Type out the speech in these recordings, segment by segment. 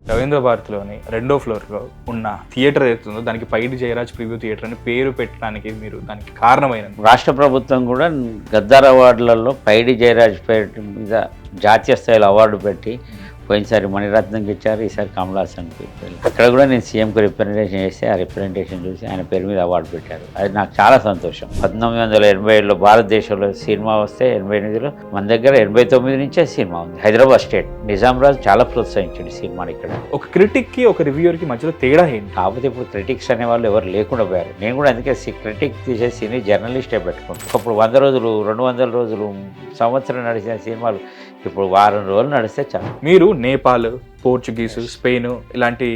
రవీంద్ర భారతిలోని రెండో ఫ్లోర్లో ఉన్న థియేటర్ ఏదైతుందో దానికి పైడి జయరాజ్ ప్రివ్యూ థియేటర్ అని పేరు పెట్టడానికి మీరు దానికి కారణమైన రాష్ట్ర ప్రభుత్వం కూడా గద్దార్ అవార్డులలో పైడి జయరాజ్ పేరు మీద జాతీయ స్థాయిలో అవార్డు పెట్టి పోయినసారి మణిరత్నంకి ఇచ్చారు, ఈసారి కమల్ హాసన్కి. అక్కడ కూడా నేను సీఎంకి రిప్రజెంటేషన్ చేస్తే ఆ రిప్రజెంటేషన్ చూసి ఆయన పేరు మీద అవార్డు పెట్టారు. అది నాకు చాలా సంతోషం. 1987లో భారతదేశంలో సినిమా వస్తే 88లో మన దగ్గర 89 నుంచే సినిమా ఉంది. హైదరాబాద్ స్టేట్ నిజాంరాజ్ చాలా ప్రోత్సహించాడు సినిమాని. ఇక్కడ ఒక క్రిటిక్కి ఒక రివ్యూవర్కి మధ్యలో తేడా ఏంటి? కాకపోతే ఇప్పుడు క్రిటిక్స్ అనేవాళ్ళు ఎవరు లేకుండా పోయారు. నేను కూడా అందుకే క్రిటిక్ తీసేసి జర్నలిస్టే పెట్టుకుంటాను. ఇప్పుడు 100 రోజులు 200 రోజులు సంవత్సరం నడిచిన సినిమాలు ఇప్పుడు వారం రోజులు నడిస్తే చాలు. మీరు నేపాల్, పోర్చుగీస్, స్పెయిన్ ఇలాంటి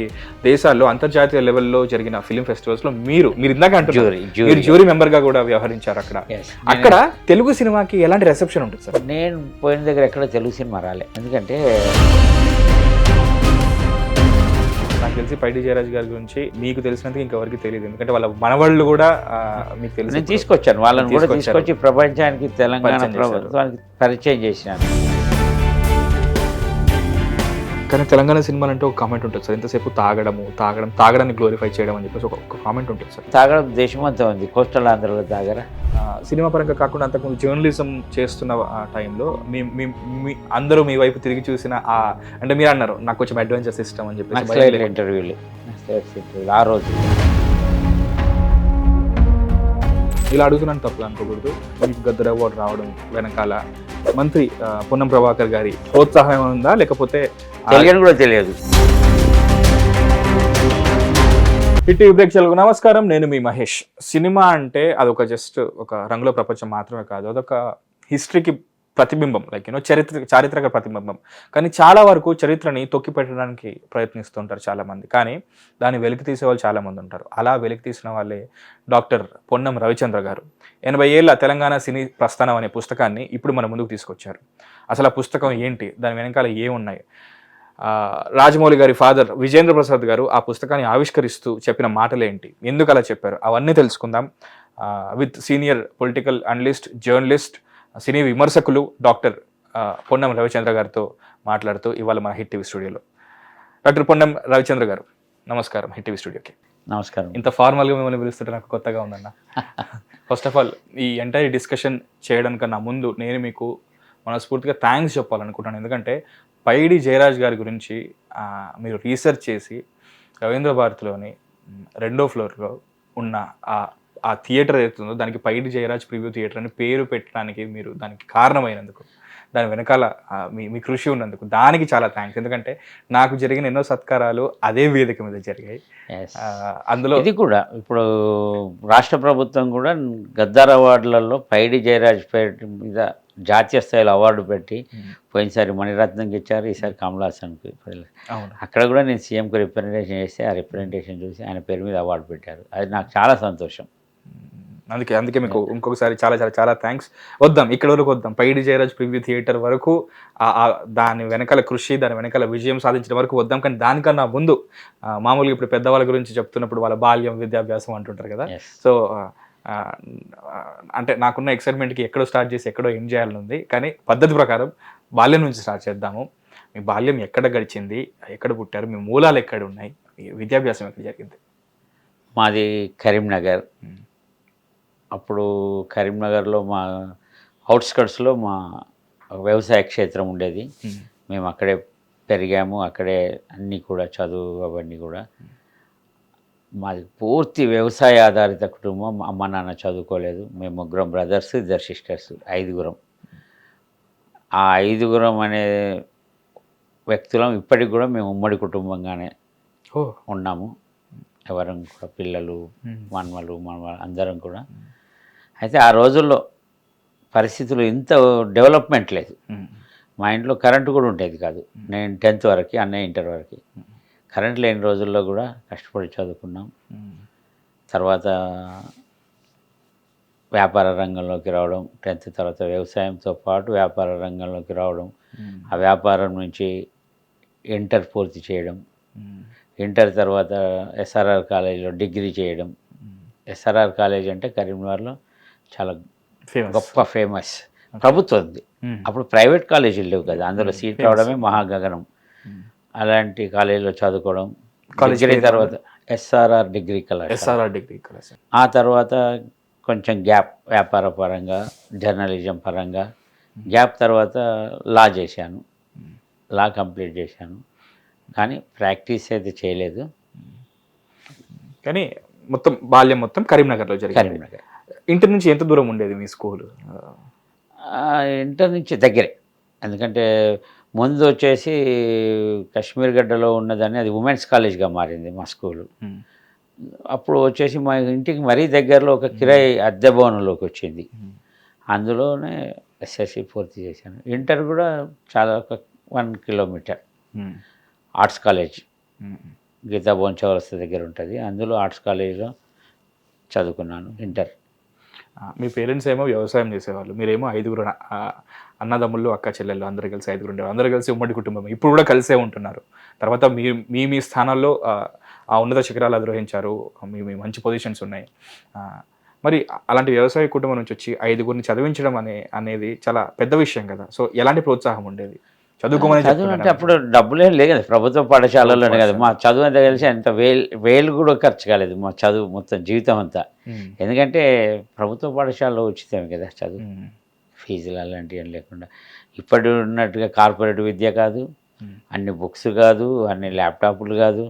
దేశాల్లో అంతర్జాతీయ లెవెల్లో జరిగిన ఫిలిం ఫెస్టివల్స్లో మీరు ఇందాక అంటున్నారు జ్యూరీ మెంబర్గా కూడా వ్యవహరించారు. అక్కడ తెలుగు సినిమాకి ఎలాంటి రిసెప్షన్ ఉంటుంది సార్? నేను పోయిన దగ్గర ఎక్కడ తెలుగు సినిమా రాలే. ఎందుకంటే నాకు తెలిసి పైడి జయరాజ్ గారి గురించి మీకు తెలిసినందుకు ఇంకెవరికి తెలియదు. ఎందుకంటే వాళ్ళ మనవాళ్ళు కూడా మీకు తెలుసు. నేను తీసుకొచ్చాను, వాళ్ళని కూడా తీసుకొచ్చి ప్రపంచానికి తెలంగాణ ప్రభుత్వానికి పరిచయం చేసినాను. కానీ తెలంగాణ సినిమాలు అంటే ఒక కామెంట్ ఉంటుంది సార్, ఎంతసేపు తాగడాన్ని గ్లోరిఫై చేయడం అని చెప్పేసి ఒక కామెంట్ ఉంటుంది సార్. తాగడం దేశమంతా ఉంది, కోస్టల్ ఆంధ్రలో తాగరా. సినిమా పరంగా కాకుండా అంతకుముందు జర్నలిజం చేస్తున్న ఆ టైంలో అందరూ మీ వైపు తిరిగి చూసిన అంటే మీరు అన్నారు నాకు కొంచెం అడ్వెంచర్ సిస్టమ్ అని చెప్పి ఇంటర్వ్యూలు ఆ రోజు ఇలా అడుగుతున్నాను, తప్పులు అనుకోకూడదు. మీకు గద్దర్ అవార్డు రావడం వెనకాల మంత్రి పొన్నం ప్రభాకర్ గారి ప్రోత్సాహం ఉందా, లేకపోతే తెలియని కూడా తెలియదు? హిట్ టీవీ ప్రేక్షకులకు నమస్కారం, నేను మీ మహేష్. సినిమా అంటే అదొక జస్ట్ ఒక రంగుల ప్రపంచం మాత్రమే కాదు, అదొక హిస్టరీకి ప్రతిబింబం, చారిత్రక ప్రతిబింబం. కానీ చాలా వరకు చరిత్రని తొక్కి పెట్టడానికి ప్రయత్నిస్తుంటారు చాలామంది, కానీ దాన్ని వెలికి తీసే వాళ్ళు చాలామంది ఉంటారు. అలా వెలికి తీసిన వాళ్ళే డాక్టర్ పొన్నం రవిచంద్ర గారు. 80 ఏళ్ల తెలంగాణ సినీ ప్రస్థానం అనే పుస్తకాన్ని ఇప్పుడు మన ముందుకు తీసుకొచ్చారు. అసలు ఆ పుస్తకం ఏంటి, దాని వెనకాల ఏమున్నాయి, రాజమౌళి గారి ఫాదర్ విజేంద్ర ప్రసాద్ గారు ఆ పుస్తకాన్ని ఆవిష్కరిస్తూ చెప్పిన మాటలేంటి, ఎందుకు అలా చెప్పారు, అవన్నీ తెలుసుకుందాం with senior political analyst, journalist, cine విమర్శకులు డాక్టర్ పొన్నం రవిచంద్ర గారితో మాట్లాడుతూ ఇవాళ మన హిట్ టీవీ స్టూడియోలో. డాక్టర్ పొన్నం రవిచంద్ర గారు నమస్కారం హిట్ టీవీ స్టూడియోకి. నమస్కారం. ఇంత ఫార్మల్గా మిమ్మల్ని పిలుస్తుంటే నాకు కొత్తగా ఉందన్న. ఫస్ట్ ఆఫ్ ఆల్ ఈ ఎంటైర్ డిస్కషన్ చేయడం కన్నా ముందు నేను మీకు మనస్ఫూర్తిగా థ్యాంక్స్ చెప్పాలనుకుంటున్నాను. ఎందుకంటే పైడి జయరాజ్ గారి గురించి మీరు రీసెర్చ్ చేసి రవీంద్ర భారతిలోని రెండో ఫ్లోర్లో ఉన్న ఆ థియేటర్ ఏదైతుందో దానికి పైడి జయరాజ్ ప్రివ్యూ థియేటర్ అని పేరు పెట్టడానికి మీరు దానికి కారణమైనందుకు, దాని వెనకాల మీ కృషి ఉన్నందుకు దానికి చాలా థ్యాంక్స్. ఎందుకంటే నాకు జరిగిన ఎన్నో సత్కారాలు అదే వేదిక మీద జరిగాయి. అందులో ఇది కూడా ఇప్పుడు రాష్ట్ర ప్రభుత్వం కూడా గద్దార్ అవార్డులలో పైడి జయరాజ్ పేరు మీద జాతీయ స్థాయిలో అవార్డు పెట్టి పోయినసారి మణిరత్నంకి ఇచ్చారు, ఈసారి కమల్ హాసన్కి. అక్కడ కూడా నేను సీఎంకి రిప్రజెంటేషన్ చేస్తే ఆ రిప్రజెంటేషన్ చూసి ఆయన పేరు మీద అవార్డు పెట్టారు. అది నాకు చాలా సంతోషం. అందుకే మీకు ఇంకొకసారి చాలా చాలా చాలా థ్యాంక్స్. వద్దాం ఇక్కడ వరకు వద్దాం, పైడి జయరాజ్ ప్రివ్యూ థియేటర్ వరకు దాని వెనకాల కృషి, దాని వెనకాల విజయం సాధించిన వరకు వద్దాం. కానీ దానికన్నా ముందు మామూలుగా ఇప్పుడు పెద్దవాళ్ళ గురించి చెప్తున్నప్పుడు వాళ్ళ బాల్యం, విద్యాభ్యాసం అంటుంటారు కదా. సో అంటే నాకున్న ఎక్సైట్మెంట్కి ఎక్కడో స్టార్ట్ చేసి ఎక్కడో ఏం చేయాలని ఉంది. కానీ పద్ధతి ప్రకారం బాల్యం నుంచి స్టార్ట్ చేద్దాము. మీ బాల్యం ఎక్కడ గడిచింది, ఎక్కడ పుట్టారు, మీ మూలాలు ఎక్కడ ఉన్నాయి, విద్యాభ్యాసం ఎక్కడ జరిగింది? మాది కరీంనగర్. అప్పుడు కరీంనగర్లో మా అవుట్స్కట్స్లో మా వ్యవసాయ క్షేత్రం ఉండేది. మేము అక్కడే పెరిగాము, అక్కడే అన్నీ కూడా చదువు అవన్నీ కూడా. మాది పూర్తి వ్యవసాయ ఆధారిత కుటుంబం. అమ్మ నాన్న చదువుకోలేదు. మేము 3 బ్రదర్స్, 2 సిస్టర్స్, 5. ఆ 5 అనే వ్యక్తులం ఇప్పటికి కూడా మేము ఉమ్మడి కుటుంబంగానే ఉన్నాము. ఎవరం కూడా పిల్లలు, మనవలు అందరం కూడా. అయితే ఆ రోజుల్లో పరిస్థితులు ఇంత డెవలప్మెంట్ లేదు. మా ఇంట్లో కరెంటు కూడా ఉండేది కాదు. నేను 10th వరకు, అన్నయ్య ఇంటర్ వరకు. కరెంట్ లేని రోజుల్లో కూడా కష్టపడి చదువుకున్నాం. తర్వాత వ్యాపార రంగంలోకి రావడం, 10th తర్వాత వ్యవసాయంతో పాటు వ్యాపార రంగంలోకి రావడం, ఆ వ్యాపారం నుంచి ఇంటర్ పూర్తి చేయడం, ఇంటర్ తర్వాత ఎస్ఆర్ఆర్ కాలేజీలో డిగ్రీ చేయడం. ఎస్ఆర్ఆర్ కాలేజ్ అంటే కరీంనగర్లో చాలా గొప్ప ఫేమస్ ప్రభుత్వంది. అప్పుడు ప్రైవేట్ కాలేజీలు లేవు కదా, అందులో సీట్ రావడమే మహాగగనం. అలాంటి కాలేజీలో చదువుకోవడం. కాలేజ్ డిగ్రీ తర్వాత ఎస్ఆర్ఆర్ డిగ్రీ కళాశాల. ఎస్ఆర్ఆర్ డిగ్రీ కళాశాల. ఆ తర్వాత కొంచెం గ్యాప్, వ్యాపార పరంగా, జర్నలిజం పరంగా గ్యాప్. తర్వాత లా చేశాను, లా కంప్లీట్ చేశాను, కానీ ప్రాక్టీస్ అయితే చేయలేదు. కానీ మొత్తం బాల్యం మొత్తం కరీంనగర్లో జరిగింది. కరీంనగర్. ఇంటి నుంచి ఎంత దూరం ఉండేది మీ స్కూల్? ఇంటర్ నుంచి దగ్గరే, ఎందుకంటే ముందు వచ్చేసి కశ్మీర్ గడ్డలో ఉన్నదని అది ఉమెన్స్ కాలేజ్గా మారింది మా స్కూలు. అప్పుడు వచ్చేసి మా ఇంటికి మరీ దగ్గరలో ఒక కిరాయి అద్దె భవనంలోకి వచ్చింది. అందులోనే ఎస్ఎస్సి పూర్తి చేశాను. ఇంటర్ కూడా చాలా ఒక 1 kilometre arts college, Geeta Bhavan చౌరస్తా దగ్గర ఉంటుంది. అందులో ఆర్ట్స్ కాలేజ్లో చదువుకున్నాను ఇంటర్. మీ పేరెంట్స్ ఏమో వ్యవసాయం చేసేవాళ్ళు, మీరేమో 5 అన్నదమ్ముళ్ళు, అక్క చెల్లెళ్ళు, అందరూ కలిసి 5 ఉండేవాళ్ళు. అందరూ కలిసి ఉమ్మడి కుటుంబం, ఇప్పుడు కూడా కలిసే ఉంటున్నారు. తర్వాత మీ స్థానాల్లో ఆ ఉన్నత శిఖరాలు అధిరోహించారు, మీ మంచి పొజిషన్స్ ఉన్నాయి. మరి అలాంటి వ్యవసాయ కుటుంబం నుంచి వచ్చి 5 చదివించడం అనేది చాలా పెద్ద విషయం కదా. సో ఎలాంటి ప్రోత్సాహం ఉండేది? చదువుకోమని చదువు అంటే అప్పుడు డబ్బులేం లేదు కదా, ప్రభుత్వ పాఠశాలలోనే కదా. మా చదువు అంతా కలిసి అంత వేలు కూడా ఖర్చు కాలేదు మా చదువు మొత్తం జీవితం అంతా. ఎందుకంటే ప్రభుత్వ పాఠశాలలో ఉచితమే కదా చదువు, ఫీజులు అలాంటివి ఏం లేకుండా. ఇప్పటి ఉన్నట్టుగా కార్పొరేట్ విద్య కాదు, అన్ని బుక్స్ కాదు, అన్ని ల్యాప్టాప్లు కాదు.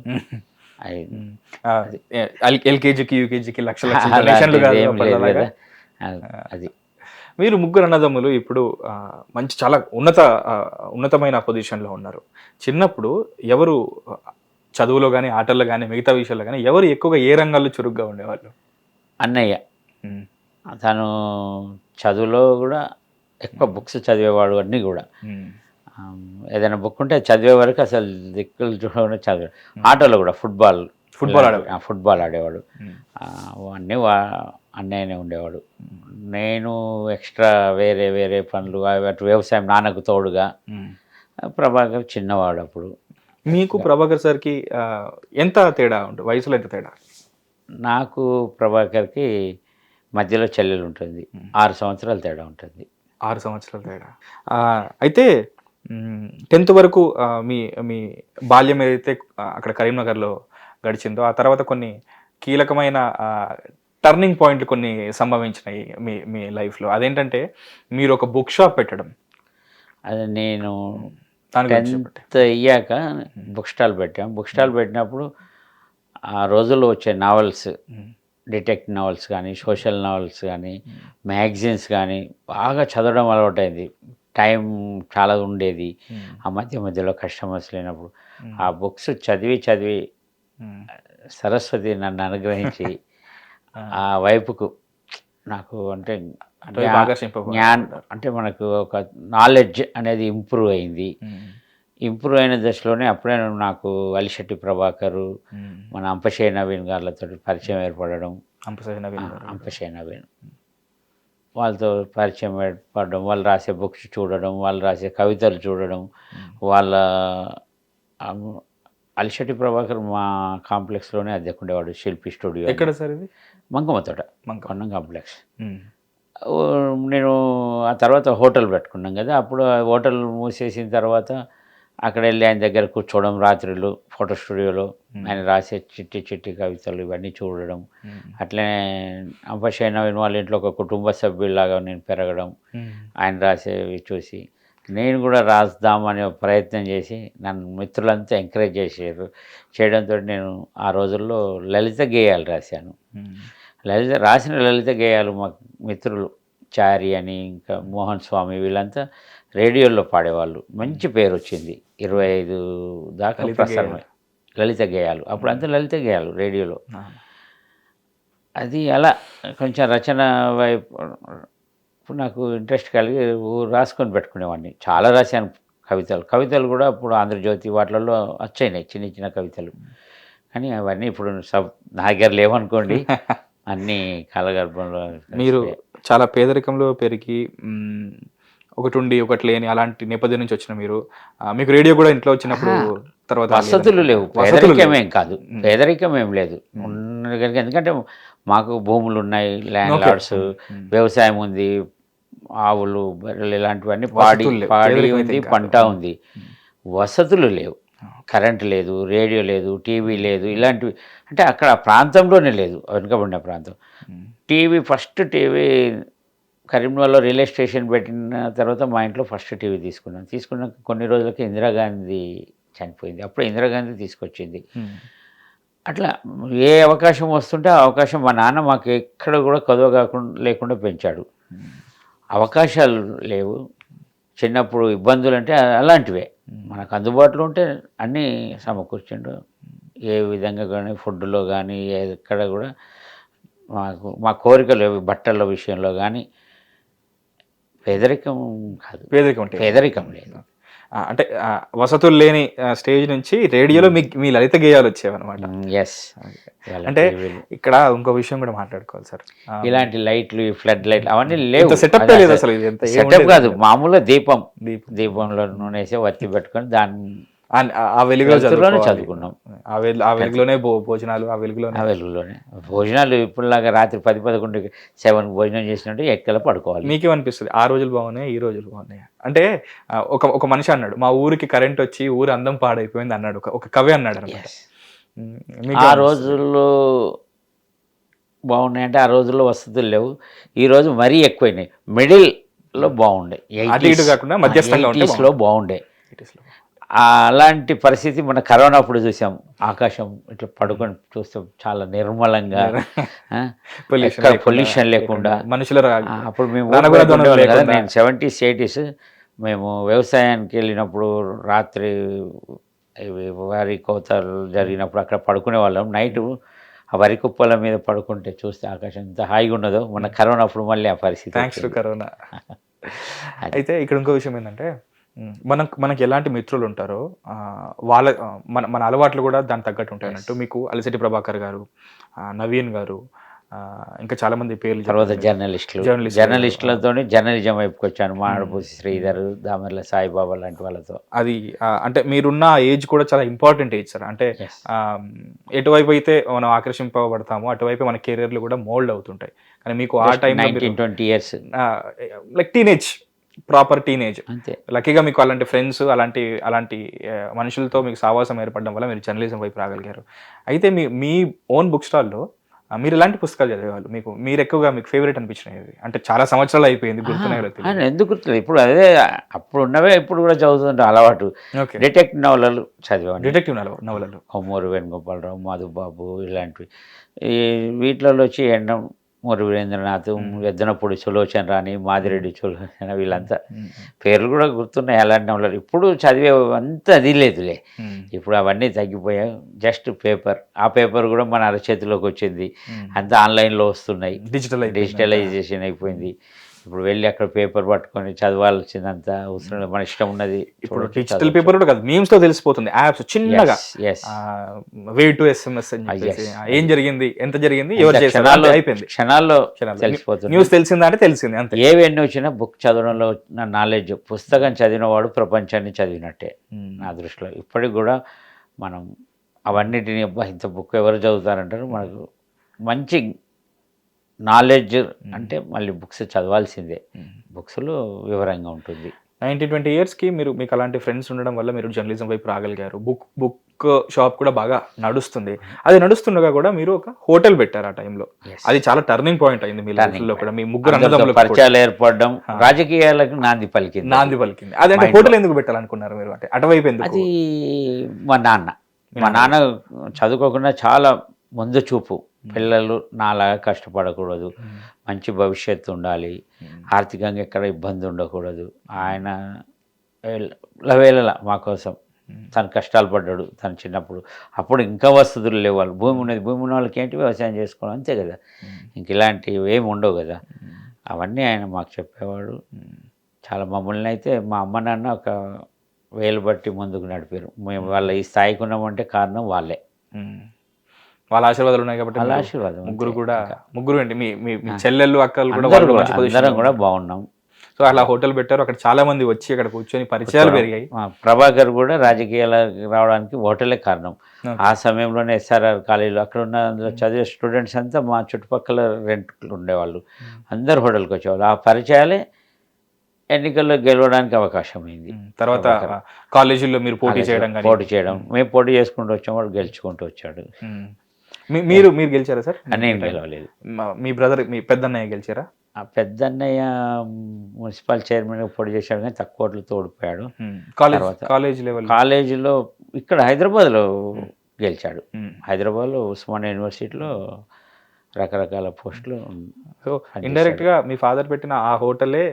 ఎల్కేజీకి యూకేజీకి లక్షలు కదా. అది మీరు 3 అన్నదమ్ములు ఇప్పుడు మంచి చాలా ఉన్నతమైన పొజిషన్లో ఉన్నారు. చిన్నప్పుడు ఎవరు చదువులో కానీ, ఆటల్లో కానీ, మిగతా విషయాల్లో కానీ ఎవరు ఎక్కువగా ఏ రంగాల్లో చురుగ్గా ఉండేవాళ్ళు? అన్నయ్య. తను చదువులో కూడా ఎక్కువ బుక్స్ చదివేవాడు. అన్నీ కూడా ఏదైనా బుక్ ఉంటే చదివే వరకు అసలు దిక్కులు చూడకుండా చదివాడు. ఆటోలో కూడా ఫుట్బాల్ ఆడేవాడు. అన్నీ అన్నయ్యనే ఉండేవాడు. నేను ఎక్స్ట్రా వేరే పనులు, అటు వ్యవసాయం నాన్నకు తోడుగా. ప్రభాకర్ చిన్నవాడు అప్పుడు. మీకు ప్రభాకర్ సార్కి ఎంత తేడా ఉంటుంది, వయసులో ఎంత తేడా? నాకు ప్రభాకర్కి మధ్యలో చెల్లెలు ఉంటుంది, 6 సంవత్సరాల తేడా ఉంటుంది. 6 సంవత్సరాల తేడా. అయితే 10th వరకు మీ బాల్యం ఏదైతే అక్కడ కరీంనగర్లో గడిచిందో, ఆ తర్వాత కొన్ని కీలకమైన టర్నింగ్ పాయింట్లు కొన్ని సంభవించినాయి మీ లైఫ్లో. అదేంటంటే మీరు ఒక బుక్ షాప్ పెట్టడం. అది నేను 10th అయ్యాక బుక్ స్టాల్ పెట్టాం. బుక్ స్టాల్ పెట్టినప్పుడు ఆ రోజుల్లో వచ్చే నావెల్స్, డిటెక్టివ్ నావెల్స్ కానీ, సోషల్ నావెల్స్ కానీ, మ్యాగజైన్స్ కానీ బాగా చదవడం అలవాటైంది. టైం చాలా ఉండేది. ఆ మధ్యలో కస్టమర్స్ లేనప్పుడు ఆ బుక్స్ చదివి సరస్వతి నన్ను అనుగ్రహించి ఆ వైపుకు నాకు అంటే అంటే మనకు ఒక నాలెడ్జ్ అనేది ఇంప్రూవ్ అయింది. ఇంప్రూవ్ అయిన దశలోనే అప్పుడే నాకు అలిశెట్టి ప్రభాకరు, మన అంపశయ్య నవీన్ గారితో పరిచయం ఏర్పడడం. అంపశయ్య నవీన్ వాళ్ళతో పరిచయం ఏర్పడడం, వాళ్ళు రాసే బుక్స్ చూడడం, వాళ్ళు రాసే కవితలు చూడడం. వాళ్ళ అలిశెట్టి ప్రభాకర్ మా కాంప్లెక్స్లోనే అద్దెకుండేవాడు, శిల్పి స్టూడియో. ఎక్కడ సార్ ఇది? మంకమ్మ తోట, మంకమ్మ కాంప్లెక్స్. నేను ఆ తర్వాత హోటల్ పెట్టుకున్నాం కదా. అప్పుడు హోటల్ మూసేసిన తర్వాత అక్కడ వెళ్ళి ఆయన దగ్గర కూర్చోవడం, రాత్రులు ఫోటో స్టూడియోలో ఆయన రాసే చిట్టి కవితలు ఇవన్నీ చూడడం. అట్లనే అంపశయ్య నవీన్ వాళ్ళ ఇంట్లో ఒక కుటుంబ సభ్యుల్లాగా నేను పెరగడం, ఆయన రాసేవి చూసి నేను కూడా రాద్దామనే ప్రయత్నం చేసి నన్ను మిత్రులంతా ఎంకరేజ్ చేయడంతో నేను ఆ రోజుల్లో లలిత గేయాలు రాశాను. రాసిన లలిత గేయాలు మా మిత్రులు చారి అని, ఇంకా మోహన్ స్వామి, వీళ్ళంతా రేడియోలో పాడేవాళ్ళు. మంచి పేరు వచ్చింది. 25 దాకా ప్రసారం లలిత గేయాలు. అప్పుడు అంతా లలిత గేయాలు రేడియోలో. అది అలా కొంచెం రచన వైపు నాకు ఇంట్రెస్ట్ కలిగి రాసుకొని పెట్టుకునేవాడిని. చాలా రాశాను కవితలు కూడా. అప్పుడు ఆంధ్రజ్యోతి వాటిలలో వచ్చాయి చిన్న కవితలు. కానీ అవన్నీ ఇప్పుడు నా దగ్గర లేవనుకోండి. అన్నీ కాలగర్భంలో. మీరు చాలా పేదరికంలో పెరిగి ఒకటి ఉండి ఒకటి లేని అలాంటి నేపథ్యం నుంచి వచ్చిన మీకు రేడియో కూడా ఇంట్లో వచ్చినప్పుడు తర్వాత వసతులు లేవు. పేదరికమేం కాదు, పేదరికం ఏం లేదు. ఎందుకంటే మాకు భూములు ఉన్నాయి, ల్యాండ్ లార్డ్స్, వ్యవసాయం ఉంది, ఆవులు, బర్రెలు ఇలాంటివన్నీ పాడి ఉంది, పంట ఉంది. వసతులు లేవు. కరెంట్ లేదు, రేడియో లేదు, టీవీ లేదు, ఇలాంటివి అంటే అక్కడ ఆ ప్రాంతంలోనే లేదు, వెనుకబడిన ప్రాంతం. టీవీ ఫస్ట్ టీవీ కరీంనగర్లో రిలే స్టేషన్ పెట్టిన తర్వాత మా ఇంట్లో ఫస్ట్ టీవీ తీసుకున్నాక కొన్ని రోజులకి ఇందిరాగాంధీ చనిపోయింది. అప్పుడు ఇందిరాగాంధీ తీసుకొచ్చింది. అట్లా ఏ అవకాశం వస్తుంటే ఆ అవకాశం మా నాన్న మాకు ఎక్కడ కూడా కొదవ కాకుండా లేకుండా పెంచాడు. అవకాశాలు లేవు, చిన్నప్పుడు ఇబ్బందులు అంటే అలాంటివే మనకు అందుబాటులో ఉంటే అన్నీ సమకూర్చిండు. ఏ విధంగా కానీ ఫుడ్లో కానీ ఎక్కడ కూడా మా కోరికలు బట్టల విషయంలో కానీ పేదరికం కాదు, పేదరికం లేదు. అంటే వసతులు లేని స్టేజ్ నుంచి రేడియోలో మీ లలిత గేయాలు వచ్చేవన్నమాట. ఎస్. అంటే ఇక్కడ ఇంకో విషయం కూడా మాట్లాడుకోవాలి సార్. ఇలాంటి లైట్లు, ఫ్లడ్ లైట్లు అవన్నీ లేవు, సెటప్ లేదు అసలు. సెటప్ కాదు, మామూలుగా దీపంలో నూనె వేసి వత్తి పెట్టుకొని దాన్ని ఆ వెలుగులోనే చదువుకున్నాం. ఆ వెలుగులోనే భోజనాలు, ఆ వెలుగులోనే భోజనాలు. ఇప్పుడులాగా రాత్రి 10-11 7 భోజనం చేసినట్టు ఎక్కల పడుకోవాలి. మీకేమనిపిస్తుంది ఆ రోజులు బాగున్నాయి, ఈ రోజులు బాగున్నాయి? అంటే ఒక మనిషి అన్నాడు, మా ఊరికి కరెంట్ వచ్చి ఊరు అందం పాడైపోయింది అన్నాడు, ఒక కవి అన్నాడు అనమాట. ఆ రోజుల్లో బాగున్నాయంటే ఆ రోజుల్లో వసతులు లేవు, ఈ రోజు మరీ ఎక్కువైనాయి. మిడిల్లో బాగుండే, 80s బాగుండే. అలాంటి పరిస్థితి మన కరోనా అప్పుడు చూసాం. ఆకాశం ఇట్లా పడుకొని చూస్తాం, చాలా నిర్మలంగా, పొల్యూషన్ లేకుండా మనుషులు. అప్పుడు మేము నేను 70s 80s మేము వ్యవసాయానికి వెళ్ళినప్పుడు రాత్రి వరి కోతలు జరిగినప్పుడు అక్కడ పడుకునే వాళ్ళం. నైటు ఆ వరి కుప్పల మీద పడుకుంటే చూస్తే ఆకాశం ఎంత హాయిగా ఉన్నదో. మన కరోనా అప్పుడు మళ్ళీ ఆ పరిస్థితి. Thanks to corona. అయితే ఇక్కడ ఇంకో విషయం ఏంటంటే, మనకి ఎలాంటి మిత్రులు ఉంటారో మన అలవాట్లు కూడా దానికి తగ్గట్టు ఉంటాయి అన్నట్టు. మీకు అలిశెట్టి ప్రభాకర్ గారు, నవీన్ గారు, ఇంకా చాలా మంది పేర్లు. తర్వాత జర్నలిస్టులతో జర్నలిజం వైపుకి వచ్చాను. మాడపూసి శ్రీధర్, దామర్ల సాయిబాబా లాంటి వాళ్ళతో. అది అంటే మీరున్న ఏజ్ కూడా చాలా ఇంపార్టెంట్ ఏజ్ సార్. అంటే ఎటువైపు అయితే మనం ఆకర్షింపబడతామో అటువైపు మన కెరీర్లు కూడా మోల్డ్ అవుతుంటాయి. కానీ మీకు ఆ time 19-20 years like teenage, proper teenage. అంతే. లక్కీగా మీకు అలాంటి ఫ్రెండ్స్, అలాంటి మనుషులతో మీకు సావాసం ఏర్పడడం వల్ల మీరు జర్నలిజం వైపు రాగలిగారు. అయితే మీ ఓన్ బుక్ స్టాల్లో మీరు ఎలాంటి పుస్తకాలు చదివేవాళ్ళు? మీరు ఎక్కువగా మీకు ఫేవరెట్ అనిపించినవి అంటే చాలా సంవత్సరాలు అయిపోయింది, గుర్తున్నాయి? ఎందుకు గుర్తులేదు ఇప్పుడు. అదే అప్పుడు ఉన్నవే ఇప్పుడు కూడా చదువుతుంటే అలవాటు. డిటెక్టివ్ నవలలు చదివాను. డిటెక్టివ్ నవలలు కొమ్మూరు వేణుగోపాలరావు, మధుబాబు ఇలాంటివి. వీటిలో వచ్చి మూరి వీరేంద్రనాథ్, ఎద్దనపూడి సులోచన రాణి, మాదిరెడ్డి సులోచన, వీళ్ళంతా పేర్లు కూడా గుర్తున్నాయి. అలాంటి నవలలు ఇప్పుడు చదివే అంత అది లేదులే. ఇప్పుడు అవన్నీ తగ్గిపోయాయి. జస్ట్ పేపర్, ఆ పేపర్ కూడా మన అరచేతిలోకి వచ్చింది. అంతా ఆన్లైన్లో వస్తున్నాయి, డిజిటలైజేషన్ అయిపోయింది. ఇప్పుడు వెళ్ళి అక్కడ పేపర్ పట్టుకొని చదవాల్సిందంత అవసరం, మన ఇష్టం ఉన్నది. ఇప్పుడు డిజిటల్ పేపర్ కూడా కాదు, మీమ్స్ తో తెలిసిపోతుంది. యాప్స్ చిన్నగా వే టు SMS అని చెప్పేసి ఏం జరిగింది, ఎంత జరిగింది, ఎవరు చేశారు అయిపోయింది, క్షణాల్లో తెలిసిపోతుంది. న్యూస్ తెలిసిందా అంటే తెలిసింది అంతే. ఏవన్నీ వచ్చినా బుక్ చదవడంలో నా నాలెడ్జ్, పుస్తకం చదివినవాడు ప్రపంచాన్ని చదివినట్టే నా దృష్టిలో. ఇప్పటికి కూడా మనం అవన్నిటిని ఇంత బుక్ ఎవరు చదువుతారంటారు. మనకు మంచి నాలెడ్జ్ అంటే మళ్ళీ బుక్స్ చదవాల్సిందే. బుక్స్లో వివరంగా ఉంటుంది. 19-20 yearsకి మీకు అలాంటి ఫ్రెండ్స్ ఉండడం వల్ల మీరు జర్నలిజం వైపు రాగలిగారు. బుక్ షాప్ కూడా బాగా నడుస్తుంది. అది నడుస్తుండగా కూడా మీరు ఒక హోటల్ పెట్టారు ఆ టైంలో. అది చాలా టర్నింగ్ పాయింట్ అయింది మీ లైఫ్లో కూడా. మీ ముగ్గురు అన్నదమ్ములకు పరిచయాలు ఏర్పడడం, రాజకీయాలకు నాంది పలికింది. అదంటే హోటల్ ఎందుకు పెట్టాలనుకున్నారు మీరు? అంటే అటువైపు ఎందుకు? అది మా నాన్న చదువుకోకుండా చాలా ముందు చూపు. పిల్లలు నాలాగా కష్టపడకూడదు, మంచి భవిష్యత్తు ఉండాలి, ఆర్థికంగా ఎక్కడ ఇబ్బంది ఉండకూడదు. ఆయన వేళ మా కోసం తను కష్టాలు పడ్డాడు. తను చిన్నప్పుడు అప్పుడు ఇంకా వసతులు లేవు. వాళ్ళు భూమి ఉన్నది, భూమి ఉన్న వాళ్ళకి ఏంటి వ్యవసాయం చేసుకోవడం అంతే కదా, ఇంక ఇలాంటివి ఏమి ఉండవు కదా. అవన్నీ ఆయన మాకు చెప్పేవాడు. చాలా మమ్మల్ని అయితే మా అమ్మ నాన్న ఒక వేలు బట్టి ముందుకు నడిపారు. మేము వాళ్ళ ఈ స్థాయికి ఉన్నామంటే కారణం వాళ్ళే. వాళ్ళ ఆశీర్వాదాలు ఉన్నాయి కాబట్టి. వాళ్ళ ఆశీర్వాదం. ముగ్గురు ఏంటి మీ చెల్లెళ్ళు, అక్కలు కూడా అందరం కూడా బాగున్నాం. సో అలా హోటల్ పెట్టారు. అక్కడ చాలా మంది వచ్చి అక్కడ కూర్చొని పరిచయాలు పెరిగాయి. ప్రభాకర్ కూడా రాజకీయాలకు రావడానికి హోటలే కారణం. ఆ సమయంలోనే SRR కాలేజీలో అక్కడ ఉన్న చదివే స్టూడెంట్స్ అంతా మా చుట్టుపక్కల రెంట్లు ఉండేవాళ్ళు. అందరు హోటల్కి వచ్చేవాళ్ళు. ఆ పరిచయాలే ఎన్నికల్లో గెలవడానికి అవకాశం అయింది. తర్వాత కాలేజీల్లో మీరు పోటీ చేయడం కానీ పోటీ చేయడం, మేము పోటీ చేసుకుంటూ వచ్చాం, వాడు గెలుచుకుంటూ వచ్చాడు. మీరు గెలిచారా సార్? నేను గెలవలేదు. మీ బ్రదర్, మీ పెద్దన్నయ్య గెలిచారా? ఆ పెద్దన్నయ్య మున్సిపల్ చైర్మన్ పోటీ చేశాడు కానీ తక్కువ ఓట్లతో ఓడిపోయాడు. కాలేజ్ లెవెల్ కాలేజీలో ఇక్కడ హైదరాబాద్లో గెలిచాడు. హైదరాబాద్లో ఉస్మానియా యూనివర్సిటీలో రకరకాల పోస్టులు. సో ఇండైరెక్ట్ గా మీ ఫాదర్ పెట్టిన ఆ హోటలే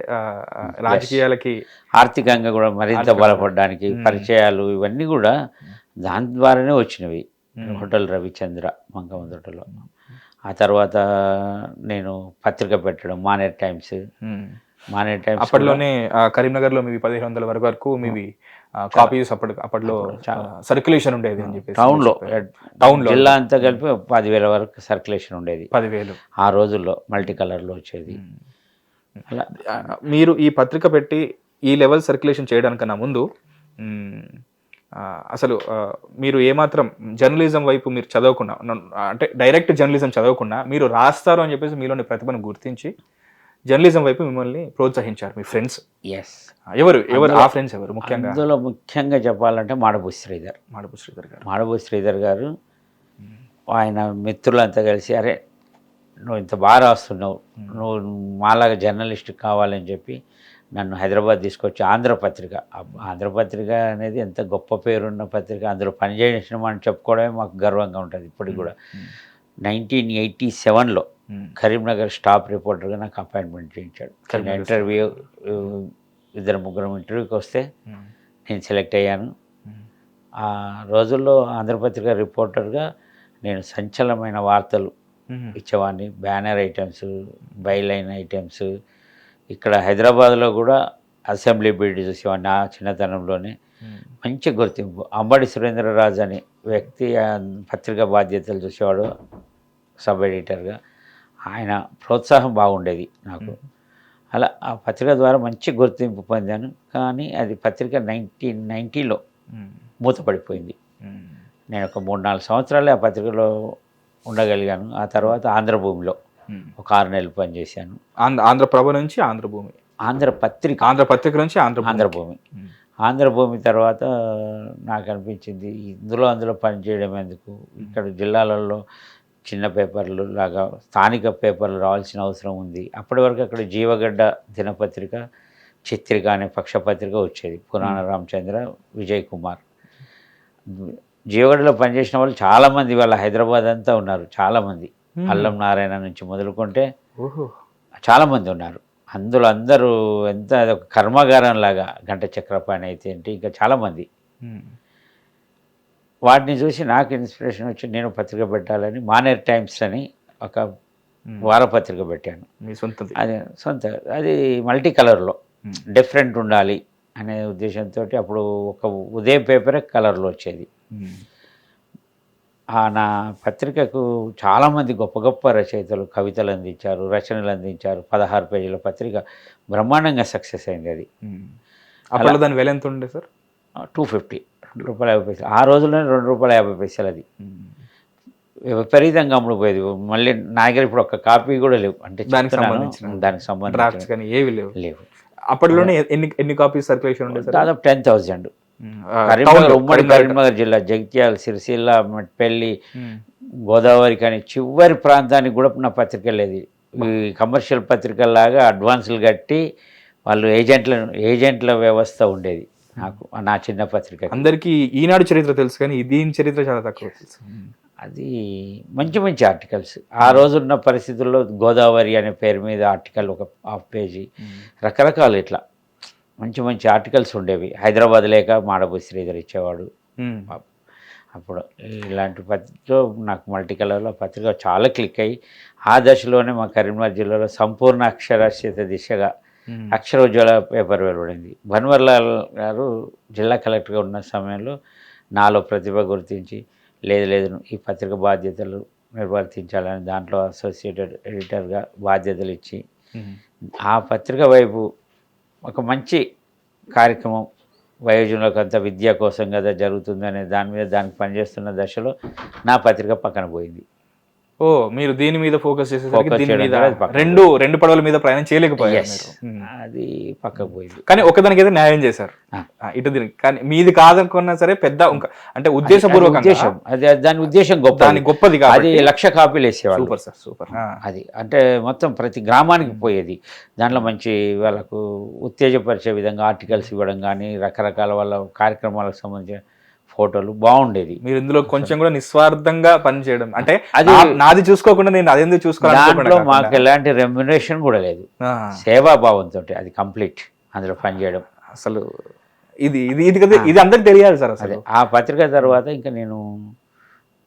రాజకీయాలకి ఆర్థికంగా కూడా మరింత బలపడడానికి పరిచయాలు ఇవన్నీ కూడా దాని ద్వారానే వచ్చినవి. హోటల్ రవిచంద్ర మంగమందటలో. ఆ తర్వాత నేను పత్రిక పెట్టడం మానేర్ టైమ్స్. అప్పట్లోనే కరీంనగర్ లో మీ 1500 వరకు మీవి కాపీస్ అప్పట్లో సర్క్యులేషన్ ఉండేది అని చెప్పి టౌన్ లో జిల్లా అంతా కలిపి 10,000 వరకు సర్క్యులేషన్ ఉండేది. 10,000 ఆ రోజుల్లో మల్టీ కలర్ లో వచ్చేది. అలా మీరు ఈ పత్రిక పెట్టి ఈ లెవెల్ సర్క్యులేషన్ చేయడానికన్నా ముందు అసలు మీరు ఏమాత్రం జర్నలిజం వైపు మీరు చదవకుండా, అంటే డైరెక్ట్ జర్నలిజం చదవకుండా మీరు రాస్తారు అని చెప్పేసి మీలోని ప్రతిభను గుర్తించి జర్నలిజం వైపు మిమ్మల్ని ప్రోత్సహించారు మీ ఫ్రెండ్స్. ఎవరు ఆ ఫ్రెండ్స్ ఎవరు? ముఖ్యంగా చెప్పాలంటే మాడభూతి శ్రీధర్ గారు. ఆయన మిత్రులంతా కలిసి, అరే నువ్వు ఇంత బాగా రాస్తున్నావు, నువ్వు మాలాగా జర్నలిస్ట్ కావాలని చెప్పి నన్ను హైదరాబాద్ తీసుకొచ్చి ఆంధ్రపత్రిక అనేది ఎంత గొప్ప పేరున్న పత్రిక, అందులో పనిచేసినామని చెప్పుకోవడమే మాకు గర్వంగా ఉంటుంది ఇప్పటికి కూడా. 1987లో కరీంనగర్ స్టాఫ్ రిపోర్టర్గా నాకు అపాయింట్మెంట్ చేయించాడు. ఇంటర్వ్యూ 2-3 ఇంటర్వ్యూకి వస్తే నేను సెలెక్ట్ అయ్యాను. ఆ రోజుల్లో ఆంధ్రపత్రిక రిపోర్టర్గా నేను సంచలనమైన వార్తలు ఇచ్చేవాడిని. Banner items, byline items. ఇక్కడ హైదరాబాద్లో కూడా అసెంబ్లీ బిల్డ్ చూసేవాడిని ఆ చిన్నతనంలోనే. మంచి గుర్తింపు. అంబడి సురేంద్రరాజు అనే వ్యక్తి పత్రికా బాధ్యతలు చూసేవాడు సబ్ ఎడిటర్గా. ఆయన ప్రోత్సాహం బాగుండేది నాకు. అలా ఆ పత్రిక ద్వారా మంచి గుర్తింపు పొందాను. కానీ అది పత్రిక 1990లో మూతపడిపోయింది. నేను ఒక 3-4 సంవత్సరాలే ఆ పత్రికలో ఉండగలిగాను. ఆ తర్వాత ఆంధ్రభూమిలో ఒక 6 నెలలు పనిచేశాను. ఆంధ్రప్రభ నుంచి ఆంధ్రభూమి, ఆంధ్రపత్రిక నుంచి ఆంధ్రభూమి. ఆంధ్రభూమి తర్వాత నాకు అనిపించింది అందులో పనిచేయడం ఎందుకు, ఇక్కడ జిల్లాలలో చిన్న పేపర్లు లాగా స్థానిక పేపర్లు రావాల్సిన అవసరం ఉంది. అప్పటి వరకు అక్కడ జీవగడ్డ దినపత్రిక, చిత్రిక అనే పక్షపత్రిక వచ్చేది. పురాణ రామచంద్ర, విజయ్ కుమార్. జీవగడ్డలో పనిచేసిన వాళ్ళు చాలామంది వాళ్ళ హైదరాబాద్ అంతా ఉన్నారు. చాలామంది అల్లం నారాయణ నుంచి మొదలుకుంటే చాలామంది ఉన్నారు. అందులో అందరూ ఎంత ఒక కర్మాగారం లాగా, గంట చక్రపాణి అయితే ఏంటి, ఇంకా చాలామంది. వాటిని చూసి నాకు ఇన్స్పిరేషన్ వచ్చి నేను పత్రిక పెట్టాలని మానేర్ టైమ్స్ అని ఒక వారపత్రిక పెట్టాను. అది మల్టీ కలర్లో డిఫరెంట్ ఉండాలి అనే ఉద్దేశంతో అప్పుడు ఒక ఉదయం పేపరే కలర్లో వచ్చేది. నా పత్రికకు చాలామంది గొప్ప గొప్ప రచయితలు కవితలు అందించారు, రచనలు అందించారు. 16 పేజీల పత్రిక బ్రహ్మాండంగా సక్సెస్ అయింది. అది అప్పుడు దాని విల ఎంత ఉండే సార్? 250 ₹2.50. ఆ రోజుల్లోనే ₹2.50 అది విపరీతంగా అమ్ముడుపోయేది. మళ్ళీ నా దగ్గర ఇప్పుడు ఒక కాపీ కూడా లేవు. అంటే దానికి సంబంధించిన ఏవి లేవు. అప్పట్లోనే ఎన్ని కాపీస్ సర్క్యులేషన్ ఉండేది? దాదాపు 10,000. ఉమ్మడి కరీంనగర్ జిల్లా జగిత్యాల, సిరిసిల్ల, మెట్పల్లి, గోదావరి కానీ చివరి ప్రాంతానికి కూడా నా పత్రిక లేదు. ఈ కమర్షియల్ పత్రికల్లాగా అడ్వాన్సులు కట్టి వాళ్ళు ఏజెంట్ల వ్యవస్థ ఉండేది. నాకు నా చిన్న పత్రిక. అందరికీ ఈనాడు చరిత్ర తెలుసు కానీ దీని చరిత్ర చాలా తక్కువ తెలుసు. అది మంచి మంచి ఆర్టికల్స్. ఆ రోజున్న పరిస్థితుల్లో గోదావరి అనే పేరు మీద ఆర్టికల్ ఒక 1/2 పేజీ, రకరకాలు ఇట్లా మంచి మంచి ఆర్టికల్స్ ఉండేవి. హైదరాబాద్ లేక మాడభూతి శ్రీధర్ ఇచ్చేవాడు. అప్పుడు ఇలాంటి పత్రికలో నాకు మల్టీ కలర్లో పత్రిక చాలా క్లిక్ అయ్యి ఆ దశలోనే మా కరీంనగర్ జిల్లాలో సంపూర్ణ అక్షరాస్యత దిశగా అక్షరోజ్వల పేపర్ వెలువడింది. భన్వర్లాల్ గారు జిల్లా కలెక్టర్గా ఉన్న సమయంలో నాలో ప్రతిభ గుర్తించి లేదు ఈ పత్రిక బాధ్యతలు నిర్వర్తించాలని దాంట్లో అసోసియేటెడ్ ఎడిటర్గా బాధ్యతలు ఇచ్చి ఆ పత్రిక వైపు ఒక మంచి కార్యక్రమం, వయోజనులకు అంతా విద్య కోసం కదా జరుగుతుందనే దానికి పనిచేస్తున్న దశలో నా పత్రిక పక్కన పోయింది. ఓ మీరు దీని మీద ఫోకస్ చేసేసరికి Focus దీని చేయడం మీద ద్వారా అది పక్కకు రెండు పడవల మీద ప్రయాణం చేయలేకపోయారు Yes. మీరు. అది పక్కకు పోయింది. కానీ ఒకదానికి అయితే న్యాయం చేశారు. ఇటు దీనికి కానీ మీది కాదనుకున్నా సరే పెద్ద అంటే అది ఉద్దేశపూర్వకంగా ఉద్దేశం, అది దాని ఉద్దేశం గొప్ప. దాని గొప్పది అది కాబట్టి 1,00,000 కాపీలు వేసేవాళ్ళు. Super sir super. అది అంటే మొత్తం ప్రతి గ్రామానికి పోయేది. దాంట్లో మంచి వాళ్ళకు ఉత్తేజపరిచే విధంగా ఆర్టికల్స్ ఇవ్వడం కానీ, రకరకాల వాళ్ళ కార్యక్రమాలకు సంబంధించిన ఫోటోలు బాగుండేది. మీరు ఇందులో కొంచెం కూడా నిస్వార్థంగా పనిచేయడం అంటే అది నాది చూసుకోకుండా నేను అదెందుకు దాంట్లో చూసుకోవాలి. మాకు ఎలాంటి రెమ్యునరేషన్ కూడా లేదు, సేవాభావంతో అది కంప్లీట్ అందులో పనిచేయడం. అసలు ఇది ఇది ఇది కదా ఇది అందరికి తెలియాలి సార్ అసలు. అదే ఆ పత్రిక తర్వాత ఇంకా నేను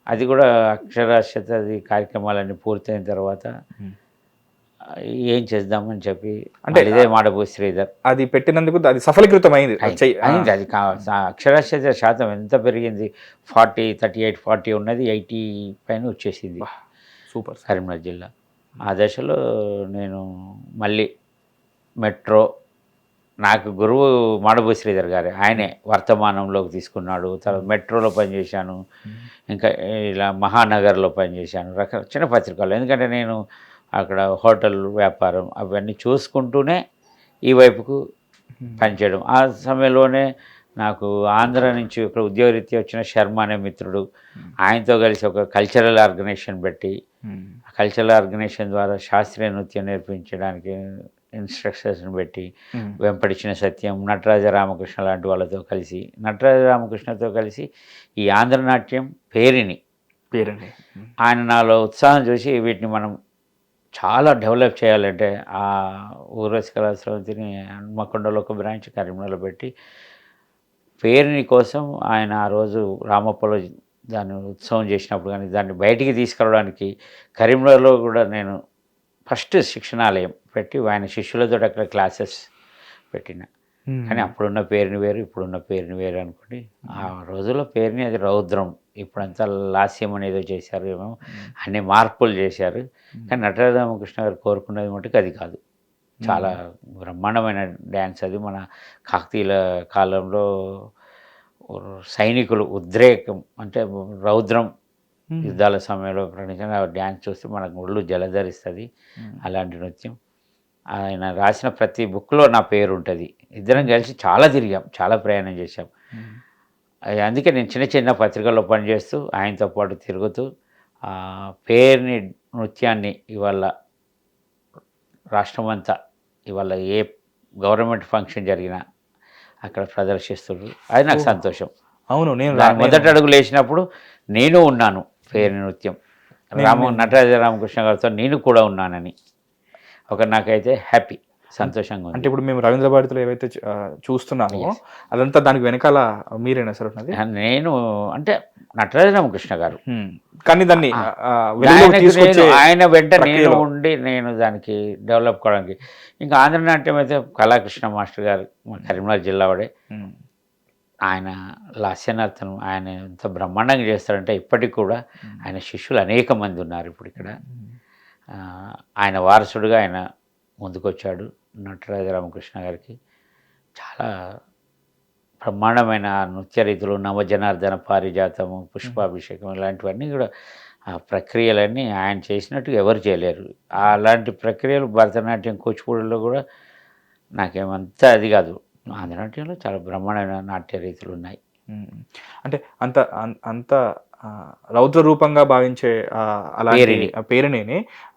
అది కూడా అక్షరాస్యత అది కార్యక్రమాలన్నీ పూర్తయిన తర్వాత ఏం చేద్దామని చెప్పి అంటే ఇదే మాడబోయి శ్రీధర్ అది పెట్టినందుకు అది సఫలీకృతం అయింది. అయింది. అది అక్షరాస్యత శాతం ఎంత పెరిగింది, 38-40 ఉన్నది 80 పైన వచ్చేసింది సూపర్. కరీంనగర్ జిల్లా. ఆ దశలో నేను మళ్ళీ మెట్రో, నాకు గురువు మాడబోయి శ్రీధర్ గారే, ఆయనే వర్తమానంలోకి తీసుకున్నాడు. తర్వాత మెట్రోలో పనిచేశాను, ఇంకా ఇలా మహానగర్లో పనిచేశాను, చిన్న పత్రికల్లో. ఎందుకంటే నేను అక్కడ హోటల్ వ్యాపారం అవన్నీ చూసుకుంటూనే ఈ వైపుకు పనిచేయడం. ఆ సమయంలోనే నాకు ఆంధ్ర నుంచి ఒక ఉద్యోగరీత్యా వచ్చిన శర్మ అనే మిత్రుడు, ఆయనతో కలిసి ఒక కల్చరల్ ఆర్గనైజేషన్ పెట్టి, ఆ కల్చరల్ ఆర్గనైజేషన్ ద్వారా శాస్త్రీయ నృత్యం నేర్పించడానికి ఇన్స్ట్రక్షన్స్ పెట్టి, వెంపటిచిన సత్యం, నటరాజ రామకృష్ణ లాంటి వాళ్ళతో కలిసి, నటరాజ రామకృష్ణతో కలిసి ఈ ఆంధ్రనాట్యం పేరుని ఆయన నాలో ఉత్సాహం చూసి వీటిని మనం చాలా డెవలప్ చేయాలంటే ఆ ఊర్వశి కళాశ్రవంతిని హన్మకొండలో ఒక బ్రాంచ్ కరీంనగర్లో పెట్టి పేరుని కోసం ఆయన ఆ రోజు రామప్పలో దాన్ని ఉత్సవం చేసినప్పుడు కానీ దాన్ని బయటికి తీసుకురావడానికి కరీంనగర్లో కూడా నేను ఫస్ట్ శిక్షణాలయం పెట్టి ఆయన శిష్యులతో అక్కడ క్లాసెస్ పెట్టిన. కానీ అప్పుడున్న పేరుని వేరు, ఇప్పుడున్న పేరుని వేరు అనుకోండి. ఆ రోజుల్లో పేరుని అది రౌద్రం, ఇప్పుడంతా లాస్యం అనేదో చేశారు, ఏమో అన్ని మార్పులు చేశారు. కానీ నటరాజ రామకృష్ణ గారు కోరుకున్నది మటుకు అది కాదు. చాలా బ్రహ్మాండమైన డ్యాన్స్ అది. మన కాకతీయుల కాలంలో సైనికులు ఉద్రేకం అంటే రౌద్రం యుద్ధాల సమయంలో ప్రకటించిన డ్యాన్స్ చూస్తే మనకు ఒళ్ళు జలధరిస్తుంది. అలాంటి నృత్యం ఆయన రాసిన ప్రతి బుక్లో నా పేరు ఉంటుంది. ఇద్దరం కలిసి చాలా తిరిగాం, చాలా ప్రయాణం చేశాం. అందుకే నేను చిన్న చిన్న పత్రికల్లో పనిచేస్తూ ఆయనతో పాటు తిరుగుతూ ఆ పేరుని నృత్యాన్ని ఇవాళ రాష్ట్రమంతా ఇవాళ ఏ గవర్నమెంట్ ఫంక్షన్ జరిగినా అక్కడ ప్రదర్శిస్తున్నారు. అది నాకు సంతోషం. అవును, నేను మొదటి అడుగులు వేసినప్పుడు నేను ఉన్నాను పేరుని నృత్యం నటరాజ రామకృష్ణ గారితో నేను కూడా ఉన్నానని నాకైతే హ్యాపీ, సంతోషంగా ఉంది. అంటే ఇప్పుడు మేము రవీంద్ర భారతిలో ఏవైతే చూస్తున్నామో అదంతా దానికి వెనకాల మీరేనా సార్ ఉన్నది? నేను అంటే నటరాజ రామకృష్ణ గారు, కానీ దాన్ని ఆయన వెంట నేను ఉండి నేను దానికి డెవలప్ కావడానికి. ఇంకా ఆంధ్రనాట్యం అయితే కళాకృష్ణ మాస్టర్ గారు మన కరీంనగర్ జిల్లా వాడే, ఆయన లాస్యనర్తనం ఆయన ఎంత బ్రహ్మాండంగా చేస్తారంటే ఇప్పటికి కూడా ఆయన శిష్యులు అనేక మంది ఉన్నారు. ఇప్పుడు ఇక్కడ ఆయన వారసుడుగా ఆయన ముందుకొచ్చాడు. నటరాజ రామకృష్ణ గారికి చాలా బ్రహ్మాండమైన నృత్య రీతులు, నవజనార్దన పారిజాతము, పుష్పాభిషేకం ఇలాంటివన్నీ కూడా ఆ ప్రక్రియలన్నీ ఆయన చేసినట్టు ఎవరు చేయలేరు. అలాంటి ప్రక్రియలు భరతనాట్యం కూచిపూడిలో కూడా నాకేమంతా అది కాదు. ఆంధ్రనాట్యంలో చాలా బ్రహ్మాండమైన నాట్య రీతులు ఉన్నాయి. అంటే అంత అంత రౌద్ర రూపంగా భావించే అలాంటి పేరుని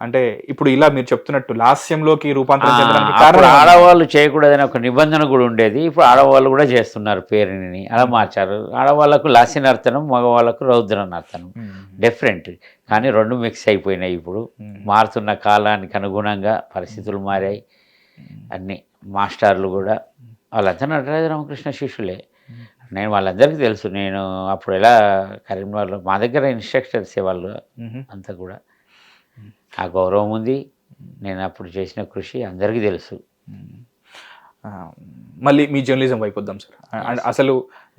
అంటే ఇప్పుడు ఇలా మీరు చెప్తున్నట్టు లాస్యంలోకి రూపాంతరం చెందడానికి కారణం ఆడవాళ్ళు చేయకూడదని ఒక నిబంధన కూడా ఉండేది. ఇప్పుడు ఆడవాళ్ళు కూడా చేస్తున్నారు పేరుని, అలా మార్చారు. ఆడవాళ్ళకు లాస్య నర్తనం, మగవాళ్ళకు రౌద్ర నర్తనం డిఫరెంట్, కానీ రెండు మిక్స్ అయిపోయినాయి. ఇప్పుడు మారుతున్న కాలానికి అనుగుణంగా పరిస్థితులు మారాయి. అన్ని మాస్టర్లు కూడా వాళ్ళంతా నటరాజ రామకృష్ణ శిష్యులే. నేను వాళ్ళందరికీ తెలుసు. నేను అప్పుడు ఎలా కరీంనగర్లో మా దగ్గర ఇన్స్ట్రక్టర్స్ వాళ్ళు అంతా కూడా ఆ గౌరవం ఉంది. నేను అప్పుడు చేసిన కృషి అందరికీ తెలుసు. మళ్ళీ మీ జర్నలిజం వైపు వద్దాం సార్. అసలు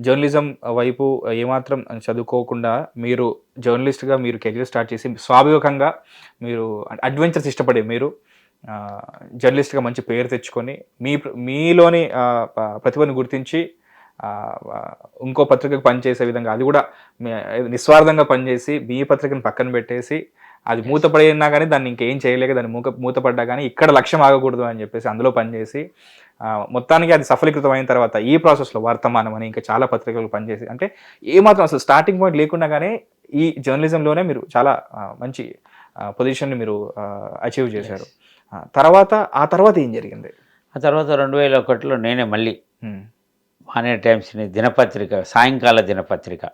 జర్నలిజం వైపు ఏమాత్రం చదువుకోకుండా మీరు జర్నలిస్ట్గా మీరు కెరీర్ స్టార్ట్ చేసి స్వాభావికంగా మీరు అడ్వెంచర్స్ ఇష్టపడే మీరు జర్నలిస్ట్గా మంచి పేరు తెచ్చుకొని మీలోని ప్రతిభను గుర్తించి ఇంకో పత్రికకు పనిచేసే విధంగా, అది కూడా నిస్వార్థంగా పనిచేసి మీ పత్రికను పక్కన పెట్టేసి అది మూతపడినా కానీ దాన్ని ఇంకేం చేయలేక దాన్ని మూతపడ్డా కానీ ఇక్కడ లక్ష్యం ఆగకూడదు అని చెప్పేసి అందులో పనిచేసి మొత్తానికి అది సఫలీకృతం అయిన తర్వాత ఈ ప్రాసెస్లో వర్తమానం అని ఇంకా చాలా పత్రికలు పనిచేసి అంటే ఏమాత్రం అసలు స్టార్టింగ్ పాయింట్ లేకుండా కానీ ఈ జర్నలిజంలోనే మీరు చాలా మంచి పొజిషన్ని మీరు అచీవ్ చేశారు. ఆ తర్వాత ఏం జరిగింది? ఆ తర్వాత 2001లో నేనే మళ్ళీ మానే టైమ్స్ని దినపత్రిక, సాయంకాల దినపత్రిక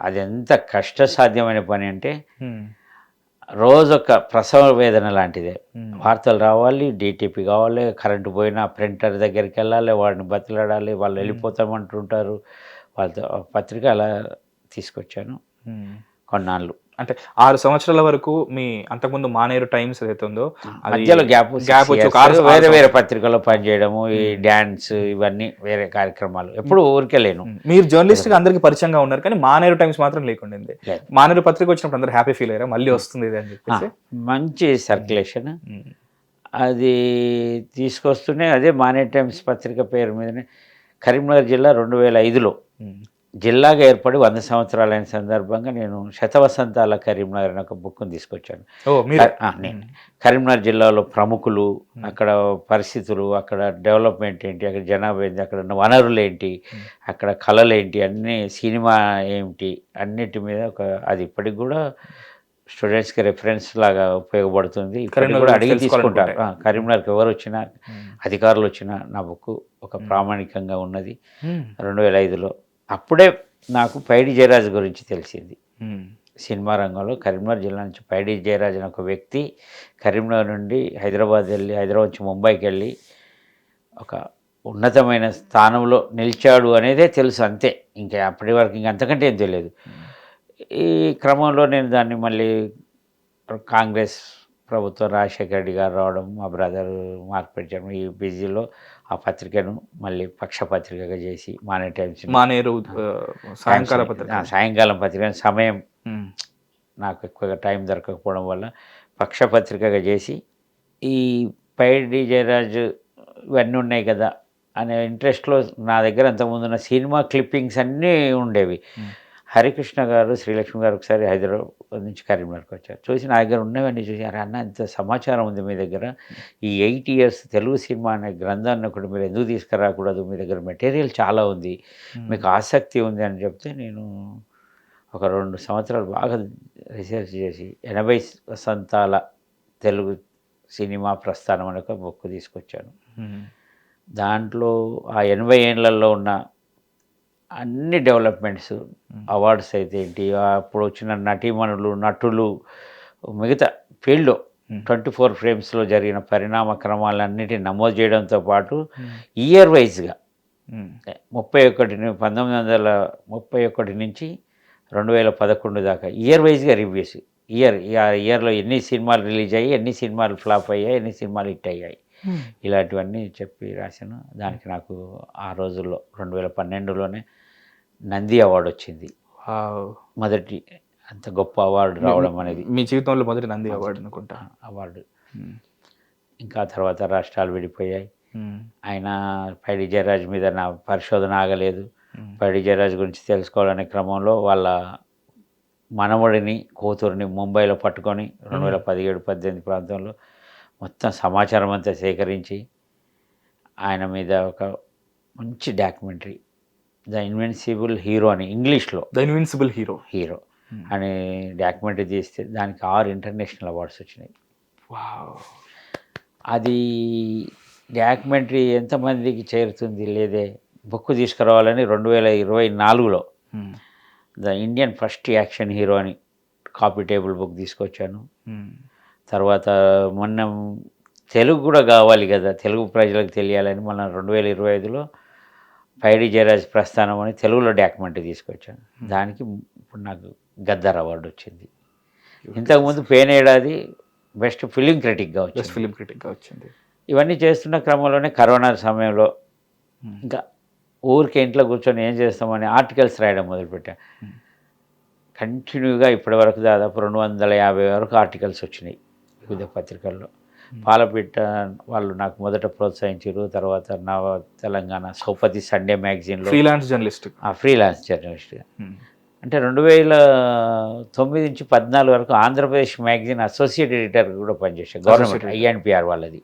అది ఎంత కష్టసాధ్యమైన పని అంటే రోజొక ప్రసవ వేదన లాంటిదే. వార్తలు రావాలి, డిటిపి కావాలి, కరెంటు పోయినా ప్రింటర్ దగ్గరికి వెళ్ళాలి, వాడిని బతిలాడాలి, వాళ్ళు వెళ్ళిపోతామంటుంటారు. వాళ్ళతో పత్రిక అలా తీసుకొచ్చాను కొన్నాళ్ళు. అంటే 6 సంవత్సరాల వరకు మీ అంతకుముందు మానేరు టైమ్స్ ఏదైతే ఉందో మధ్యలో గ్యాప్ వేరే వేరే పత్రికల్లో పనిచేయడము, ఈ డాన్స్ ఇవన్నీ వేరే కార్యక్రమాలు, ఎప్పుడు ఊరికే లేను. మీరు జర్నలిస్ట్ గా అందరికి పరిచయంగా ఉన్నారు కానీ మానేరు టైమ్స్ మాత్రం లేకుండింది. మానేరు పత్రిక వచ్చినప్పుడు అందరూ హ్యాపీ ఫీల్ అయ్యారా మళ్ళీ వస్తుంది ఇది అని చెప్పేసి? మంచి సర్క్యులేషన్ అది తీసుకొస్తూనే అదే మానేరు టైమ్స్ పత్రిక పేరు మీదనే కరీంనగర్ జిల్లా 2005లో జిల్లాగా ఏర్పడి 100 సంవత్సరాలైన సందర్భంగా నేను శతవసంతాల కరీంనగర్ అని ఒక బుక్ని తీసుకొచ్చాను. నేను కరీంనగర్ జిల్లాలో ప్రముఖులు, అక్కడ పరిస్థితులు, అక్కడ డెవలప్మెంట్ ఏంటి, అక్కడ జనాభా ఏంటి, అక్కడ ఉన్న వనరులు ఏంటి, అక్కడ కళలు ఏంటి, అన్నీ సినిమా ఏమిటి, అన్నిటి మీద అది ఇప్పటికి కూడా స్టూడెంట్స్కి రెఫరెన్స్ లాగా ఉపయోగపడుతుంది. ఇప్పటికి కూడా అడిగి తీసుకుంటారు. కరీంనగర్కి ఎవరు వచ్చినా, అధికారులు వచ్చినా నా బుక్ ఒక ప్రామాణికంగా ఉన్నది. 2005లో అప్పుడే నాకు పైడి జయరాజ్ గురించి తెలిసింది. సినిమా రంగంలో కరీంనగర్ జిల్లా నుంచి పైడి జయరాజ్ అనే ఒక వ్యక్తి కరీంనగర్ నుండి హైదరాబాద్ నుంచి ముంబైకి వెళ్ళి ఒక ఉన్నతమైన స్థానంలో నిలిచాడు అనేదే తెలుసు అంతే. ఇంకా అప్పటి వరకు ఇంక అంతకంటే ఏం తెలియదు. ఈ క్రమంలో నేను దాన్ని మళ్ళీ కాంగ్రెస్ ప్రభుత్వం రాజశేఖర రెడ్డి గారు రావడం, మా బ్రదర్ మార్కెట్ చేయడం, ఈ బిజీలో ఆ పత్రికను మళ్ళీ పక్షపత్రికగా చేసి మానే టైమ్స్ సాయంకాలం పత్రిక సమయం నాకు ఎక్కువగా టైం దొరకకపోవడం వల్ల పక్షపత్రికగా చేసి ఈ పైడి జయరాజ్ ఇవన్నీ ఉన్నాయి కదా అనే ఇంట్రెస్ట్లో నా దగ్గర అంతకుముందున్న సినిమా క్లిప్పింగ్స్ అన్నీ ఉండేవి. హరికృష్ణ గారు, శ్రీలక్ష్మి గారు ఒకసారి హైదరాబాద్ నుంచి కరీంనగర్కి వచ్చారు. చూసి నా దగ్గర ఉన్నవన్నీ చూసి, అరే అన్న ఇంత సమాచారం ఉంది మీ దగ్గర, ఈ 8 years తెలుగు సినిమా అనే గ్రంథాన్ని కూడా మీరు ఎందుకు తీసుకురాకూడదు, మీ దగ్గర మెటీరియల్ చాలా ఉంది, మీకు ఆసక్తి ఉంది అని చెప్తే నేను ఒక 2 సంవత్సరాలు బాగా రీసెర్చ్ చేసి 80 వసంతాల తెలుగు సినిమా ప్రస్థానం అనే ఒక బుక్ తీసుకొచ్చాను. దాంట్లో ఆ 80 ఏళ్లలో ఉన్న అన్ని డెవలప్మెంట్స్, అవార్డ్స్ అయితే ఏంటి, అప్పుడు వచ్చిన నటీమణులు, నటులు, మిగతా ఫీల్డ్లో 24 ఫ్రేమ్స్లో జరిగిన పరిణామ క్రమాలన్నిటిని నమోదు చేయడంతో పాటు ఇయర్ వైజ్గా 1931 నుంచి 2011 దాకా ఇయర్ వైజ్గా రివ్యూస్, ఇయర్లో ఎన్ని సినిమాలు రిలీజ్ అయ్యాయి, ఎన్ని సినిమాలు ఫ్లాప్ అయ్యాయి, ఎన్ని సినిమాలు హిట్ అయ్యాయి, ఇలాంటివన్నీ చెప్పి రాశాను. దానికి నాకు ఆ రోజుల్లో 2012లోనే నంది అవార్డు వచ్చింది. మొదటి అంత గొప్ప అవార్డు రావడం అనేది మీ జీవితంలో మొదటి నంది అవార్డు అనుకుంటా. అవార్డు ఇంకా తర్వాత రాష్ట్రాలు విడిపోయాయి. ఆయన పైడి జయరాజ్ మీద నా పరిశోధన ఆగలేదు. పైడి జయరాజ్ గురించి తెలుసుకోవాలనే క్రమంలో వాళ్ళ మనవడిని, కూతురిని ముంబైలో పట్టుకొని 2017-18 ప్రాంతంలో మొత్తం సమాచారం అంతా సేకరించి ఆయన మీద ఒక మంచి డాక్యుమెంటరీ ద ఇన్విన్సిబుల్ హీరో అని ఇంగ్లీష్లో ద ఇన్విన్సిబుల్ హీరో అనే డాక్యుమెంటరీ తీస్తే దానికి 6 ఇంటర్నేషనల్ అవార్డ్స్ వచ్చినాయి. అది డాక్యుమెంటరీ ఎంతమందికి చేరుతుంది లేదే, బుక్ తీసుకురావాలని 2024లో the Indian first action hero అని కాపీ టేబుల్ బుక్ తీసుకొచ్చాను. తర్వాత మొన్న తెలుగు కూడా కావాలి కదా, తెలుగు ప్రజలకు తెలియాలని మొన్న 2025లో పైడి జయరాజ్ ప్రస్థానం అని తెలుగులో డాక్యుమెంటరీ తీసుకొచ్చాను. దానికి ఇప్పుడు నాకు గద్దర్ అవార్డు వచ్చింది. ఇంతకుముందు ఏడాది బెస్ట్ ఫిలిం క్రిటిక్గా వచ్చింది. ఇవన్నీ చేస్తున్న క్రమంలోనే కరోనా సమయంలో ఇంకా ఊరికే ఇంట్లో కూర్చొని ఏం చేస్తామని ఆర్టికల్స్ రాయడం మొదలుపెట్టాను. కంటిన్యూగా ఇప్పటి వరకు దాదాపు 250 వరకు ఆర్టికల్స్ వచ్చినాయి వివిధ పత్రికల్లో. పాలపిట్ట వాళ్ళు నాకు మొదట ప్రోత్సహించారు. తర్వాత నవ తెలంగాణ, సౌపతి సండే మ్యాగజైన్లో ఫ్రీలాన్స్ జర్నలిస్ట్గా అంటే 2009 నుంచి 14 వరకు ఆంధ్రప్రదేశ్ మ్యాగజైన్ అసోసియేట్ ఎడిటర్ కూడా పనిచేశాను, గవర్నమెంట్ ఐఎన్పిఆర్ వాళ్ళది.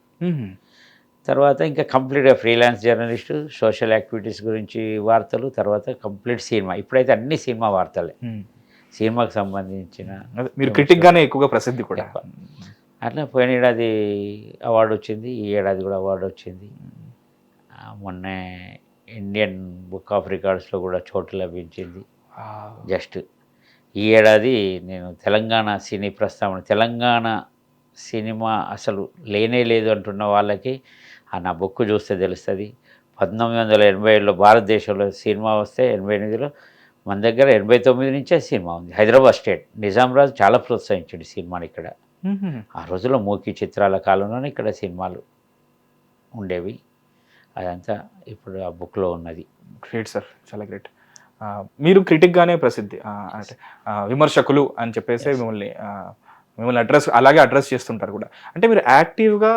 తర్వాత ఇంకా కంప్లీట్గా ఫ్రీలాన్స్ జర్నలిస్టు, సోషల్ యాక్టివిటీస్ గురించి వార్తలు, తర్వాత కంప్లీట్ సినిమా. ఇప్పుడైతే అన్ని సినిమా వార్తలే, సినిమాకి సంబంధించిన. మీరు క్రిటిక్గానే ఎక్కువగా ప్రసిద్ధి కూడా. అట్లా పోయిన ఏడాది అవార్డు వచ్చింది, ఈ ఏడాది కూడా అవార్డు వచ్చింది. మొన్న ఇండియన్ బుక్ ఆఫ్ రికార్డ్స్లో కూడా చోటు లభించింది. జస్ట్ ఈ ఏడాది నేను తెలంగాణ సినీ ప్రస్తావన, తెలంగాణ సినిమా అసలు లేనే లేదు అంటున్న వాళ్ళకి నా బుక్ చూస్తే తెలుస్తుంది. 1987లో భారతదేశంలో సినిమా వస్తే 88లో మన దగ్గర 89 నుంచే సినిమా ఉంది. హైదరాబాద్ స్టేట్ నిజాం రాజు చాలా ప్రోత్సహించాడు సినిమాని ఇక్కడ. ఆ రోజుల్లో మూకీ చిత్రాల కాలంలోనే ఇక్కడ సినిమాలు ఉండేవి. అదంతా ఇప్పుడు ఆ బుక్లో ఉన్నది. గ్రేట్ సార్, చాలా గ్రేట్. మీరు క్రిటిక్గానే ప్రసిద్ధి, అంటే విమర్శకులు అని చెప్పేసి మిమ్మల్ని అలాగే అడ్రస్ చేస్తుంటారు కూడా. అంటే మీరు యాక్టివ్గా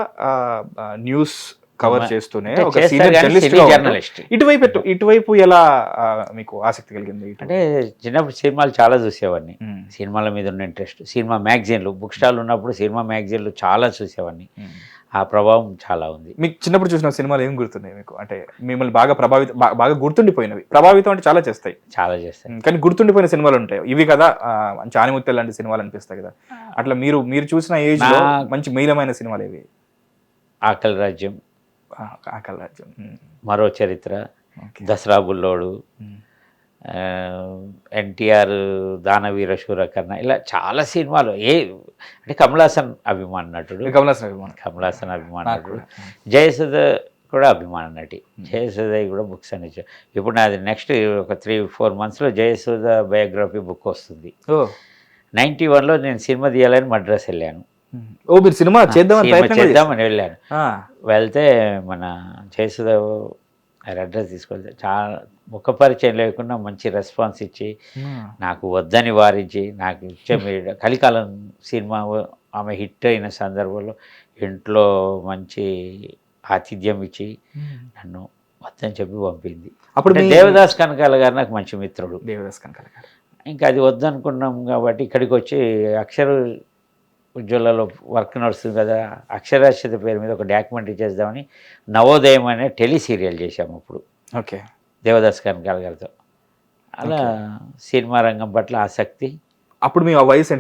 న్యూస్ కవర్ చేస్తూనే ఒక సీనియర్ జర్నలిస్ట్, ఇటువైపు ఎలా మీకు ఆసక్తి కలిగింది? అంటే చిన్నప్పుడు సినిమాలు చాలా చూసేవాడిని, సినిమాల మీద ఉన్న ఇంట్రెస్ట్. సినిమా మ్యాగజైన్లు, బుక్ స్టాల్ ఉన్నప్పుడు సినిమా మ్యాగజైన్లు చాలా చూసేవాడిని. ఆ ప్రభావం చాలా ఉంది. మీకు చిన్నప్పుడు చూసిన సినిమాలు ఏం గుర్తున్నాయి మీకు? అంటే మిమ్మల్ని బాగా గుర్తుండిపోయినవి. ప్రభావితం అంటే చాలా చేస్తాయి, కానీ గుర్తుండిపోయిన సినిమాలు ఉంటాయి. ఇవి కదా మంచి ఆనిముత్యాలు లాంటి సినిమాలు అనిపిస్తాయి కదా. అట్లా మీరు చూసిన ఏజ్ లో మంచి మీలమైన సినిమాలు ఏవి? ఆకలి రాజ్యం, మరో చరిత్ర, దసరా బుల్లోడు, ఎన్టీఆర్ దానవీర శూరకర్ణ, ఇలా చాలా సినిమాలు. అంటే కమల్ హాసన్ అభిమాన నటుడు, జయసుధ కూడా అభిమాన నటి. జయసుధ కూడా బుక్స్ అని ఇచ్చారు. ఇప్పుడు నాది నెక్స్ట్ ఒక 3-4 monthsలో జయసుధ బయోగ్రఫీ బుక్ వస్తుంది. 91లో నేను సినిమా తీయాలని మద్రాస్ వెళ్ళాను. మీరు సినిమా చేద్దామని వెళ్ళాను. వెళ్తే మన జయసుధ అడ్రస్ తీసుకెళ్తే చాలా ముఖ పరిచయం లేకుండా మంచి రెస్పాన్స్ ఇచ్చి నాకు వద్దని వారించి నాకు ఇచ్చే కలికాలం సినిమా ఆమె హిట్ అయిన సందర్భంలో ఇంట్లో మంచి ఆతిథ్యం ఇచ్చి నన్ను వద్దని చెప్పి పంపింది. అప్పుడు దేవదాస్ కనకాల గారు నాకు మంచి మిత్రుడు. దేవదాస్ కనకాల గారు ఇంకా అది వద్దనుకున్నాం కాబట్టి ఇక్కడికి వచ్చి అక్షర ఉజ్వలలో వర్క్ నడుస్తుంది కదా, అక్షరాస్యత పేరు మీద ఒక డాక్యుమెంటరీ చేద్దామని నవోదయం అనే టెలి సీరియల్ చేశాము అప్పుడు. ఓకే, దేవదాస్ కనకాల గారితో. అలా సినిమా రంగం పట్ల ఆసక్తి. అప్పుడు మీ వయసు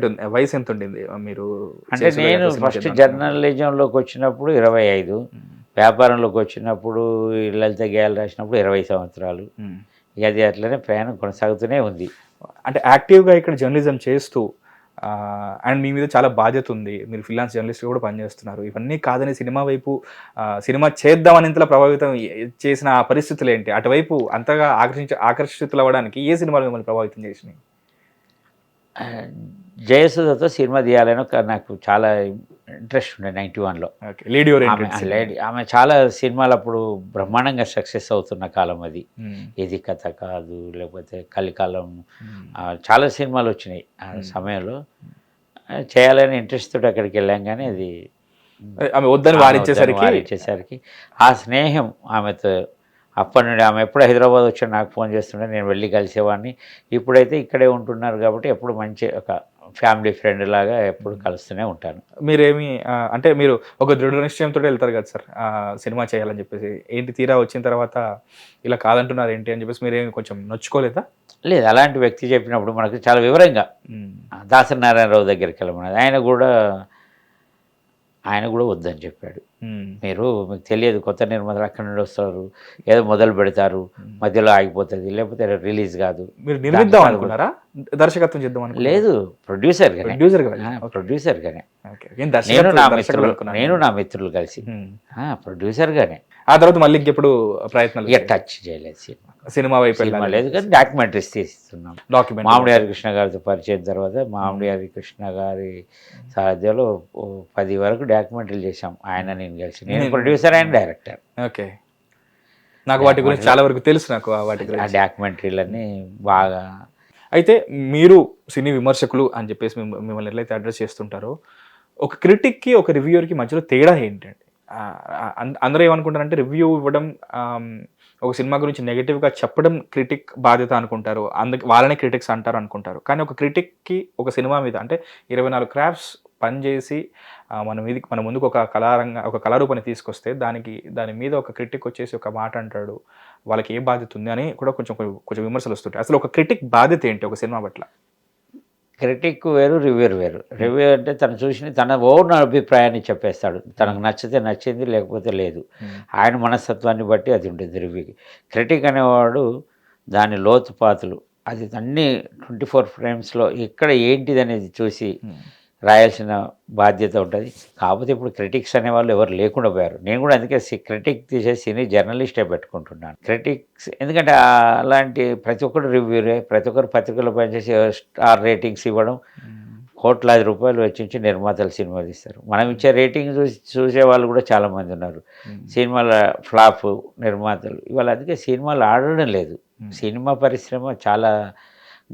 ఎంత ఉండింది మీరు? అంటే నేను ఫస్ట్ జర్నలిజంలోకి వచ్చినప్పుడు 25, వ్యాపారంలోకి వచ్చినప్పుడు లలిత గేయాలు రాసినప్పుడు 20 సంవత్సరాలు. ఇక అది అట్లనే ప్రయాణం కొనసాగుతూనే ఉంది. అంటే యాక్టివ్గా ఇక్కడ జర్నలిజం చేస్తూ అండ్ మీ మీద చాలా బాధ్యత ఉంది, మీరు ఫ్రీలాన్స్ జర్నలిస్ట్ కూడా పనిచేస్తున్నారు. ఇవన్నీ కాదని సినిమా వైపు సినిమా చేద్దామని ఇంతలా ప్రభావితం చేసిన ఆ పరిస్థితులు ఏంటి? అటువైపు అంతగా ఆకర్షితులు అవ్వడానికి ఏ సినిమాలు మిమ్మల్ని ప్రభావితం చేసినాయి? జయసుధతో సినిమా తీయాలని నాకు చాలా ఇంట్రెస్ట్ ఉండే 91లో. ఆమె చాలా సినిమాలు అప్పుడు బ్రహ్మాండంగా సక్సెస్ అవుతున్న కాలం అది. ఇది కథ కాదు, లేకపోతే కలికాలం, చాలా సినిమాలు వచ్చినాయి ఆ సమయంలో. చేయాలని ఇంట్రెస్ట్ తోటి అక్కడికి వెళ్ళాం, కానీ అది ఆమె వద్దని వారించేసరికి ఆ స్నేహం ఆమెతో అప్పటి నుండి ఆమె ఎప్పుడు హైదరాబాద్ వచ్చి నాకు ఫోన్ చేస్తుంటే నేను వెళ్ళి కలిసేవాడిని. ఇప్పుడైతే ఇక్కడే ఉంటున్నారు కాబట్టి ఎప్పుడు మంచి ఒక ఫ్యామిలీ ఫ్రెండ్ లాగా ఎప్పుడు కలుస్తూనే ఉంటాను. మీరేమి అంటే మీరు ఒక దృఢ నిశ్చయంతో వెళ్తారు కదా సార్ సినిమా చేయాలని చెప్పేసి, ఏంటి తీరా వచ్చిన తర్వాత ఇలా కాదంటున్నారు ఏంటి అని చెప్పేసి మీరేమి కొంచెం నొచ్చుకోలేదా? లేదు, అలాంటి వ్యక్తి చెప్పినప్పుడు మనకు చాలా వివరంగా దాసరి నారాయణరావు దగ్గరికి వెళ్ళమన్నది. ఆయన కూడా వద్దని చెప్పాడు. మీకు తెలియదు, కొత్త నిర్మాతలు అక్కడి నుండి వస్తారు, ఏదో మొదలు పెడతారు, మధ్యలో ఆగిపోతుంది, లేకపోతే రిలీజ్ కాదు. మీరు నిర్మిద్దాం అనుకున్నారా? దర్శకత్వం చేద్దాం? లేదు, ప్రొడ్యూసర్గానే. నేను నా మిత్రులు కలిసి ప్రొడ్యూసర్గానే. ఆ తర్వాత మళ్ళీ ఇంకెప్పుడు ప్రయత్నాలు టచ్ చేయలేదు, సినిమా వైపు లేదు, కానీ డాక్యుమెంటరీస్ తీస్తున్నాం. మామిడి హరికృష్ణ గారితో పరిచయం తర్వాత మామిడి హరికృష్ణ గారి సాధ్యంలో 10 వరకు డాక్యుమెంటరీలు చేశాం ఆయన నేను కలిసి. నేను ప్రొడ్యూసర్ అండ్ డైరెక్టర్. ఓకే, నాకు వాటి గురించి చాలా వరకు తెలుసు. నాకు వాటి గురించి డాక్యుమెంటరీలన్నీ బాగా. అయితే మీరు సినీ విమర్శకులు అని చెప్పేసి మిమ్మల్ని ఎట్లయితే అడ్రస్ చేస్తుంటారో, ఒక క్రిటిక్కి ఒక రివ్యూవర్కి మధ్యలో తేడా ఏంటండి? అందరూ ఏమనుకుంటారంటే రివ్యూ ఇవ్వడం ఒక సినిమా గురించి నెగిటివ్గా చెప్పడం క్రిటిక్ బాధ్యత అనుకుంటారు, అందుకే వాళ్ళనే క్రిటిక్స్ అంటారు అనుకుంటారు. కానీ ఒక క్రిటిక్కి ఒక సినిమా మీద అంటే 24 క్రాఫ్ట్స్ పనిచేసి మన ముందుకు ఒక కళారూపాన్ని తీసుకొస్తే దాని మీద ఒక క్రిటిక్ వచ్చేసి ఒక మాట అంటాడు, వాళ్ళకి ఏ బాధ్యత ఉంది అని కూడా కొంచెం విమర్శలు వస్తుంటాయి. అసలు ఒక క్రిటిక్ బాధ్యత ఏంటి ఒక సినిమా పట్ల? క్రిటిక్ వేరు, రివ్యూర్ వేరు. రివ్యూ అంటే తను చూసి తన ఓన్ అభిప్రాయాన్ని చెప్పేస్తాడు. తనకు నచ్చితే నచ్చింది, లేకపోతే లేదు. ఆయన మనస్తత్వాన్ని బట్టి అది ఉంటుంది రివ్యూకి. క్రిటిక్ అనేవాడు దాని లోతుపాతులు అది అన్నీ 24 ఫ్రేమ్స్లో ఇక్కడ ఏంటిది అనేది చూసి రాయాల్సిన బాధ్యత ఉంటుంది. కాకపోతే ఇప్పుడు క్రిటిక్స్ అనేవాళ్ళు ఎవరు లేకుండా పోయారు. నేను కూడా అందుకే క్రిటిక్ తీసేసి జర్నలిస్టే పెట్టుకుంటున్నాను. క్రిటిక్స్ ఎందుకంటే అలాంటి ప్రతి ఒక్కరు రివ్యూరే, ప్రతి ఒక్కరు పత్రికల్లో పనిచేసి స్టార్ రేటింగ్స్ ఇవ్వడం, కోట్లాది రూపాయలు వెచ్చించి నిర్మాతలు సినిమాలు ఇస్తారు. మనం ఇచ్చే రేటింగ్ చూసే వాళ్ళు కూడా చాలామంది ఉన్నారు. సినిమాల ఫ్లాప్ నిర్మాతలు ఇవాళ అందుకే సినిమాలు ఆడడం లేదు. సినిమా పరిశ్రమ చాలా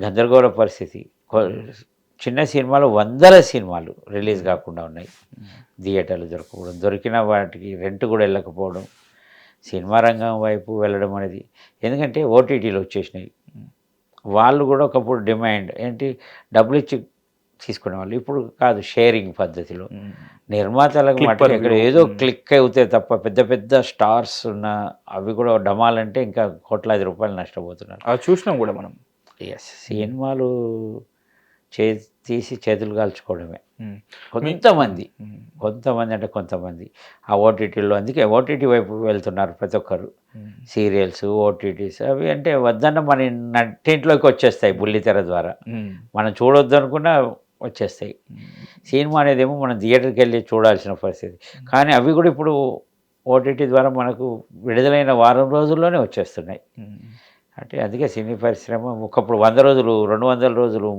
గందరగోళ పరిస్థితి. చిన్న సినిమాలు 100 సినిమాలు రిలీజ్ కాకుండా ఉన్నాయి. థియేటర్లు దొరకకపోవడం, దొరికిన వాటికి రెంట్ కూడా వెళ్ళకపోవడం, సినిమా రంగం వైపు వెళ్ళడం అనేది. ఎందుకంటే ఓటీటీలు వచ్చేసినాయి. వాళ్ళు కూడా ఒకప్పుడు డిమాండ్ ఏంటి, డబ్బులు ఇచ్చి తీసుకునేవాళ్ళు. ఇప్పుడు కాదు, షేరింగ్ పద్ధతిలో. నిర్మాతలకు మటుకు ఇక్కడ ఏదో క్లిక్ అవుతాయి తప్ప పెద్ద పెద్ద స్టార్స్ ఉన్న అవి కూడా డమాలంటే ఇంకా కోట్లాది రూపాయలు నష్టపోతున్నారు. అది చూసినాం కూడా మనం. సినిమాలు తీసి చేతులు కాల్చుకోవడమే. కొంతమంది అంటే కొంతమంది ఆ ఓటీటీలో, అందుకే ఓటీటీ వైపు వెళ్తున్నారు ప్రతి ఒక్కరు. సీరియల్స్, ఓటీటీస్ అవి అంటే వద్దన్న మన నట్టింట్లోకి వచ్చేస్తాయి బుల్లితెర ద్వారా. మనం చూడొద్దు అనుకున్నా వచ్చేస్తాయి. సినిమా అనేదేమో మనం థియేటర్కి వెళ్ళి చూడాల్సిన పరిస్థితి. కానీ అవి కూడా ఇప్పుడు ఓటీటీ ద్వారా మనకు విడుదలైన వారం రోజుల్లోనే వచ్చేస్తున్నాయి. అంటే అందుకే సినీ పరిశ్రమ ఒకప్పుడు 100 రోజులు, 200 రోజులు,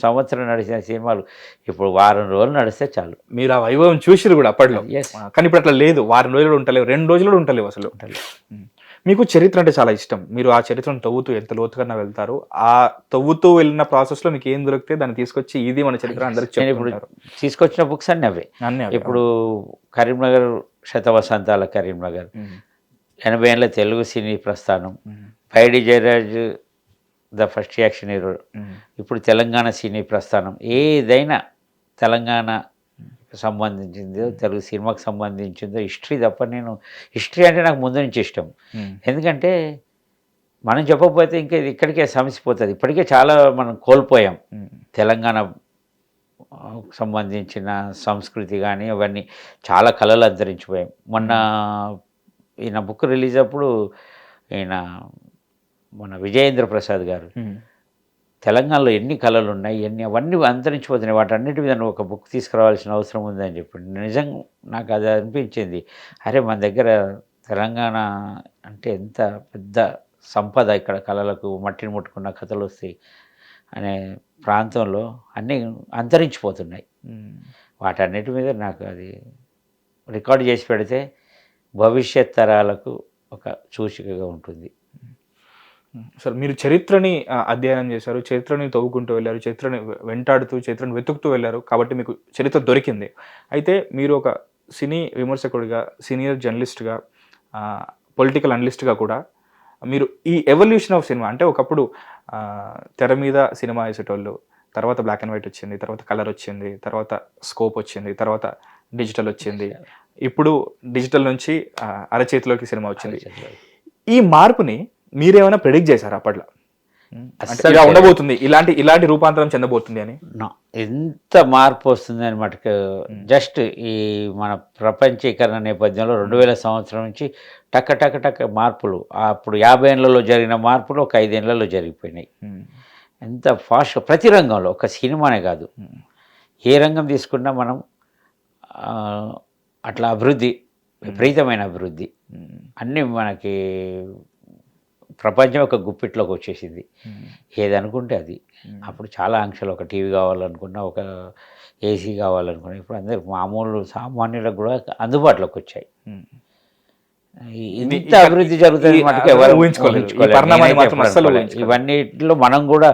సంవత్సరం నడిచిన సినిమాలు ఇప్పుడు వారం రోజులు నడిస్తే చాలు. మీరు ఆ వైభవం చూసిరు కూడా అప్పట్లో. కానీ ఇప్పుడు అట్లా లేదు. వారం రోజులు ఉంటలేవు, 2 రోజులు కూడా ఉంటలేవు అసలు. మీకు చరిత్ర అంటే చాలా ఇష్టం. మీరు ఆ చరిత్రను తవ్వుతూ ఎంత లోతుగా వెళ్తారు. ఆ తవ్వుతూ వెళ్ళిన ప్రాసెస్లో మీకు ఏం దొరికితే దాన్ని తీసుకొచ్చి ఇది మన చరిత్ర అందరికి చెప్పుకుంటారు. తీసుకొచ్చిన బుక్స్ అన్నీ అవే. ఇప్పుడు కరీంనగర్ శతవసంతాల కరీంనగర్, 80 ఏళ్ళ తెలుగు సినీ ప్రస్థానం, Paidi Jairaj the first action hero, ఇప్పుడు తెలంగాణ సినీ ప్రస్థానం. ఏదైనా తెలంగాణ సంబంధించిందో, తెలుగు సినిమాకి సంబంధించిందో హిస్టరీ తప్ప నేను హిస్టరీ అంటే నాకు ముందు నుంచి ఇష్టం. ఎందుకంటే మనం చెప్పకపోతే ఇంకా ఇది ఇక్కడికే సమసిపోతుంది. ఇప్పటికే చాలా మనం కోల్పోయాం. తెలంగాణ సంబంధించిన సంస్కృతి కానీ అవన్నీ చాలా కళలు అంతరించిపోయాం. మొన్న ఈయన బుక్ రిలీజ్ అప్పుడు ఈయన మన విజయేంద్ర ప్రసాద్ గారు తెలంగాణలో ఎన్ని కళలు ఉన్నాయి, అవన్నీ అంతరించిపోతున్నాయి, వాటన్నిటి మీద ఒక బుక్ తీసుకురావాల్సిన అవసరం ఉందని చెప్పి నిజంగా నాకు అది అనిపించింది. అరే మన దగ్గర తెలంగాణ అంటే ఎంత పెద్ద సంపద, ఇక్కడ కళలకు మట్టిని ముట్టుకున్న కథలు వస్తాయి అనే ప్రాంతంలో అన్నీ అంతరించిపోతున్నాయి. వాటన్నిటి మీద నాకు అది రికార్డు చేసి పెడితే భవిష్యత్ తరాలకు ఒక సూచికగా ఉంటుంది. సార్, మీరు చరిత్రని అధ్యయనం చేశారు, చరిత్రని తవ్వుకుంటూ వెళ్ళారు, చరిత్రని వెంటాడుతూ చరిత్రను వెతుకుతూ వెళ్ళారు, కాబట్టి మీకు చరిత్ర దొరికింది. అయితే మీరు ఒక సినీ విమర్శకుడిగా, సీనియర్ జర్నలిస్ట్గా, పొలిటికల్ అనలిస్ట్గా కూడా మీరు ఈ ఎవల్యూషన్ ఆఫ్ సినిమా అంటే ఒకప్పుడు తెర మీద సినిమా వేసేటోళ్ళు, తర్వాత బ్లాక్ అండ్ వైట్ వచ్చింది, తర్వాత కలర్ వచ్చింది, తర్వాత స్కోప్ వచ్చింది, తర్వాత డిజిటల్ వచ్చింది, ఇప్పుడు డిజిటల్ నుంచి అరచేతిలోకి సినిమా వచ్చింది. ఈ మార్పుని మీరేమైనా ప్రెడిక్ట్ చేశారు అప్పట్లో? ఇలా ఉండబోతుంది, ఇలాంటి రూపాంతరం చెందబోతుంది అని? ఎంత మార్పు వస్తుంది అని మటుకు జస్ట్ ఈ మన ప్రపంచీకరణ నేపథ్యంలో 2000 సంవత్సరం నుంచి టక్క మార్పులు, అప్పుడు 50 ఏళ్లలో జరిగిన మార్పులు ఒక 5 ఏళ్లలో జరిగిపోయినాయి. ఎంత ఫాస్ట్ ప్రతి రంగంలో, ఒక సినిమానే కాదు, ఏ రంగం తీసుకున్నా మనం అట్లా అభివృద్ధి, విపరీతమైన అభివృద్ధి. అన్నీ మనకి ప్రపంచం ఒక గుప్పిట్లోకి వచ్చేసింది. ఏదనుకుంటే అది. అప్పుడు చాలా ఆంక్షలు, ఒక టీవీ కావాలనుకున్నా, ఒక ఏసీ కావాలనుకున్నా, ఇప్పుడు అందరు మామూలు సామాన్యులకు కూడా అందుబాటులోకి వచ్చాయి. ఇంత అభివృద్ధి జరుగుతుంది మటుకు ఎవరు ఊహించుకోలేదు. ఇవన్నిటిలో మనం కూడా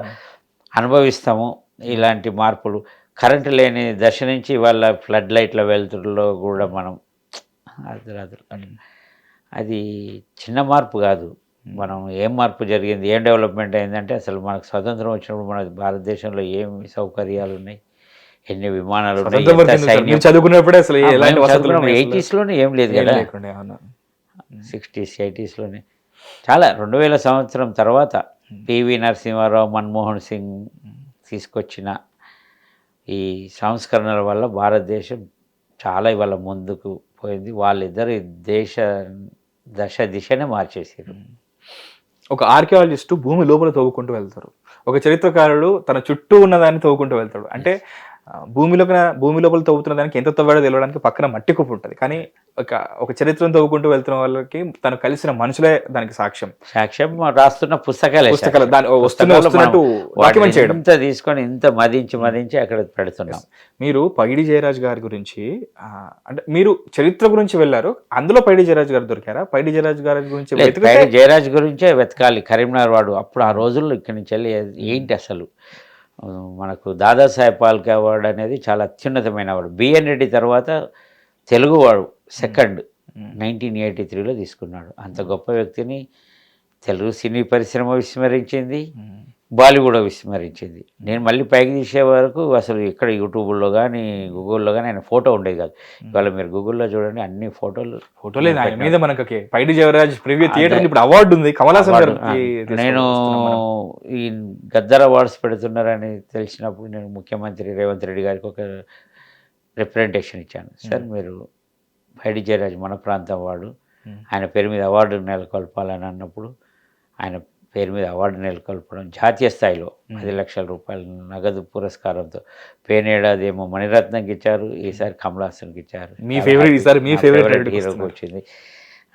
అనుభవిస్తాము ఇలాంటి మార్పులు. కరెంటు లేని దశ నుంచి వాళ్ళ ఫ్లడ్ లైట్ల వెలుతురులో కూడా మనం అది చిన్న మార్పు కాదు. మనం ఏం మార్పు జరిగింది, ఏం డెవలప్మెంట్ అయిందంటే అసలు మనకు స్వతంత్రం వచ్చినప్పుడు మన భారతదేశంలో ఏమి సౌకర్యాలు ఉన్నాయి, ఎన్ని విమానాలు ఉన్నాయి, స్వతంత్రం ఎంత వచ్చింది సార్. సైన్యం. మీరు చదువుకున్నప్పుడే అసలు ఎలాంటి వసతులు ఉన్నాయి అసలు? 80sలోనే ఏం లేదు ఏం కదా, లేకుండే, అవును. 60s 80sలోనే చాలా 2000 సంవత్సరం తర్వాత పివి నరసింహారావు, మన్మోహన్ సింగ్ తీసుకొచ్చిన ఈ సంస్కరణల వల్ల భారతదేశం చాలా ఇవాళ ముందుకు పోయింది. వాళ్ళిద్దరు దిశనే మార్చేసారు. ఒక ఆర్కియాలజిస్టు భూమి లోపల తవ్వుకుంటూ వెళ్తారు, ఒక చరిత్రకారుడు తన చుట్టూ ఉన్నదాన్ని తవ్వుకుంటూ వెళ్తాడు. అంటే భూమి లోపల తవ్వుతున్న దానికి ఎంత తవ్వాడో తెలియడానికి పక్కన మట్టి కుప్ప ఉంటుంది, కానీ ఒక చరిత్రను తవ్వుకుంటూ వెళ్తున్న వాళ్ళకి తను కలిసిన మనుషులే దానికి సాక్ష్యం రాస్తున్న పుస్తకాలు వస్తున్నట్టు డాక్యుమెంట్ చేయడం. ఇంత తీసుకొని ఇంత మదించి అక్కడ పెడుతున్నాం. మీరు పైడి జయరాజ్ గారి గురించి అంటే మీరు చరిత్ర గురించి వెళ్ళారు, అందులో పైడి జయరాజ్ గారు దొరికారా? పైడి జయరాజ్ గారి గురించి పైడి జయరాజ్ గురించే వెతకాలి. కరీంనగర్ వాడు అప్పుడు ఆ రోజుల్లో ఇక్కడి నుంచి వెళ్ళి ఏంటి అసలు మనకు దాదాసాహెబ్ ఫాల్కే అవార్డు అనేది చాలా అత్యున్నతమైన అవార్డు. బిఎన్ రెడ్డి తర్వాత తెలుగువాడు సెకండ్ 1983లో తీసుకున్నాడు. అంత గొప్ప వ్యక్తిని తెలుగు సినీ పరిశ్రమ విస్మరించింది, బాలీవుడ్ విస్మరించింది. నేను మళ్ళీ పైకి తీసే వరకు అసలు ఇక్కడ యూట్యూబ్లో కానీ గూగుల్లో కానీ ఆయన ఫోటో ఉండేది కాదు. ఇవాళ మీరు గూగుల్లో చూడండి అన్ని ఫోటోలు ఆయన మీద మనకి పైడి జయరాజ్ ప్రివ్యూ థియేటర్ ఇప్పుడు అవార్డు ఉంది, కమల్ హాసన్ గారు. నేను ఈ గద్దర్ అవార్డ్స్ పెడుతున్నారని తెలిసినప్పుడు నేను ముఖ్యమంత్రి రేవంత్ రెడ్డి గారికి ఒక రిప్రజెంటేషన్ ఇచ్చాను. సార్ మీరు పైడి జయరాజ్ మన ప్రాంతం వాడు, ఆయన పేరు మీద అవార్డు నెలకొల్పాలని అన్నప్పుడు ఆయన పేరు మీద అవార్డు నెలకొల్పడం జాతీయ స్థాయిలో 10 లక్షల రూపాయల నగదు పురస్కారంతో పేనేడాది ఏమో మణిరత్నంకి ఇచ్చారు, ఈసారి కమల్ హాసన్కి ఇచ్చారు. మీ ఫేవరెట్ హీరోకి వచ్చింది.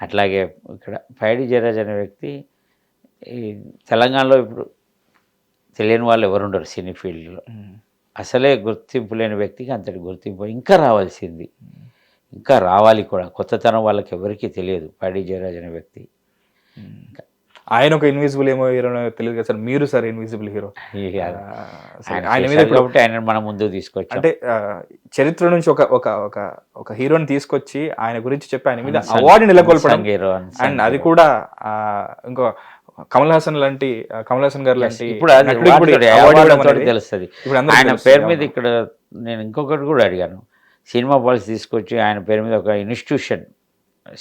అట్లాగే ఇక్కడ పైడి జయరాజ్ అనే వ్యక్తి ఈ తెలంగాణలో ఇప్పుడు తెలియని వాళ్ళు ఎవరు ఉండరు సినీ ఫీల్డ్లో. అసలే గుర్తింపు లేని వ్యక్తికి అంతటి గుర్తింపు ఇంకా రావాల్సింది, ఇంకా రావాలి కూడా. కొత్తతనం వాళ్ళకి ఎవరికీ తెలియదు పైడి జయరాజ్ అనే వ్యక్తి. ఆయన ఒక ఇన్విజిబుల్ ఏమో హీరో తెలియదు కదా సార్, మీరు సార్ ఇన్విజిబుల్ హీరో. ఆయన మీద కాబట్టి ఆయన మన ముందుకు తీసుకొచ్చి అంటే చరిత్ర నుంచి ఒక హీరోని తీసుకొచ్చి ఆయన గురించి చెప్పి ఆయన మీద అవార్డు నెలకొల్పడం, అండ్ అది కూడా ఇంకో కమల్ హాసన్ గారు లాంటి తెలుస్తుంది. ఆయన పేరు మీద ఇక్కడ నేను ఇంకొకటి కూడా అడిగాను, సినిమా పాలసీ తీసుకొచ్చి ఆయన పేరు మీద ఒక ఇన్స్టిట్యూషన్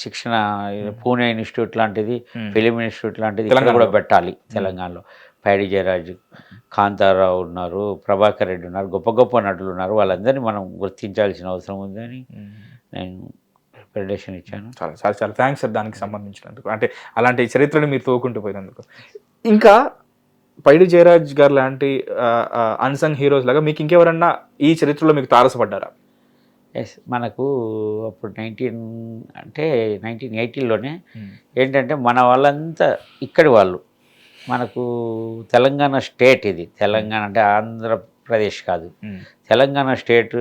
శిక్షణ, పూణే ఇన్స్టిట్యూట్ లాంటిది, ఫిలిం ఇన్స్టిట్యూట్ లాంటిది ఇక్కడ కూడా పెట్టాలి తెలంగాణలో. పైడి జయరాజ్, కాంతారావు ఉన్నారు, ప్రభాకర్ రెడ్డి ఉన్నారు, గొప్ప గొప్ప నటులు ఉన్నారు. వాళ్ళందరినీ మనం గుర్తించాల్సిన అవసరం ఉందని నేను రిప్రజెంటేషన్ ఇచ్చాను. చాలా చాలా చాలా థ్యాంక్స్ సార్ దానికి సంబంధించినందుకు, అంటే అలాంటి చరిత్రను మీరు తోకుంటూ పోయినందుకు. ఇంకా పైడి జయరాజ్ గారు లాంటి అన్సంగ్ హీరోస్ లాగా మీకు ఇంకెవరన్నా ఈ చరిత్రలో మీకు తారసపడ్డారా? ఎస్, మనకు అప్పుడు 1980లోనే ఏంటంటే మన వాళ్ళంతా ఇక్కడి వాళ్ళు. మనకు తెలంగాణ స్టేట్, ఇది తెలంగాణ అంటే ఆంధ్రప్రదేశ్ కాదు, తెలంగాణ స్టేట్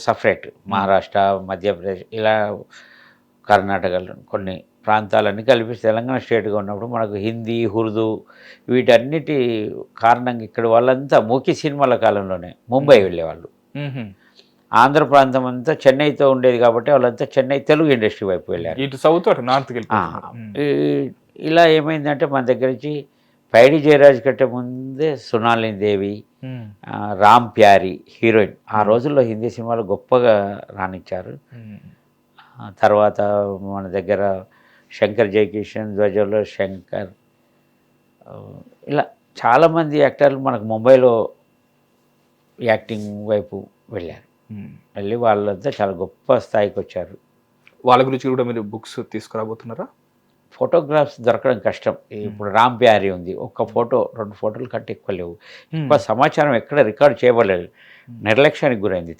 సపరేట్. మహారాష్ట్ర, మధ్యప్రదేశ్, ఇలా కర్ణాటకలో కొన్ని ప్రాంతాలన్నీ కలిపి తెలంగాణ స్టేట్గా ఉన్నప్పుడు మనకు హిందీ, ఉర్దూ వీటన్నిటి కారణంగా ఇక్కడ వాళ్ళంతా మూకీ సినిమాల కాలంలోనే ముంబై వెళ్ళేవాళ్ళు. ఆంధ్ర ప్రాంతం అంతా చెన్నైతో ఉండేది కాబట్టి వాళ్ళంతా చెన్నై తెలుగు ఇండస్ట్రీ వైపు వెళ్ళారు. ఇటు సౌత్ అటు నార్త్. ఇలా ఏమైందంటే మన దగ్గర నుంచి పైడి జయరాజ్ కంటే ముందే సునాలిని దేవి, రామ్ ప్యారీ హీరోయిన్ ఆ రోజుల్లో హిందీ సినిమాలు గొప్పగా రాణించారు. తర్వాత మన దగ్గర శంకర్ జయకిషన్, ధ్వజలో శంకర్, ఇలా చాలామంది యాక్టర్లు మనకు ముంబైలో యాక్టింగ్ వైపు వెళ్ళారు. వెళ్ళి వాళ్ళంతా చాలా గొప్ప స్థాయికి వచ్చారు. వాళ్ళ గురించి కూడా మీరు బుక్స్ తీసుకురాబోతున్నారా? ఫోటోగ్రాఫ్స్ దొరకడం కష్టం. ఇప్పుడు రామ్ ప్యారీ ఉంది, ఒక్క ఫోటో 2 ఫోటోలు కంటే ఎక్కువ లేవు. ఎక్కువ సమాచారం ఎక్కడ రికార్డ్ చేయబడలేదు. నిర్లక్ష్యానికి గురైంది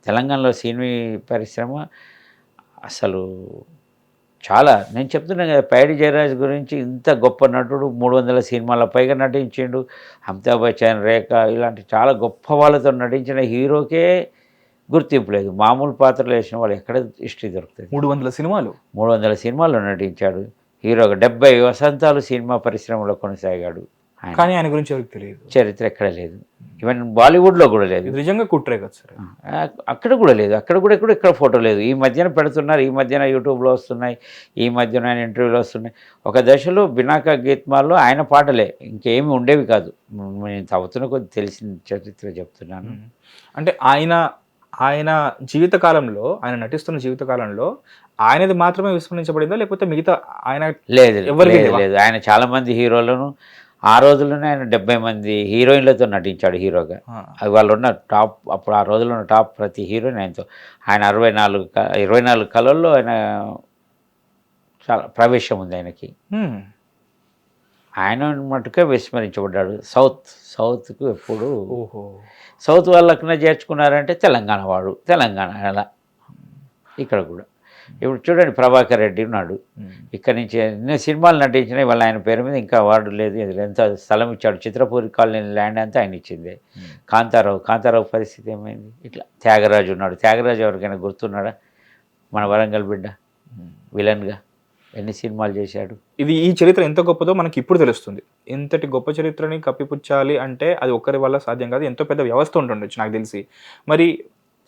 తెలంగాణలో సినీ పరిశ్రమ అసలు చాలా. నేను చెప్తున్నాను కదా, పైడి జయరాజ్ గురించి ఇంత గొప్ప నటుడు, 300 సినిమాల పైగా నటించిండు. అమితాబ్ బచ్చన్, రేఖ ఇలాంటి చాలా గొప్ప వాళ్ళతో నటించిన హీరోకే గుర్తింపు లేదు. మామూలు పాత్రలు వేసిన వాళ్ళు ఎక్కడ హిస్టరీ దొరుకుతుంది? 300 సినిమాల్లో నటించాడు హీరోగా. 70 వసంతాలు సినిమా పరిశ్రమలో కొనసాగాడు. కానీ ఆయన గురించి ఎవరికి తెలియదు, చరిత్ర ఎక్కడ లేదు. ఈవెన్ బాలీవుడ్లో కూడా లేదు. ఇది నిజంగా కుట్రే కదా సార్. అక్కడ కూడా లేదు, అక్కడ కూడా ఇక్కడ ఫోటో లేదు. ఈ మధ్యన పెడుతున్నారు, ఈ మధ్యన యూట్యూబ్లో వస్తున్నాయి, ఈ మధ్యన ఆయన ఇంటర్వ్యూలో వస్తున్నాయి. ఒక దశలో బినాకా గీత్మాల్లో ఆయన పాటలే, ఇంకేమి ఉండేవి కాదు. నేను తవ్వుతున్న కొద్ది తెలిసిన చరిత్ర చెప్తున్నాను. అంటే ఆయన జీవితకాలంలో, ఆయన నటిస్తున్న జీవితకాలంలో ఆయనది మాత్రమే విస్మరించబడిందా, లేకపోతే మిగతా ఆయన లేదు ఎవరికి లేదు. ఆయన చాలా మంది హీరోలను ఆ రోజుల్లోనే ఆయన 70 మంది హీరోయిన్లతో నటించాడు హీరోగా. అది వాళ్ళు ఉన్న టాప్, అప్పుడు ఆ రోజుల్లో ఉన్న టాప్ ప్రతి హీరోయిన్ ఆయనతో. ఆయన 24 కళల్లో ఆయన చాలా ప్రవేశం ఉంది ఆయనకి. ఆయన మటుకే విస్మరించబడ్డాడు. సౌత్కు ఎప్పుడు సౌత్ వాళ్ళకున చేర్చుకున్నారంటే తెలంగాణ వాడు, తెలంగాణ అలా. ఇక్కడ కూడా ఇప్పుడు చూడండి, ప్రభాకర్ రెడ్డి ఉన్నాడు, ఇక్కడ నుంచి ఎన్నో సినిమాలు నటించినాయి, వాళ్ళ ఆయన పేరు మీద ఇంకా అవార్డు లేదు. ఎంత స్థలం ఇచ్చాడు, చిత్రపూరి కాలనీ ల్యాండ్ అంతా ఆయన ఇచ్చిందే. కాంతారావు పరిస్థితి ఏమైంది? ఇట్లా త్యాగరాజు ఉన్నాడు. త్యాగరాజు ఎవరికైనా గుర్తున్నాడా? మన వరంగల్ బిడ్డ విలన్గా ఎన్ని సినిమాలు చేశాడు. ఈ చరిత్ర ఎంత గొప్పదో మనకి ఇప్పుడు తెలుస్తుంది. ఇంతటి గొప్ప చరిత్రని కప్పిపుచ్చాలి అంటే అది ఒక్కరి వల్ల సాధ్యం కాదు, ఎంతో పెద్ద వ్యవస్థ ఉంటుండొచ్చు నాకు తెలిసి. మరి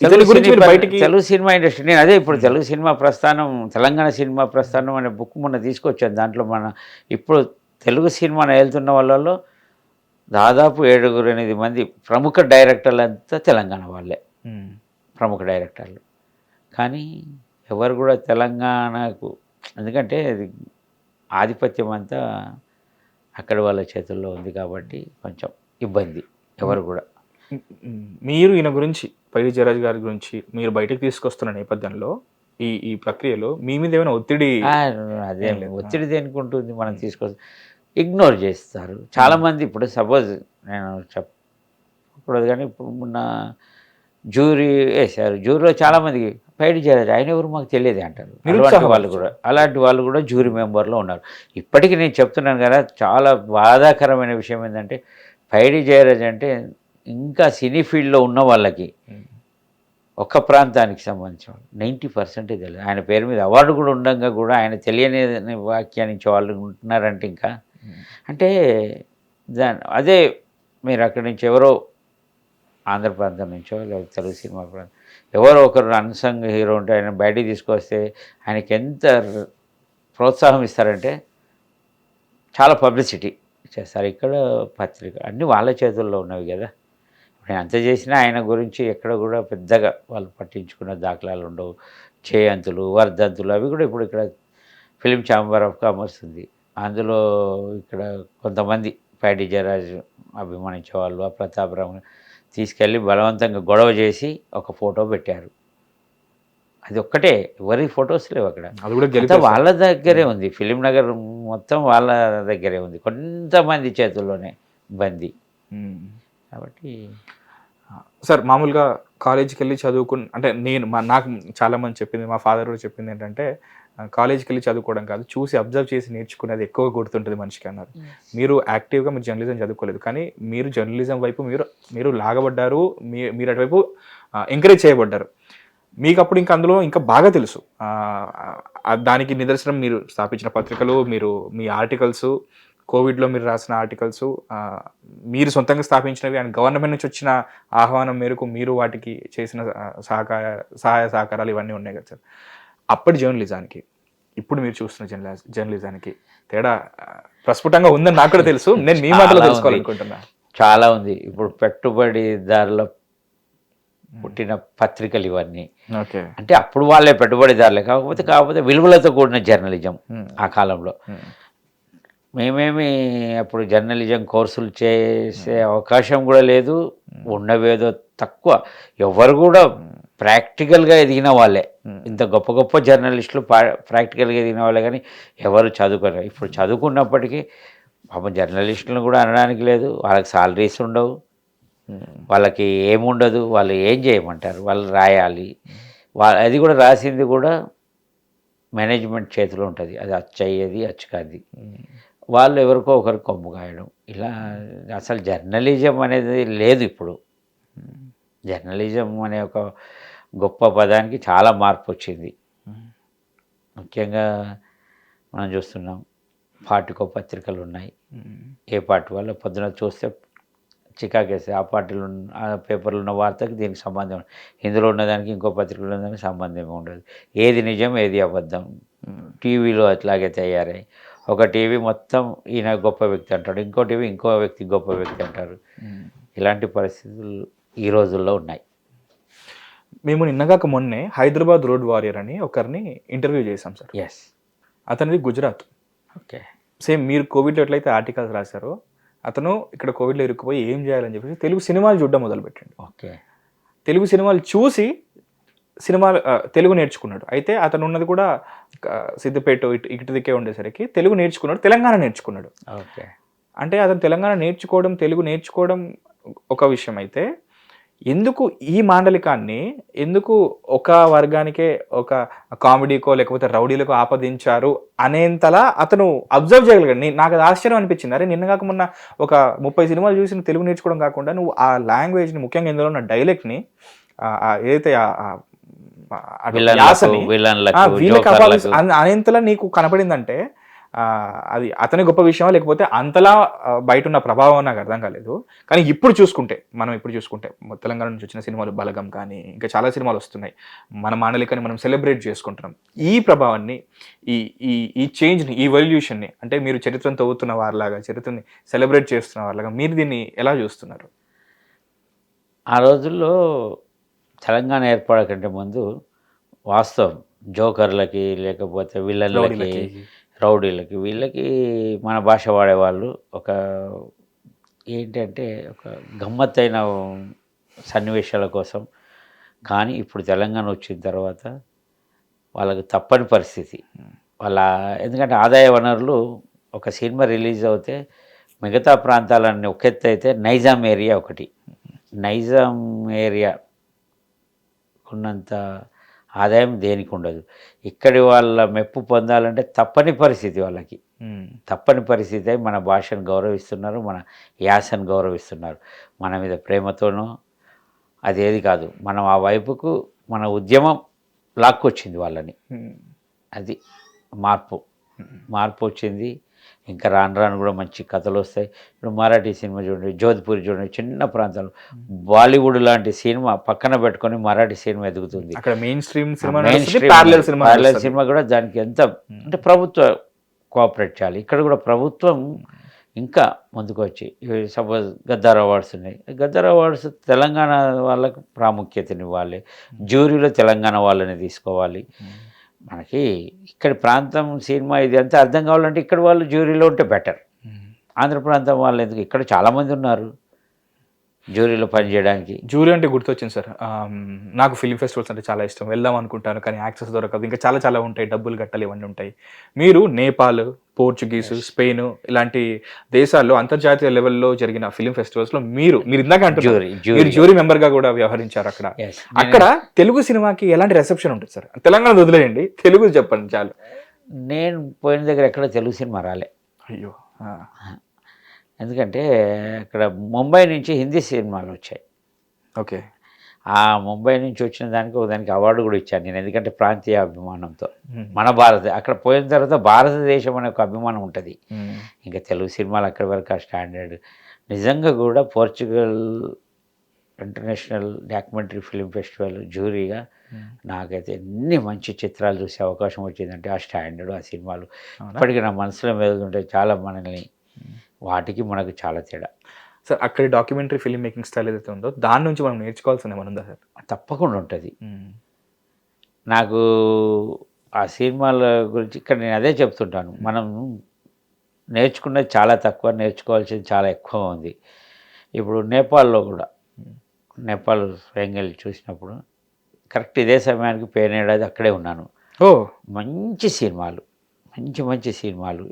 తెలుగు సినిమా ఇండస్ట్రీ, నేను అదే ఇప్పుడు తెలుగు సినిమా ప్రస్థానం, తెలంగాణ సినిమా ప్రస్థానం అనే బుక్ మొన్న తీసుకొచ్చాను. దాంట్లో మన ఇప్పుడు తెలుగు సినిమాను వెళ్తున్న వాళ్ళలో దాదాపు 7-8 మంది ప్రముఖ డైరెక్టర్లు అంతా తెలంగాణ వాళ్ళే, ప్రముఖ డైరెక్టర్లు. కానీ ఎవరు కూడా తెలంగాణకు, ఎందుకంటే అది ఆధిపత్యం అంతా అక్కడ వాళ్ళ చేతుల్లో ఉంది కాబట్టి కొంచెం ఇబ్బంది. ఎవరు కూడా మీరు ఈయన గురించి, పైడి జయరాజ్ గారి గురించి మీరు బయటకు తీసుకొస్తున్న నేపథ్యంలో ఈ ప్రక్రియలో మీ మీద ఏమైనా ఒత్తిడి? అదే ఒత్తిడి దేనికి ఉంటుంది, మనం తీసుకొస్తాం, ఇగ్నోర్ చేస్తారు చాలామంది. ఇప్పుడు సపోజ్ నేను చెప్పకూడదు కానీ ఇప్పుడు మొన్న జ్యూరీ వేశారు, జ్యూరీలో చాలామందికి పైడి జయరాజ్ ఆయన ఎవరు మాకు తెలియదు అంటారు. అలాంటి వాళ్ళు కూడా జ్యూరీ మెంబర్లో ఉన్నారు. ఇప్పటికీ నేను చెప్తున్నాను కదా, చాలా బాధాకరమైన విషయం ఏంటంటే పైడి జయరాజ్ అంటే ఇంకా సినీ ఫీల్డ్లో ఉన్న వాళ్ళకి ఒక ప్రాంతానికి సంబంధించిన 90% తెలియదు. ఆయన పేరు మీద అవార్డు కూడా ఉండగా కూడా ఆయన తెలియని వ్యాఖ్యానించే వాళ్ళు ఉంటున్నారంటే ఇంకా అంటే అదే మీరు అక్కడి నుంచి ఎవరో ఆంధ్ర ప్రాంతం నుంచో లేకపోతే తెలుగు సినిమా ప్రాంతం ఎవరో ఒకరు అన్సంగ్ హీరో ఉంటే ఆయన బయటికి తీసుకొస్తే ఆయనకి ఎంత ప్రోత్సాహం ఇస్తారంటే చాలా పబ్లిసిటీ చేస్తారు. ఇక్కడ పత్రిక అన్నీ వాళ్ళ చేతుల్లో ఉన్నవి కదా. నేను అంత చేసినా ఆయన గురించి ఎక్కడ కూడా పెద్దగా వాళ్ళు పట్టించుకున్న దాఖలాలు ఉండవు. జయంతులు, వర్ధంతులు అవి కూడా ఇప్పుడు ఇక్కడ ఫిలిం ఛాంబర్ ఆఫ్ కామర్స్ ఉంది, అందులో ఇక్కడ కొంతమంది పైడి జయరాజ్ అభిమానించే వాళ్ళు ఆ ప్రతాపరావు తీసుకెళ్ళి బలవంతంగా గొడవ చేసి ఒక ఫోటో పెట్టారు. అది ఒక్కటే, ఎవరి ఫొటోస్ లేవు అక్కడ. అది కూడా వాళ్ళ దగ్గరే ఉంది, ఫిలిం నగర్ మొత్తం వాళ్ళ దగ్గరే ఉంది, కొంతమంది చేతుల్లోనే బందీ. కాబట్టి సార్ మామూలుగా కాలేజీకి వెళ్ళి అంటే నాకు చాలామంది చెప్పింది, మా ఫాదర్ కూడా చెప్పింది ఏంటంటే కాలేజీకి వెళ్ళి చదువుకోవడం కాదు, చూసి అబ్జర్వ్ చేసి నేర్చుకునేది ఎక్కువ గుర్తుంటుంది మనిషికి అన్నారు. మీరు యాక్టివ్గా మీరు జర్నలిజం చదువుకోలేదు, కానీ మీరు జర్నలిజం వైపు మీరు లాగబడ్డారు, మీరు అటువైపు ఎంకరేజ్ చేయబడ్డారు. మీకు అప్పుడు ఇంకా అందులో ఇంకా బాగా తెలుసు. దానికి నిదర్శనం మీరు స్థాపించిన పత్రికలు, మీ ఆర్టికల్స్, కోవిడ్లో మీరు రాసిన ఆర్టికల్స్, మీరు సొంతంగా స్థాపించినవి అండ్ గవర్నమెంట్ నుంచి వచ్చిన ఆహ్వానం మేరకు మీరు వాటికి చేసిన సహాయ సహకారాలు ఇవన్నీ ఉన్నాయి కదా సార్. అప్పటి జర్నలిజానికి ఇప్పుడు మీరు చూస్తున్న జర్నలిజానికి తేడా ప్రస్ఫుటంగా ఉందని నాకు కూడా తెలుసు. నేను మీ మాటలో తెలుసుకోవాలనుకుంటున్నా. చాలా ఉంది. ఇప్పుడు పెట్టుబడిదారుల పుట్టిన పత్రికలు ఇవన్నీ. అంటే అప్పుడు వాళ్ళే పెట్టుబడిదారులే, కాకపోతే విలువలతో కూడిన జర్నలిజం ఆ కాలంలో. మేమేమి అప్పుడు జర్నలిజం కోర్సులు చేసే అవకాశం కూడా లేదు, ఉన్నవేదో తక్కువ. ఎవరు కూడా ప్రాక్టికల్గా ఎదిగిన వాళ్ళే, ఇంత గొప్ప గొప్ప జర్నలిస్టులు ప్రాక్టికల్గా ఎదిగిన వాళ్ళే, కానీ ఎవరు చదువుకోరు. ఇప్పుడు చదువుకున్నప్పటికీ పాపం జర్నలిస్టులను కూడా అనడానికి లేదు, వాళ్ళకి సాలరీస్ ఉండవు, వాళ్ళకి ఏముండదు, వాళ్ళు ఏం చేయమంటారు, వాళ్ళు రాయాలి. అది కూడా రాసింది కూడా మేనేజ్మెంట్ చేతిలో ఉంటుంది, అది అచ్చయ్యేది అచ్చుకాది. వాళ్ళు ఎవరికో ఒకరు కొమ్ము కాయడం, ఇలా అసలు జర్నలిజం అనేది లేదు ఇప్పుడు. జర్నలిజం అనే ఒక గొప్ప పదానికి చాలా మార్పు వచ్చింది. ముఖ్యంగా మనం చూస్తున్నాం, పార్టీకో పత్రికలు ఉన్నాయి. ఏ పార్టీ వాళ్ళు పొద్దున చూస్తే చికాకేస్తే ఆ పార్టీలో ఆ పేపర్లో ఉన్న వార్తకి దీనికి సంబంధం ఇందులో ఉన్నదానికి ఇంకో పత్రికలో ఉన్నదానికి సంబంధం ఉండదు. ఏది నిజం ఏది అబద్ధం. టీవీలో అట్లాగే తయారై ఒక టీవీ మొత్తం ఈయన గొప్ప వ్యక్తి అంటాడు, ఇంకో టీవీ ఇంకో వ్యక్తి గొప్ప వ్యక్తి అంటారు. ఇలాంటి పరిస్థితులు ఈ రోజుల్లో ఉన్నాయి. మేము నిన్నగాక మొన్నే హైదరాబాద్ రోడ్ వారియర్ అని ఒకరిని ఇంటర్వ్యూ చేశాం సార్. ఎస్. అతనిది గుజరాత్. ఓకే. సేమ్ మీరు కోవిడ్లో ఎట్లయితే ఆర్టికల్స్ రాశారో అతను ఇక్కడ కోవిడ్లో ఇరుక్కుపోయి ఏం చేయాలని చెప్పేసి తెలుగు సినిమాలు చూడడం మొదలుపెట్టిండు. ఓకే. తెలుగు సినిమాలు చూసి సినిమాలు తెలుగు నేర్చుకున్నాడు. అయితే అతను ఉన్నది కూడా సిద్దిపేట ఇటు దిక్కే ఉండేసరికి తెలుగు నేర్చుకున్నాడు, తెలంగాణ నేర్చుకున్నాడు. ఓకే. అంటే అతను తెలంగాణ నేర్చుకోవడం, తెలుగు నేర్చుకోవడం ఒక విషయం అయితే ఎందుకు ఈ మాండలికాన్ని ఎందుకు ఒక వర్గానికే ఒక కామెడీకో లేకపోతే రౌడీలకో ఆపదించారు అనేంతలా అతను అబ్జర్వ్ చేయగలిగాడు. నాకు అది ఆశ్చర్యం అనిపించింది. అరే నిన్న కాక మొన్న ఒక 30 సినిమాలు చూసి తెలుగు నేర్చుకోవడం కాకుండా నువ్వు ఆ లాంగ్వేజ్ని, ముఖ్యంగా ఇందులో ఉన్న డైలెక్ట్ని ఏదైతే అనేంతలా నీకు కనపడిందంటే అది అతని గొప్ప విషయం లేకపోతే అంతలా బయట ఉన్న ప్రభావం నాకు అర్థం కాలేదు. కానీ ఇప్పుడు చూసుకుంటే తెలంగాణ నుంచి వచ్చిన సినిమాలు బలగం కానీ ఇంకా చాలా సినిమాలు వస్తున్నాయి. మన మాండలికాన్ని మనం సెలబ్రేట్ చేసుకుంటున్నాం. ఈ ప్రభావాన్ని, ఈ ఈ ఈ చేంజ్ని, ఈ ఎవల్యూషన్ని, అంటే మీరు చరిత్రను తవ్వుతున్న వారిలాగా, చరిత్రని సెలబ్రేట్ చేస్తున్న వారిలాగా మీరు దీన్ని ఎలా చూస్తున్నారు? ఆ రోజుల్లో తెలంగాణ ఏర్పడకంటే ముందు వాస్తవం జోకర్లకి లేకపోతే విల్లన్లకి, రౌడీలకి, వీళ్ళకి మన భాష వాడేవాళ్ళు ఒక ఏంటంటే ఒక గమ్మత్తైన సన్నివేశాల కోసం. కానీ ఇప్పుడు తెలంగాణ వచ్చిన తర్వాత వాళ్ళకి తప్పని పరిస్థితి. ఎందుకంటే ఆదాయ వనరులు ఒక సినిమా రిలీజ్ అవుతే మిగతా ప్రాంతాలన్నీ ఒక ఎత్తు అయితే నైజాం ఏరియా ఒకటి. నైజాం ఏరియా ఉన్నంత ఆదాయం దేనికి ఉండదు. ఇక్కడి వాళ్ళ మెప్పు పొందాలంటే తప్పని పరిస్థితి, వాళ్ళకి తప్పని పరిస్థితి. మన భాషను గౌరవిస్తున్నారు, మన యాసను గౌరవిస్తున్నారు. మన మీద ప్రేమతోనూ అదేది కాదు, మనం ఆ వైపుకు మన ఉద్యమం లాక్కొచ్చింది వాళ్ళని. అది మార్పు వచ్చింది. ఇంకా రాను రాను కూడా మంచి కథలు వస్తాయి. ఇప్పుడు మరాఠీ సినిమా చూడండి, జోధ్పూర్ చూడండి, చిన్న ప్రాంతాలు. బాలీవుడ్ లాంటి సినిమా పక్కన పెట్టుకొని మరాఠీ సినిమా ఎదుగుతుంది. అక్కడ మెయిన్ స్ట్రీమ్ సినిమా కూడా దానికి ఎంత అంటే ప్రభుత్వం కోఆపరేట్ చేయాలి. ఇక్కడ కూడా ప్రభుత్వం ఇంకా ముందుకు వచ్చి, సపోజ్ గద్దార్ అవార్డ్స్ ఉన్నాయి, గద్దార్ అవార్డ్స్ తెలంగాణ వాళ్ళకు ప్రాముఖ్యతనివ్వాలి, జ్యూరీలో తెలంగాణ వాళ్ళని తీసుకోవాలి. మనకి ఇక్కడి ప్రాంతం సినిమా ఇది అంతా అర్థం కావాలంటే ఇక్కడ వాళ్ళు జ్యూరీలో ఉంటే బెటర్. ఆంధ్ర ప్రాంతం వాళ్ళు ఎందుకు, ఇక్కడ చాలామంది ఉన్నారు జ్యూరీలో పనిచేయడానికి. జ్యూరీ అంటే గుర్తొచ్చింది సార్, నాకు ఫిలిం ఫెస్టివల్స్ అంటే చాలా ఇష్టం, వెళ్దాం అనుకుంటాను కానీ యాక్సెస్ దొరకదు. ఇంకా చాలా చాలా ఉంటాయి, డబ్బులు కట్టాలి, ఇవన్నీ ఉంటాయి. మీరు నేపాల్, పోర్చుగీసు, స్పెయిన్ ఇలాంటి దేశాల్లో అంతర్జాతీయ లెవెల్లో జరిగిన ఫిలిం ఫెస్టివల్స్లో మీరు ఇందాక అంటున్నారు మీరు జ్యూరీ మెంబర్గా కూడా వ్యవహరించారు. అక్కడ తెలుగు సినిమాకి ఎలాంటి రిసెప్షన్ ఉంటుంది సార్? తెలంగాణ వదిలేయండి, తెలుగు చెప్పండి చాలు. నేను పోయిన దగ్గర ఎక్కడ తెలుగు సినిమా రాలే. అయ్యో. ఎందుకంటే అక్కడ ముంబై నుంచి హిందీ సినిమాలు వచ్చాయి. ఓకే. ఆ ముంబై నుంచి వచ్చిన దానికి అవార్డు కూడా ఇచ్చాను నేను. ఎందుకంటే ప్రాంతీయ అభిమానంతో మన అక్కడ పోయిన తర్వాత భారతదేశం అనే ఒక అభిమానం ఉంటుంది. ఇంకా తెలుగు సినిమాలు అక్కడి వరకు ఆ స్టాండర్డ్. నిజంగా కూడా Portugal international documentary film festival జ్యూరీగా నాకైతే ఎన్ని మంచి చిత్రాలు చూసే అవకాశం వచ్చిందంటే ఆ స్టాండర్డ్, ఆ సినిమాలు ఇప్పటికీ నా మనసులో మెదులుతుంటే చాలా మనల్ని వాటికి మనకు చాలా తేడా. సార్ అక్కడి డాక్యుమెంటరీ ఫిల్మ్ మేకింగ్ స్టైల్ ఏదైతే ఉందో దాని నుంచి మనం నేర్చుకోవాల్సిన ఏమైనా ఉందా సార్? తప్పకుండా ఉంటుంది. నాకు ఆ సినిమాల గురించి ఇక్కడ నేను అదే చెప్తుంటాను, మనం నేర్చుకున్నది చాలా తక్కువ, నేర్చుకోవాల్సింది చాలా ఎక్కువ ఉంది. ఇప్పుడు నేపాల్లో కూడా, నేపాల్ స్వయంగా చూసినప్పుడు కరెక్ట్ ఇదే సమయానికి పోయిన ఏడాది అక్కడే ఉన్నాను. మంచి సినిమాలు, మంచి సినిమాలు.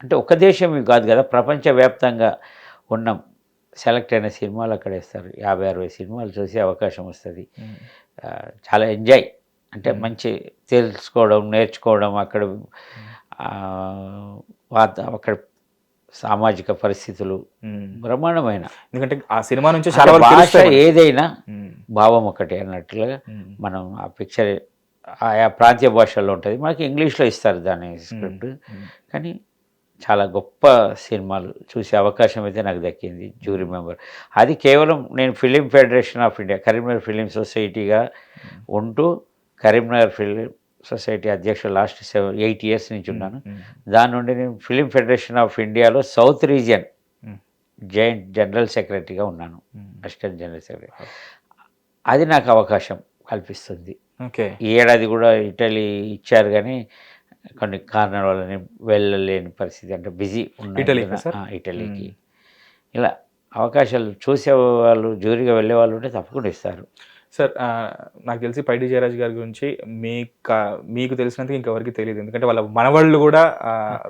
అంటే ఒక దేశం కాదు కదా, ప్రపంచవ్యాప్తంగా ఉన్న సెలెక్ట్ అయిన సినిమాలు అక్కడ వేస్తారు. 50-60 సినిమాలు చూసే అవకాశం వస్తుంది. చాలా ఎంజాయ్, అంటే మంచి తెలుసుకోవడం, నేర్చుకోవడం. అక్కడ అక్కడ సామాజిక పరిస్థితులు బ్రహ్మాండమైన. ఎందుకంటే ఆ సినిమా నుంచి భాష ఏదైనా భావం ఒకటి అన్నట్లుగా మనం ఆ పిక్చర్ ఆయా ప్రాంతీయ భాషల్లో ఉంటుంది. మనకి ఇంగ్లీష్లో ఇస్తారు దాని స్క్రిప్ట్, కానీ చాలా గొప్ప సినిమాలు చూసే అవకాశం అయితే నాకు దక్కింది జ్యూరీ మెంబర్. అది కేవలం నేను film federation of India Karimnagar film సొసైటీగా ఉంటూ కరీంనగర్ ఫిలిం సొసైటీ అధ్యక్షుడు లాస్ట్ 8 years నుంచి ఉన్నాను. దాని నుండి నేను ఫిలిం ఫెడరేషన్ ఆఫ్ ఇండియాలో సౌత్ రీజియన్ జాయింట్ జనరల్ సెక్రటరీగా ఉన్నాను, అసిస్టెంట్ జనరల్ సెక్రటరీ. అది నాకు అవకాశం కల్పిస్తుంది. ఓకే. ఈ ఏడాది కూడా ఇటలీ ఇచ్చారు కానీ కొన్ని కారణాల వల్ల నేను వెళ్ళలేని పరిస్థితి, అంటే బిజీ ఇటలీకి. ఇలా అవకాశాలు చూసే వాళ్ళు జ్యూరీగా వెళ్ళే వాళ్ళు ఉంటే తప్పకుండా ఇస్తారు. సార్ నాకు తెలిసి పైడి జయరాజ్ గారి గురించి మీకు తెలిసినందుకు ఇంకెవరికి తెలియదు, ఎందుకంటే వాళ్ళ మనవాళ్ళు కూడా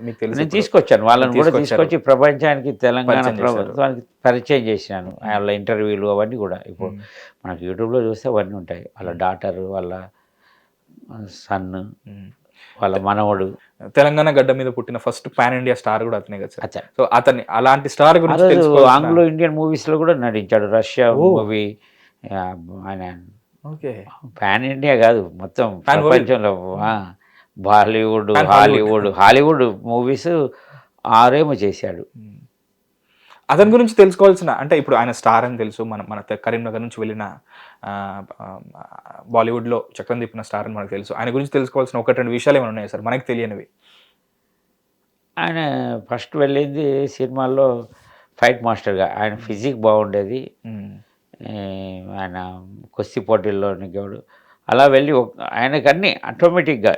మీకు తెలుసు. నేను తీసుకొచ్చాను, వాళ్ళని కూడా తీసుకొచ్చి ప్రపంచానికి తెలంగాణ ప్రభుత్వానికి పరిచయం చేసినాను. వాళ్ళ ఇంటర్వ్యూలు అవన్నీ కూడా ఇప్పుడు మనకు యూట్యూబ్లో చూస్తే అవన్నీ ఉంటాయి. వాళ్ళ డాటర్, వాళ్ళ సన్, వాళ్ళ మనవడు. తెలంగాణ గడ్డ మీద పుట్టిన ఫస్ట్ పాన్ ఇండియా స్టార్ కూడా అతనే కదా సార్. సో అతన్ని అలాంటి స్టార్ గురించి ఆంగ్లో ఇండియన్ మూవీస్లో కూడా నటించాడు. రష్యా మూవీ ఆయన పాన్ ఇండియా కాదు, మొత్తం ప్రపంచంలో హాలీవుడ్ మూవీస్ 6 చేశాడు. అతని గురించి తెలుసుకోవాల్సిన, అంటే ఇప్పుడు ఆయన స్టార్ అని తెలుసు, మన కరీంనగర్ నుంచి వెళ్ళిన బాలీవుడ్లో చక్రం తిప్పిన స్టార్ అని మనకు తెలుసు. ఆయన గురించి తెలుసుకోవాల్సిన 1-2 విషయాలు ఏమైనా ఉన్నాయి సార్ మనకి తెలియనివి? ఆయన ఫస్ట్ వెళ్ళింది సినిమాల్లో ఫైట్ మాస్టర్గా. ఆయన ఫిజిక్ బాగుండేది, ఆయన కుస్తీ పోటీల్లో నెగ్గాడు. అలా వెళ్ళి ఆయనకు అన్నీ ఆటోమేటిక్గా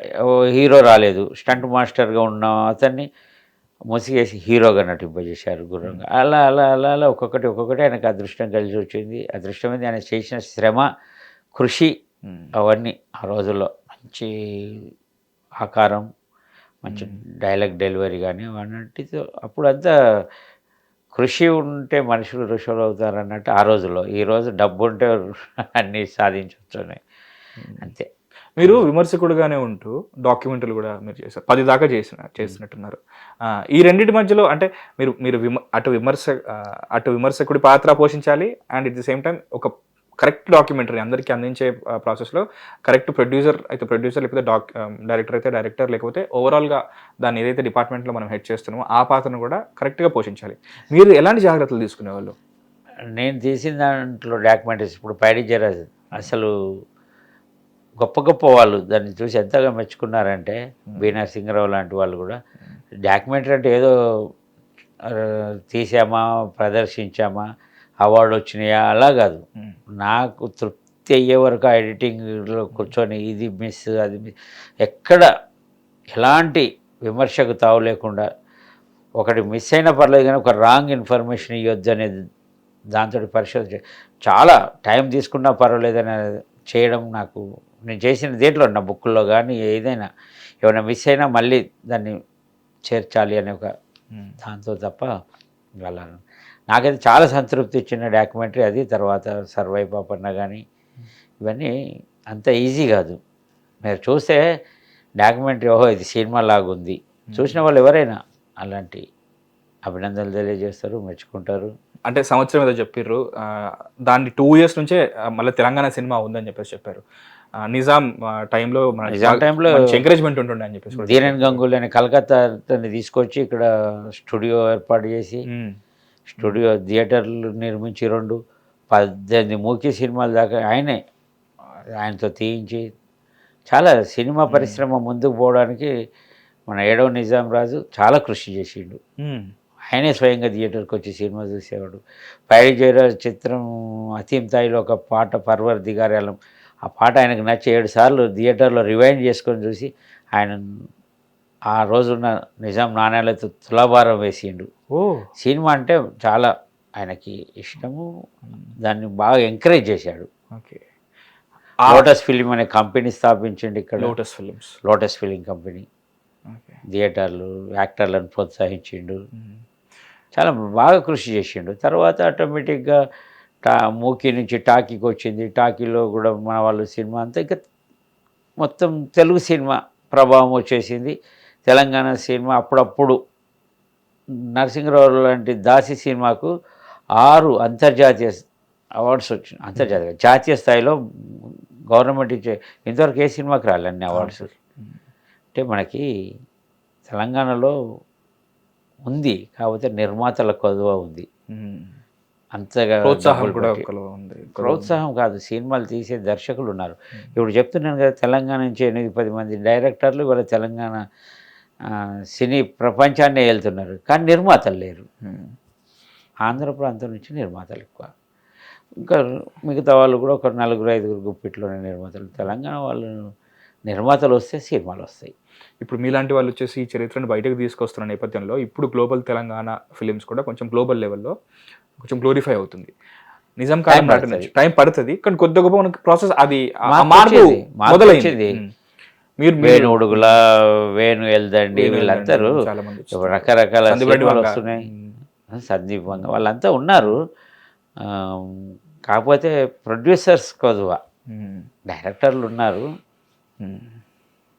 హీరో రాలేదు, స్టంట్ మాస్టర్గా ఉన్న అతన్ని ముసిగేసి హీరోగా నటింపజేశారు గుర్రంగా. అలా అలా అలా అలా ఒక్కొక్కటి ఆయనకు అదృష్టం కలిసి వచ్చింది. అదృష్టమైంది ఆయన చేసిన శ్రమ, కృషి అవన్నీ. ఆ రోజుల్లో మంచి ఆకారం, మంచి డైలాగ్ డెలివరీ కానీ అన్నట్టు అప్పుడంతా కృషి ఉంటే మనుషులు ఋషులు అవుతారు అన్నట్టు ఆ రోజుల్లో. ఈరోజు డబ్బు ఉంటే అన్నీ సాధించవచ్చు అంతే. మీరు విమర్శకుడుగానే ఉంటూ డాక్యుమెంటరీలు కూడా మీరు చేశారు, 10 దాకా చేస్తున్నట్టున్నారు. ఈ రెండింటి మధ్యలో అంటే మీరు అటు విమర్శకుడి పాత్ర పోషించాలి, and at the same time ఒక కరెక్ట్ డాక్యుమెంటరీ అందరికీ అందించే ప్రాసెస్లో కరెక్ట్ ప్రొడ్యూసర్ లేకపోతే డైరెక్టర్ అయితే డైరెక్టర్, లేకపోతే ఓవరాల్గా దాన్ని ఏదైతే డిపార్ట్మెంట్లో మనం హెడ్ చేస్తున్నామో ఆ పాత్రను కూడా కరెక్ట్గా పోషించాలి. మీరు ఎలాంటి జాగ్రత్తలు తీసుకునేవాళ్ళు? నేను తీసిన దాంట్లో డాక్యుమెంటరీస్ ఇప్పుడు పైడి జయరాజ్ అసలు గొప్ప వాళ్ళు దాన్ని చూసి ఎంతగా మెచ్చుకున్నారంటే, బి నరసింహరావు లాంటి వాళ్ళు కూడా డాక్యుమెంటరీ అంటే ఏదో తీసామా ప్రదర్శించామా అవార్డు వచ్చినాయా అలా కాదు. నాకు తృప్తి అయ్యే వరకు ఎడిటింగ్లో కూర్చొని ఇది మిస్ అది మిస్, ఎక్కడ ఎలాంటి విమర్శకు తావు లేకుండా, ఒకటి మిస్ అయినా పర్లేదు కానీ ఒక రాంగ్ ఇన్ఫర్మేషన్ ఇవ్వద్దు అనేది దాంతో పరిశోధన చాలా టైం తీసుకున్నా పర్వాలేదని చేయడం నాకు, నేను చేసిన దేంట్లో నా బుక్కుల్లో కానీ ఏదైనా మిస్ అయినా మళ్ళీ దాన్ని చేర్చాలి అనే ఒక దాంతో తప్ప వెళ్ళాను. నాకైతే చాలా సంతృప్తి ఇచ్చిన డాక్యుమెంటరీ అది. తర్వాత సర్వై పాపన్న కానీ ఇవన్నీ అంత ఈజీ కాదు. మీరు చూస్తే డాక్యుమెంటరీ ఇది సినిమా లాగుంది, చూసిన వాళ్ళు ఎవరైనా అలాంటి అభినందనలు తెలియజేస్తారు, మెచ్చుకుంటారు. అంటే సంవత్సరం ఏదో చెప్పారు, దాన్ని 2 years నుంచే మళ్ళీ తెలంగాణ సినిమా ఉందని చెప్పారు. నిజాం టైంలో ఎంకరేజ్మెంట్ ఉంటుండే అని చెప్పేసి ధీరన్ గంగూలీ అని కలకత్తాని తీసుకొచ్చి ఇక్కడ స్టూడియో ఏర్పాటు చేసి స్టూడియో థియేటర్లు నిర్మించి 18 మూకీ సినిమాల దాకా ఆయనతో తీయించి చాలా సినిమా పరిశ్రమ ముందుకు పోవడానికి మన 7వ నిజాం రాజు చాలా కృషి చేసిండు. ఆయనే స్వయంగా థియేటర్కి వచ్చి సినిమా చూసేవాడు. పైడి జయరాజ్ చిత్రం అతీం తాయిలో ఒక పాట పర్వర్ దిగారేలం, ఆ పాట ఆయనకు నచ్చి 7 సార్లు థియేటర్లో రివైండ్ చేసుకొని చూసి ఆయన ఆ రోజున్న నిజాం నాణ్యాలతో తులాభారం వేసిండు. సినిమా అంటే చాలా ఆయనకి ఇష్టము, దాన్ని బాగా ఎంకరేజ్ చేశాడు. లోటస్ ఫిలిం అనే కంపెనీ స్థాపించండి ఇక్కడ, లోటస్ ఫిలిం కంపెనీ. థియేటర్లు యాక్టర్లను ప్రోత్సహించిండు, చాలా బాగా కృషి చేసిండు. తర్వాత ఆటోమేటిక్గా మూకీ నుంచి టాకీకి వచ్చింది. టాకీలో కూడా మన వాళ్ళు సినిమా అంతా ఇంకా మొత్తం తెలుగు సినిమా ప్రభావం వచ్చేసింది. తెలంగాణ సినిమా అప్పుడప్పుడు నరసింహరావు లాంటి దాసి సినిమాకు 6 అంతర్జాతీయ అవార్డ్స్ వచ్చినాయి. జాతీయ స్థాయిలో గవర్నమెంట్ ఇచ్చే, ఇంతవరకు ఏ సినిమాకి రాలే అన్ని అవార్డ్స్. అంటే మనకి తెలంగాణలో ఉంది, కాకపోతే నిర్మాతల కొదువ ఉంది. మ్మ్. అంతగా ప్రోత్సాహం డబ్బులు కూడా పెట్టి. ఒకలో ఉంది. ప్రోత్సాహం కాదు, సినిమాలు తీసే దర్శకులు ఉన్నారు. ఇప్పుడు చెప్తున్నాను కదా, తెలంగాణ నుంచి 8-10 మంది డైరెక్టర్లు ఇవాళ తెలంగాణ సినీ ప్రపంచాన్ని వెళ్తున్నారు, కానీ నిర్మాతలు లేరు. మ్మ్. ఆంధ్ర ప్రాంతం నుంచి నిర్మాతలు ఎక్కువ, ఇంకా మిగతా వాళ్ళు కూడా ఒక 4-5 గుప్పిట్లోనే నిర్మాతలు. తెలంగాణ వాళ్ళు నిర్మాతలు వస్తే సినిమాలు వస్తాయి. ఇప్పుడు మీలాంటి వాళ్ళు వచ్చేసి ఈ చరిత్రను బయటకు తీసుకొస్తున్న నేపథ్యంలో ఇప్పుడు గ్లోబల్ తెలంగాణ ఫిలిమ్స్ కూడా కొంచెం గ్లోబల్ లెవెల్లో కొంచెం గ్లోరిఫై అవుతుంది. నిజాం కాలం నాటి నుంచి టైం పడుతుంది, కానీ కొద్ది గొప్ప మనకి ప్రాసెస్ అది మార్పు మొదలైంది. మీరు వేణు ఉడుగుల, వేణు ఎల్దండి, వీళ్ళందరూ చాలా మంది ఇప్పుడు రకరకాల సినిమాలు వస్తున్నాయి. సందీప్ వంగ వాళ్ళంతా ఉన్నారు. కాకపోతే ప్రొడ్యూసర్స్ కొద్దువ, డైరెక్టర్లు ఉన్నారు.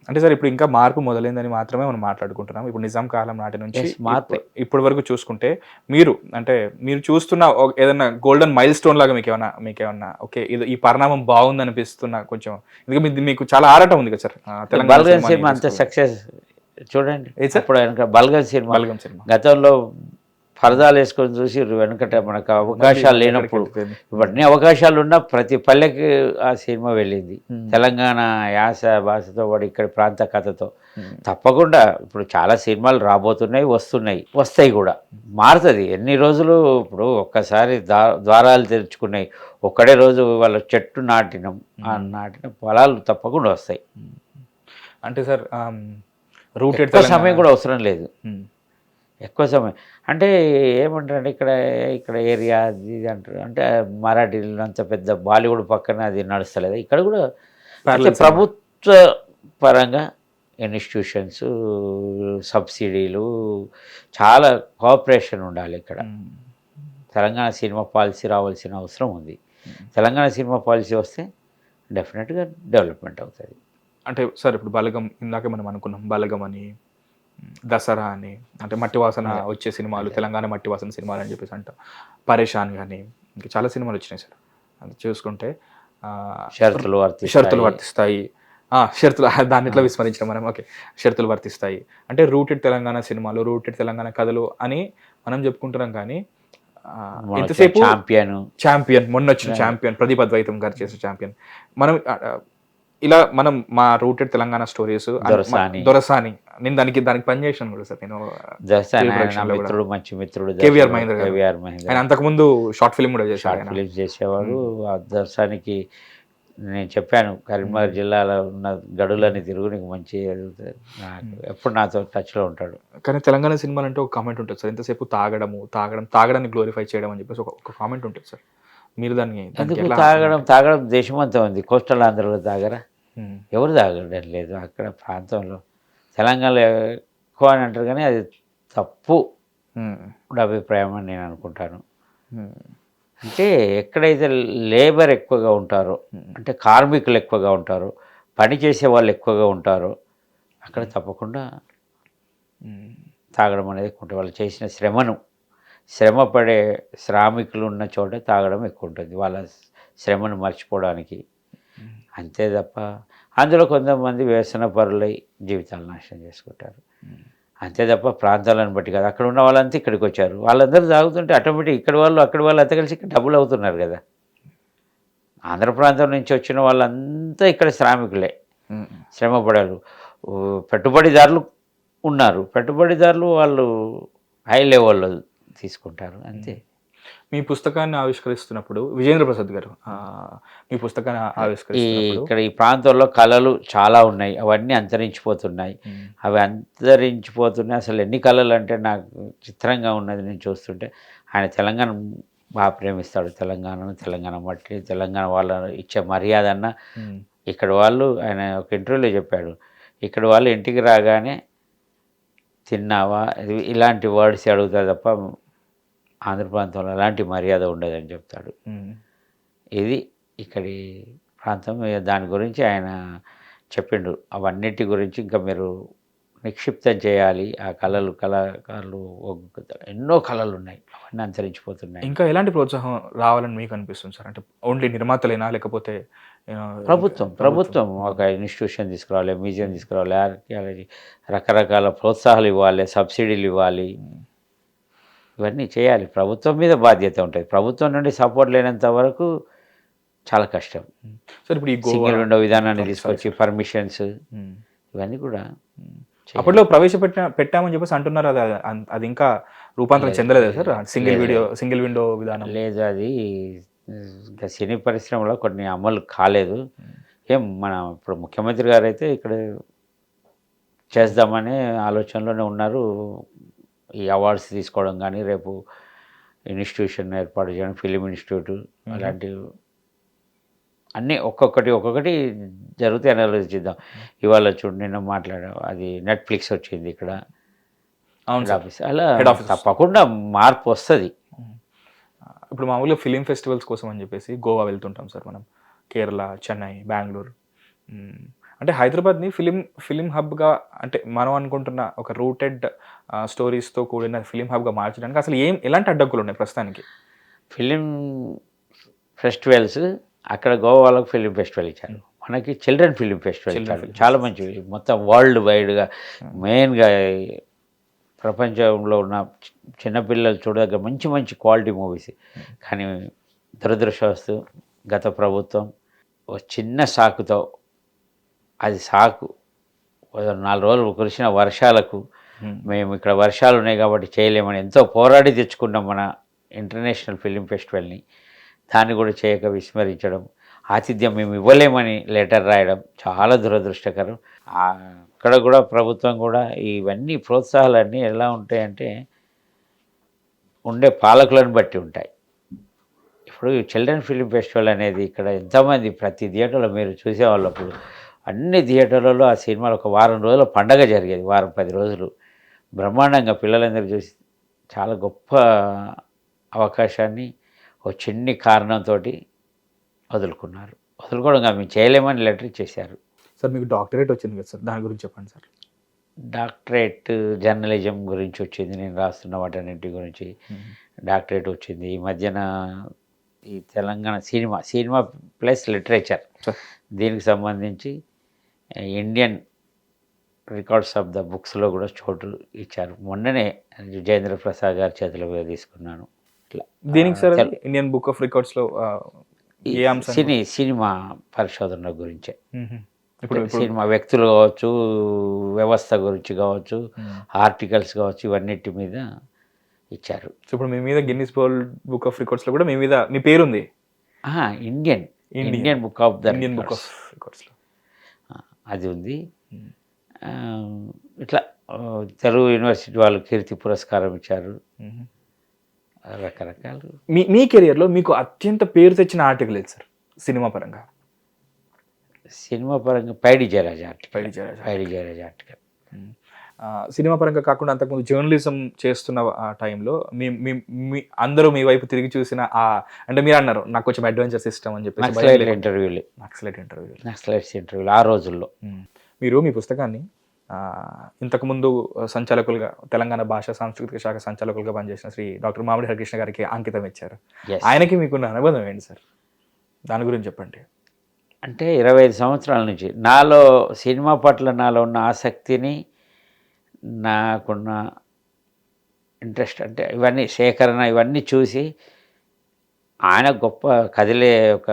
అంటే సార్ ఇప్పుడు ఇంకా మార్పు మొదలైందని మాత్రమే మనం మాట్లాడుకుంటున్నాం. ఇప్పుడు నిజాం కాలం నాటి నుంచి మార్పు ఇప్పటి వరకు చూసుకుంటే మీరు చూస్తున్న ఏదైనా గోల్డెన్ మైల్ స్టోన్ లాగా మీకేమన్నా ఓకే ఇది ఈ పరిణామం బాగుంది అనిపిస్తున్న కొంచెం, ఎందుకంటే మీకు చాలా ఆరాటం ఉంది కదా సార్ బల్గం సినిమా అంత సక్సెస్ చూడండి. ఇప్పుడు వెనక బల్గం సినిమా గతంలో పరదాలు వేసుకొని చూసి వెనకట మనకు అవకాశాలు లేనప్పుడు, ఇప్పుడు అన్ని అవకాశాలు ఉన్నా ప్రతి పల్లెకి ఆ సినిమా వెళ్ళింది. తెలంగాణ యాస భాషతో వాడు ఇక్కడ ప్రాంత కథతో తప్పకుండా ఇప్పుడు చాలా సినిమాలు రాబోతున్నాయి, వస్తాయి కూడా, మారుతుంది. ఎన్ని రోజులు ఇప్పుడు ఒక్కసారి ద్వారాలు తెరుచుకున్నాయి, ఒక్కడే రోజు వాళ్ళ చెట్టు నాటిన పొలాలు తప్పకుండా వస్తాయి. అంటే సార్ రూటెడ్ సమయం కూడా అవసరం లేదు, ఎక్కువ సమయం. అంటే ఏమంటారంటే ఇక్కడ ఏరియా అది అంటారు, అంటే మరాఠీలు అంత పెద్ద బాలీవుడ్ పక్కన అది నడుస్తలేదు. ఇక్కడ కూడా ప్రభుత్వ పరంగా ఇన్స్టిట్యూషన్స్, సబ్సిడీలు, చాలా కోఆపరేషన్ ఉండాలి ఇక్కడ. తెలంగాణ సినిమా పాలసీ రావాల్సిన అవసరం ఉంది. తెలంగాణ సినిమా పాలసీ వస్తే డెఫినెట్గా డెవలప్మెంట్ అవుతుంది. అంటే సార్ ఇప్పుడు బలగం ఇందాకే మనం అనుకున్నాం, బలగం అని, దసరా అని, అంటే మట్టి వాసన వచ్చే సినిమాలు, తెలంగాణ మట్టి వాసన సినిమాలు అని చెప్పేసి అంటాం. పరేషాన్ కానీ ఇంకా చాలా సినిమాలు వచ్చినాయి సార్. అది చూసుకుంటే షరతులు వర్తిస్తాయి, షరతులు దాన్ని ఇట్లా విస్మరించడం మనం. ఓకే, షరతులు వర్తిస్తాయి అంటే రూటెడ్ తెలంగాణ సినిమాలు, రూటెడ్ తెలంగాణ కథలు అని మనం చెప్పుకుంటున్నాం. కానీ ఎంతసేపు ఛాంపియన్ మొన్న వచ్చిన ఛాంపియన్, ప్రదీప్ అద్వైతం గారు చేసిన ఛాంపియన్, మనం మా రూటెడ్ తెలంగాణ స్టోరీస్, దొరసాని, నేను దానికి పనిచేసాను కూడా సార్. నేను మిత్రుడు, మంచి మిత్రుడు కేవీఆర్ మహేంద్ర, ఆయన అంతకుముందు షార్ట్ ఫిల్మ్ కూడా చేసేవాడు. ఆ దర్శనానికి నేను చెప్పాను, కరీంనగర్ జిల్లాలో ఉన్న గడులని తిరుగు, నీకు మంచి ఎప్పుడు నాతో టచ్లో ఉంటాడు. కానీ తెలంగాణ సినిమాలు అంటే ఒక కామెంట్ ఉంటుంది సార్, ఎంతసేపు తాగడాన్ని గ్లోరిఫై చేయడం అని చెప్పేసి ఒక కామెంట్ ఉంటుంది సార్. మీరు దాన్ని ఎందుకు తాగడం దేశమంతా ఉంది, కోస్టల్ ఆంధ్రలో తాగరా? ఎవరు తాగడం లేదు అక్కడ ప్రాంతంలో. తెలంగాణలో ఎక్కువ అని అంటారు, కానీ అది తప్పు అభిప్రాయం అని నేను అనుకుంటాను. అంటే ఎక్కడైతే లేబర్ ఎక్కువగా ఉంటారో, అంటే కార్మికులు ఎక్కువగా ఉంటారో, పని చేసే వాళ్ళు ఎక్కువగా ఉంటారో, అక్కడ తప్పకుండా తాగడం అనేది ఎక్కువ. వాళ్ళు చేసిన శ్రమపడే శ్రామికులు ఉన్న చోట తాగడం ఎక్కువ ఉంటుంది, వాళ్ళ శ్రమను మర్చిపోవడానికి. అంతే తప్ప అందులో కొంతమంది వ్యసన పరులై జీవితాలు నాశనం చేసుకుంటారు. అంతే తప్ప ప్రాంతాలను బట్టి కాదు. అక్కడ ఉన్న వాళ్ళంతా ఇక్కడికి వచ్చారు, వాళ్ళందరూ తాగుతుంటే ఆటోమేటిక్ అక్కడి వాళ్ళు అంతా కలిసి ఇక్కడ డబ్బులు అవుతున్నారు కదా. ఆంధ్ర ప్రాంతం నుంచి వచ్చిన వాళ్ళంతా ఇక్కడ శ్రామికులే, శ్రమపడారు. పెట్టుబడిదారులు ఉన్నారు, పెట్టుబడిదారులు వాళ్ళు హై లెవెల్లో తీసుకుంటారు, అంతే. మీ పుస్తకాన్ని ఆవిష్కరిస్తున్నప్పుడు విజేంద్ర ప్రసాద్ గారు మీ పుస్తకాన్ని ఆవిష్కరిస్తున్నప్పుడు ఇక్కడ ఈ ప్రాంతంలో కళలు చాలా ఉన్నాయి, అవన్నీ అంతరించిపోతున్నాయి. అవి అంతరించిపోతున్నాయి. అసలు ఎన్ని కళలు అంటే నాకు చిత్రంగా ఉన్నది నేను చూస్తుంటే. ఆయన తెలంగాణ బాగా ప్రేమిస్తాడు, తెలంగాణ మట్టి, తెలంగాణ వాళ్ళ ఇచ్చే మర్యాద అన్న. ఇక్కడ వాళ్ళు, ఆయన ఒక ఇంటర్వ్యూలో చెప్పాడు, ఇక్కడ వాళ్ళు ఇంటికి రాగానే తిన్నావా ఇలాంటి వర్డ్స్ అడుగుతారు తప్ప ఆంధ్ర ప్రాంతంలో అలాంటి మర్యాద ఉండదని చెప్తాడు. ఇది ఇక్కడి ప్రాంతం. దాని గురించి ఆయన చెప్పిండు, అవన్నిటి గురించి ఇంకా మీరు నిక్షిప్తం చేయాలి. ఆ కళాకారులు ఎన్నో కళలు ఉన్నాయి, అవన్నీ అంతరించిపోతున్నాయి. ఇంకా ఎలాంటి ప్రోత్సాహం రావాలని మీకు అనిపిస్తుంది సార్? అంటే ఓన్లీ నిర్మాతలేనా, లేకపోతే ప్రభుత్వం ఒక ఇన్స్టిట్యూషన్ తీసుకురావాలి, మ్యూజియం తీసుకురావాలి, ఆర్కియాలజీ, రకరకాల ప్రోత్సాహాలు ఇవ్వాలి, సబ్సిడీలు ఇవ్వాలి. ఇవన్నీ చేయాలి. ప్రభుత్వం మీద బాధ్యత ఉంటుంది. ప్రభుత్వం నుండి సపోర్ట్ లేనంత వరకు చాలా కష్టం. సార్ ఇప్పుడు ఈ సింగిల్ విండో విధానాన్ని తీసుకొచ్చి పర్మిషన్స్ ఉమ్. ఇవన్నీ కూడా అప్పట్లో పెట్టామని చెప్పేసి అంటున్నారు, అది ఇంకా రూపాంతరం చెందలేదా సార్? సింగిల్ విండో విధానం లేదు. అది ఇంకా సినీ పరిశ్రమలో కొన్ని అమలు కాలేదు. మన ఇప్పుడు ముఖ్యమంత్రి గారు అయితే ఇక్కడ చేద్దామనే ఆలోచనలోనే ఉన్నారు. ఈ అవార్డ్స్ తీసుకోవడం కానీ, రేపు ఇన్స్టిట్యూషన్ ఏర్పాటు చేయడం, ఫిలిం ఇన్స్టిట్యూట్ అలాంటివి అన్నీ ఒక్కొక్కటి జరుగుతాయి. ఆలోచిద్దాం. ఇవాళ చూడు, నిన్న మాట్లాడాం, అది నెట్ఫ్లిక్స్ వచ్చింది ఇక్కడ. అవును సార్. ఆఫీస్ అలా తప్పకుండా మార్పు వస్తుంది. ఇప్పుడు మామూలుగా ఫిలిం ఫెస్టివల్స్ కోసం అని చెప్పేసి గోవా వెళ్తుంటాం సార్ మనం, కేరళ, చెన్నై, బెంగళూరు. అంటే హైదరాబాద్ని ఫిలిం హబ్గా, అంటే మనం అనుకుంటున్న ఒక రూటెడ్ స్టోరీస్తో కూడిన ఫిలిం హబ్గా మార్చడానికి అసలు ఎలాంటి అడ్డంకులు ఉన్నాయి ప్రస్తుతానికి? ఫిలిం ఫెస్టివల్స్ అక్కడ గోవా వాళ్ళకి ఫిలిం ఫెస్టివల్ ఇచ్చారు, మనకి చిల్డ్రన్ ఫిలిం ఫెస్టివల్ ఇచ్చారు. చాలా మంచి, మొత్తం వరల్డ్ వైడ్గా మెయిన్గా ప్రపంచంలో ఉన్న చిన్నపిల్లలు చూడదగ్గ మంచి మంచి క్వాలిటీ మూవీస్. కానీ దురదృష్టవస్తు గత ప్రభుత్వం ఒక చిన్న సాకుతో, అది సాకు 4 రోజులు కురిసిన వర్షాలకు మేము ఇక్కడ వర్షాలు ఉన్నాయి కాబట్టి చేయలేమని ఎంతో పోరాడి తెచ్చుకున్నాం మన ఇంటర్నేషనల్ ఫిలిం ఫెస్టివల్ని. దాన్ని కూడా చేయక విస్మరించడం, ఆతిథ్యం మేము ఇవ్వలేమని లెటర్ రాయడం చాలా దురదృష్టకరం. అక్కడ కూడా ప్రభుత్వం కూడా ఇవన్నీ ప్రోత్సాహాలన్నీ ఎలా ఉంటాయంటే ఉండే పాలకులను బట్టి ఉంటాయి. ఇప్పుడు చిల్డ్రన్ ఫిలిం ఫెస్టివల్ అనేది ఇక్కడ ఎంతమంది ప్రతి థియేటర్లో మీరు చూసేవాళ్ళు, అప్పుడు అన్ని థియేటర్లలో ఆ సినిమాలు ఒక వారం రోజుల పండగ జరిగేది, వారం 10 రోజులు బ్రహ్మాండంగా పిల్లలందరూ చూసి చాలా గొప్ప అవకాశాన్ని ఒక చిన్ని కారణంతో వదులుకోవడంగా మేము చేయలేమని లెటర్ ఇచ్చేశారు. సార్ మీకు డాక్టరేట్ వచ్చింది కదా సార్, దాని గురించి చెప్పండి సార్. డాక్టరేట్ జర్నలిజం గురించి వచ్చింది, నేను రాస్తున్న వాటన్నింటి గురించి డాక్టరేట్ వచ్చింది. ఈ మధ్యన ఈ తెలంగాణ సినిమా ప్లస్ లిటరేచర్ దీనికి సంబంధించి ఇండియన్ రికార్డ్స్ ఆఫ్ ద బుక్స్లో కూడా చోటు ఇచ్చారు. మొన్ననే విజేంద్ర ప్రసాద్ గారి చేతుల మీద తీసుకున్నాను. ఇట్లా దీనికి సార్ ఇండియన్ బుక్ ఆఫ్ రికార్డ్స్లో సినిమా పరిశోధన గురించే. ఇప్పుడు సినిమా వ్యక్తులు కావచ్చు, వ్యవస్థ గురించి కావచ్చు, ఆర్టికల్స్ కావచ్చు, ఇవన్నిటి మీద ఇచ్చారు. ఇప్పుడు మీ మీద గిన్నిస్ వరల్డ్ బుక్ ఆఫ్ రికార్డ్స్లో కూడా మీ పేరు ఉంది. ఇండియన్ బుక్ ఆఫ్ రికార్డ్స్లో అది ఉంది. ఇట్లా తెలుగు యూనివర్సిటీ వాళ్ళు కీర్తి పురస్కారం ఇచ్చారు. రకరకాలు. మీ కెరియర్లో మీకు అత్యంత పేరు తెచ్చిన ఆర్టికల్ ఏది సార్ సినిమా పరంగా? పైడి జయరాజ్ ఆర్టికల్. సినిమా పరంగా కాకుండా అంతకుముందు జర్నలిజం చేస్తున్న ఆ టైంలో అందరూ మీ వైపు తిరిగి చూసిన అంటే మీరు అన్నారు నాకు కొంచెం అడ్వెంచర్స్ ఇష్టం అని చెప్పి నక్సలైట్స్ ఇంటర్వ్యూలు ఆ రోజుల్లో. మీరు మీ పుస్తకాన్ని ఇంతకుముందు సంచాలకులుగా తెలంగాణ భాషా సాంస్కృతిక శాఖ సంచాలకులుగా పనిచేసిన శ్రీ డాక్టర్ మామిడి హరికృష్ణ గారికి అంకితం ఇచ్చారు. ఆయనకి మీకున్న అనుబంధం ఏంటి సార్, దాని గురించి చెప్పండి. అంటే 25 సంవత్సరాల నుంచి సినిమా పట్ల నాలో ఉన్న ఆసక్తిని, నాకున్న ఇంట్రెస్ట్, అంటే ఇవన్నీ సేకరణ, ఇవన్నీ చూసి ఆయన గొప్ప కదిలే ఒక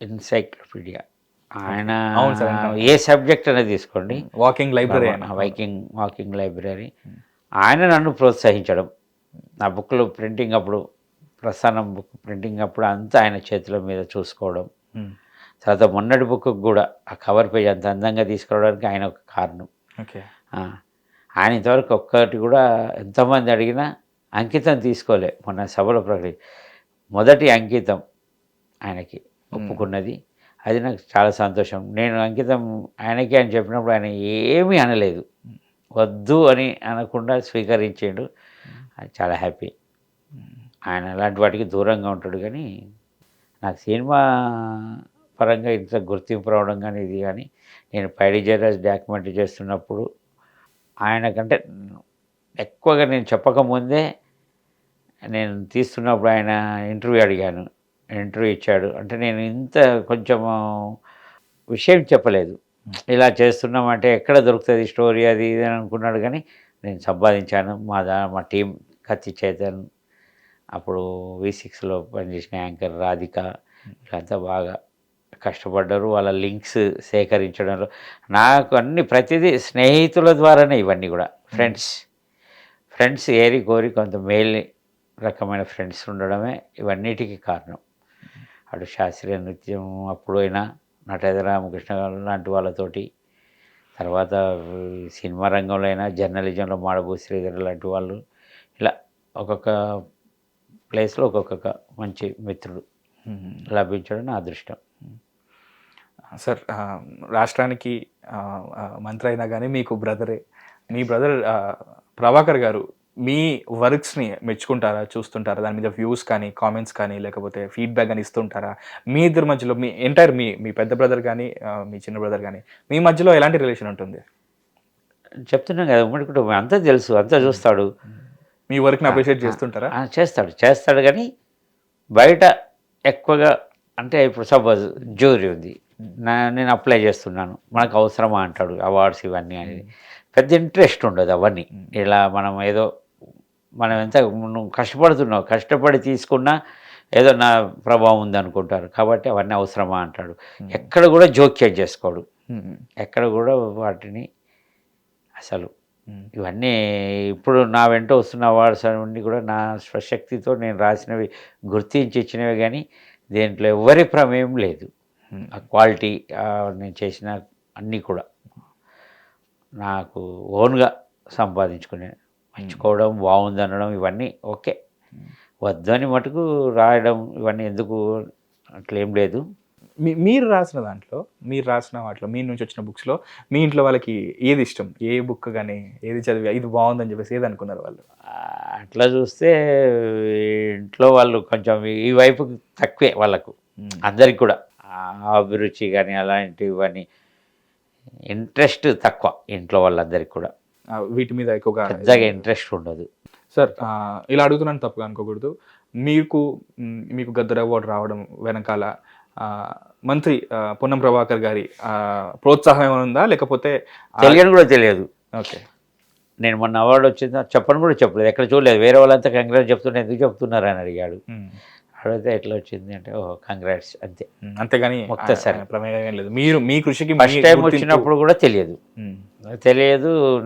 ఎన్సైక్లోపీడియా. ఆయన ఏ సబ్జెక్ట్ అనేది తీసుకోండి, వాకింగ్ లైబ్రరీ. ఆయన నన్ను ప్రోత్సహించడం, నా బుక్లు ప్రింటింగ్ అప్పుడు, ప్రస్థానం బుక్ ప్రింటింగ్ అప్పుడు అంతా ఆయన చేతుల మీద చూసుకోవడం. తర్వాత మొన్నటి బుక్ కూడా ఆ కవర్ పేజ్ అంత అందంగా తీసుకురావడానికి ఆయన ఒక కారణం. ఆయన ఇంతవరకు ఒక్కటి కూడా ఎంతమంది అడిగినా అంకితం తీసుకోలే. మొన్న సభలో మొదటి అంకితం ఆయనకి ఒప్పుకున్నది. అది నాకు చాలా సంతోషం. నేను అంకితం ఆయనకి అని చెప్పినప్పుడు ఆయన ఏమీ అనలేదు, వద్దు అని అనకుండా స్వీకరించాడు. అది చాలా హ్యాపీ. ఆయన అలాంటి వాటికి దూరంగా ఉంటాడు. కానీ నాకు సినిమా పరంగా ఇంత గుర్తింపు రావడం కానీ ఇది కానీ, నేను పైడి జయరాజ్ డాక్యుమెంటరీ చేస్తున్నప్పుడు ఆయనకంటే ఎక్కువగా నేను చెప్పకముందే నేను తీస్తున్నప్పుడు ఆయన ఇంటర్వ్యూ ఇచ్చాడు. అంటే నేను ఇంత కొంచెం విషయం చెప్పలేదు, ఇలా చేస్తున్నామంటే ఎక్కడ దొరుకుతుంది స్టోరీ అది ఇది అని అనుకున్నాడు. కానీ నేను సంపాదించాను, మా టీం కత్తి చేతన్, అప్పుడు V6లో పనిచేసిన యాంకర్ రాధిక, వీళ్ళంతా బాగా కష్టపడ్డారు. వాళ్ళ లింక్స్ సేకరించడంలో నాకు అన్ని ప్రతిదీ స్నేహితుల ద్వారానే ఇవన్నీ కూడా. ఫ్రెండ్స్ ఏరి కోరి కొంత మేల్ రకమైన ఫ్రెండ్స్ ఉండడమే ఇవన్నిటికీ కారణం. అటు శాస్త్రీయ నృత్యం అప్పుడైనా నటేంద్ర రామకృష్ణ గారు లాంటి వాళ్ళతోటి, తర్వాత సినిమా రంగంలో అయినా జర్నలిజంలో మాడబూ శ్రీధర్ లాంటి వాళ్ళు, ఇలా ఒక్కొక్క ప్లేస్లో ఒక్కొక్క మంచి మిత్రుడు లభించడం నా అదృష్టం. సార్ రాష్ట్రానికి మంత్రి అయినా కానీ మీకు బ్రదరే. మీ బ్రదర్ ప్రభాకర్ గారు మీ వర్క్స్ని మెచ్చుకుంటారా, చూస్తుంటారా? దాని మీద వ్యూస్ కానీ, కామెంట్స్ కానీ, లేకపోతే ఫీడ్బ్యాక్ కానీ ఇస్తుంటారా? మీ ఇద్దరి మధ్యలో మీ ఎంటైర్ మీ పెద్ద బ్రదర్ కానీ మీ చిన్న బ్రదర్ కానీ మీ మధ్యలో ఎలాంటి రిలేషన్ ఉంటుంది? చెప్తున్నాం కదా, ఉమ్మడి కుటుంబం, అంతా తెలుసు, అంతా చూస్తాడు. మీ వర్క్ని అప్రిషియేట్ చేస్తుంటారా? చేస్తాడు కానీ బయట ఎక్కువగా, అంటే ఇప్పుడు సపోజ్ జ్యూరీ ఉంది, నేను అప్లై చేస్తున్నాను, మనకు అవసరమా అంటాడు. అవార్డ్స్ ఇవన్నీ అనేది పెద్ద ఇంట్రెస్ట్ ఉండదు. అవన్నీ ఇలా మనం ఎంత నువ్వు కష్టపడుతున్నావు, కష్టపడి తీసుకున్నా ఏదో నా ప్రభావం ఉంది అనుకుంటారు. కాబట్టి అవన్నీ అవసరమా అంటాడు. ఎక్కడ కూడా జోక్యం చేసుకోడు, ఎక్కడ కూడా వాటిని అసలు. ఇవన్నీ ఇప్పుడు నా వెంట వస్తున్న అవార్డ్స్ అన్నీ కూడా నా స్వశక్తితో నేను రాసినవి, గుర్తించి ఇచ్చినవి, కానీ దేంట్లో ఎవరి ప్రమేయం లేదు. ఆ క్వాలిటీ నేను చేసిన అన్నీ కూడా నాకు ఓన్గా సంపాదించుకునే, మెచ్చుకోవడం, బాగుంది అనడం, ఇవన్నీ ఓకే. వద్దని మటుకు రాయడం ఇవన్నీ ఎందుకు అట్లేం లేదు. మీరు రాసిన వాటిలో మీ నుంచి వచ్చిన బుక్స్లో మీ ఇంట్లో వాళ్ళకి ఏది ఇష్టం? ఏ బుక్ కానీ ఏది చదివి ఇది బాగుందని చెప్పేసి ఏది అనుకున్నారు వాళ్ళు? అట్లా చూస్తే ఇంట్లో వాళ్ళు కొంచెం ఈ వైపు తక్కువే వాళ్ళకు, అందరికి కూడా అభిరుచి కానీ అలాంటివన్నీ ఇంట్రెస్ట్ తక్కువ ఇంట్లో వాళ్ళందరికీ కూడా. వీటి మీద ఎక్కువగా పెద్దగా ఇంట్రెస్ట్ ఉండదు. సార్ ఇలా అడుగుతున్నాను, తప్పుగా అనుకోకూడదు. మీకు గద్దర్ అవార్డు రావడం వెనకాల మంత్రి పొన్నం ప్రభాకర్ గారి ప్రోత్సాహం ఏమైనా ఉందా, లేకపోతే తెలియని కూడా తెలియదు. ఓకే, నేను మొన్న అవార్డు వచ్చిందా చెప్పను కూడా చెప్పలేదు, ఎక్కడ చూడలేదు. వేరే వాళ్ళంతా కంగ్రాట్స్ చెప్తున్నా, ఎందుకు చెప్తున్నారు అని అడిగాడు. అడిగితే ఎట్లా వచ్చింది అంటే ఓహో కంగ్రాట్స్ అంతే, అంతేగాని ఒక్కసారి ప్రమేయం ఏం లేదు. మీ కృషికి ఫస్ట్ టైం వచ్చినప్పుడు కూడా తెలియదు.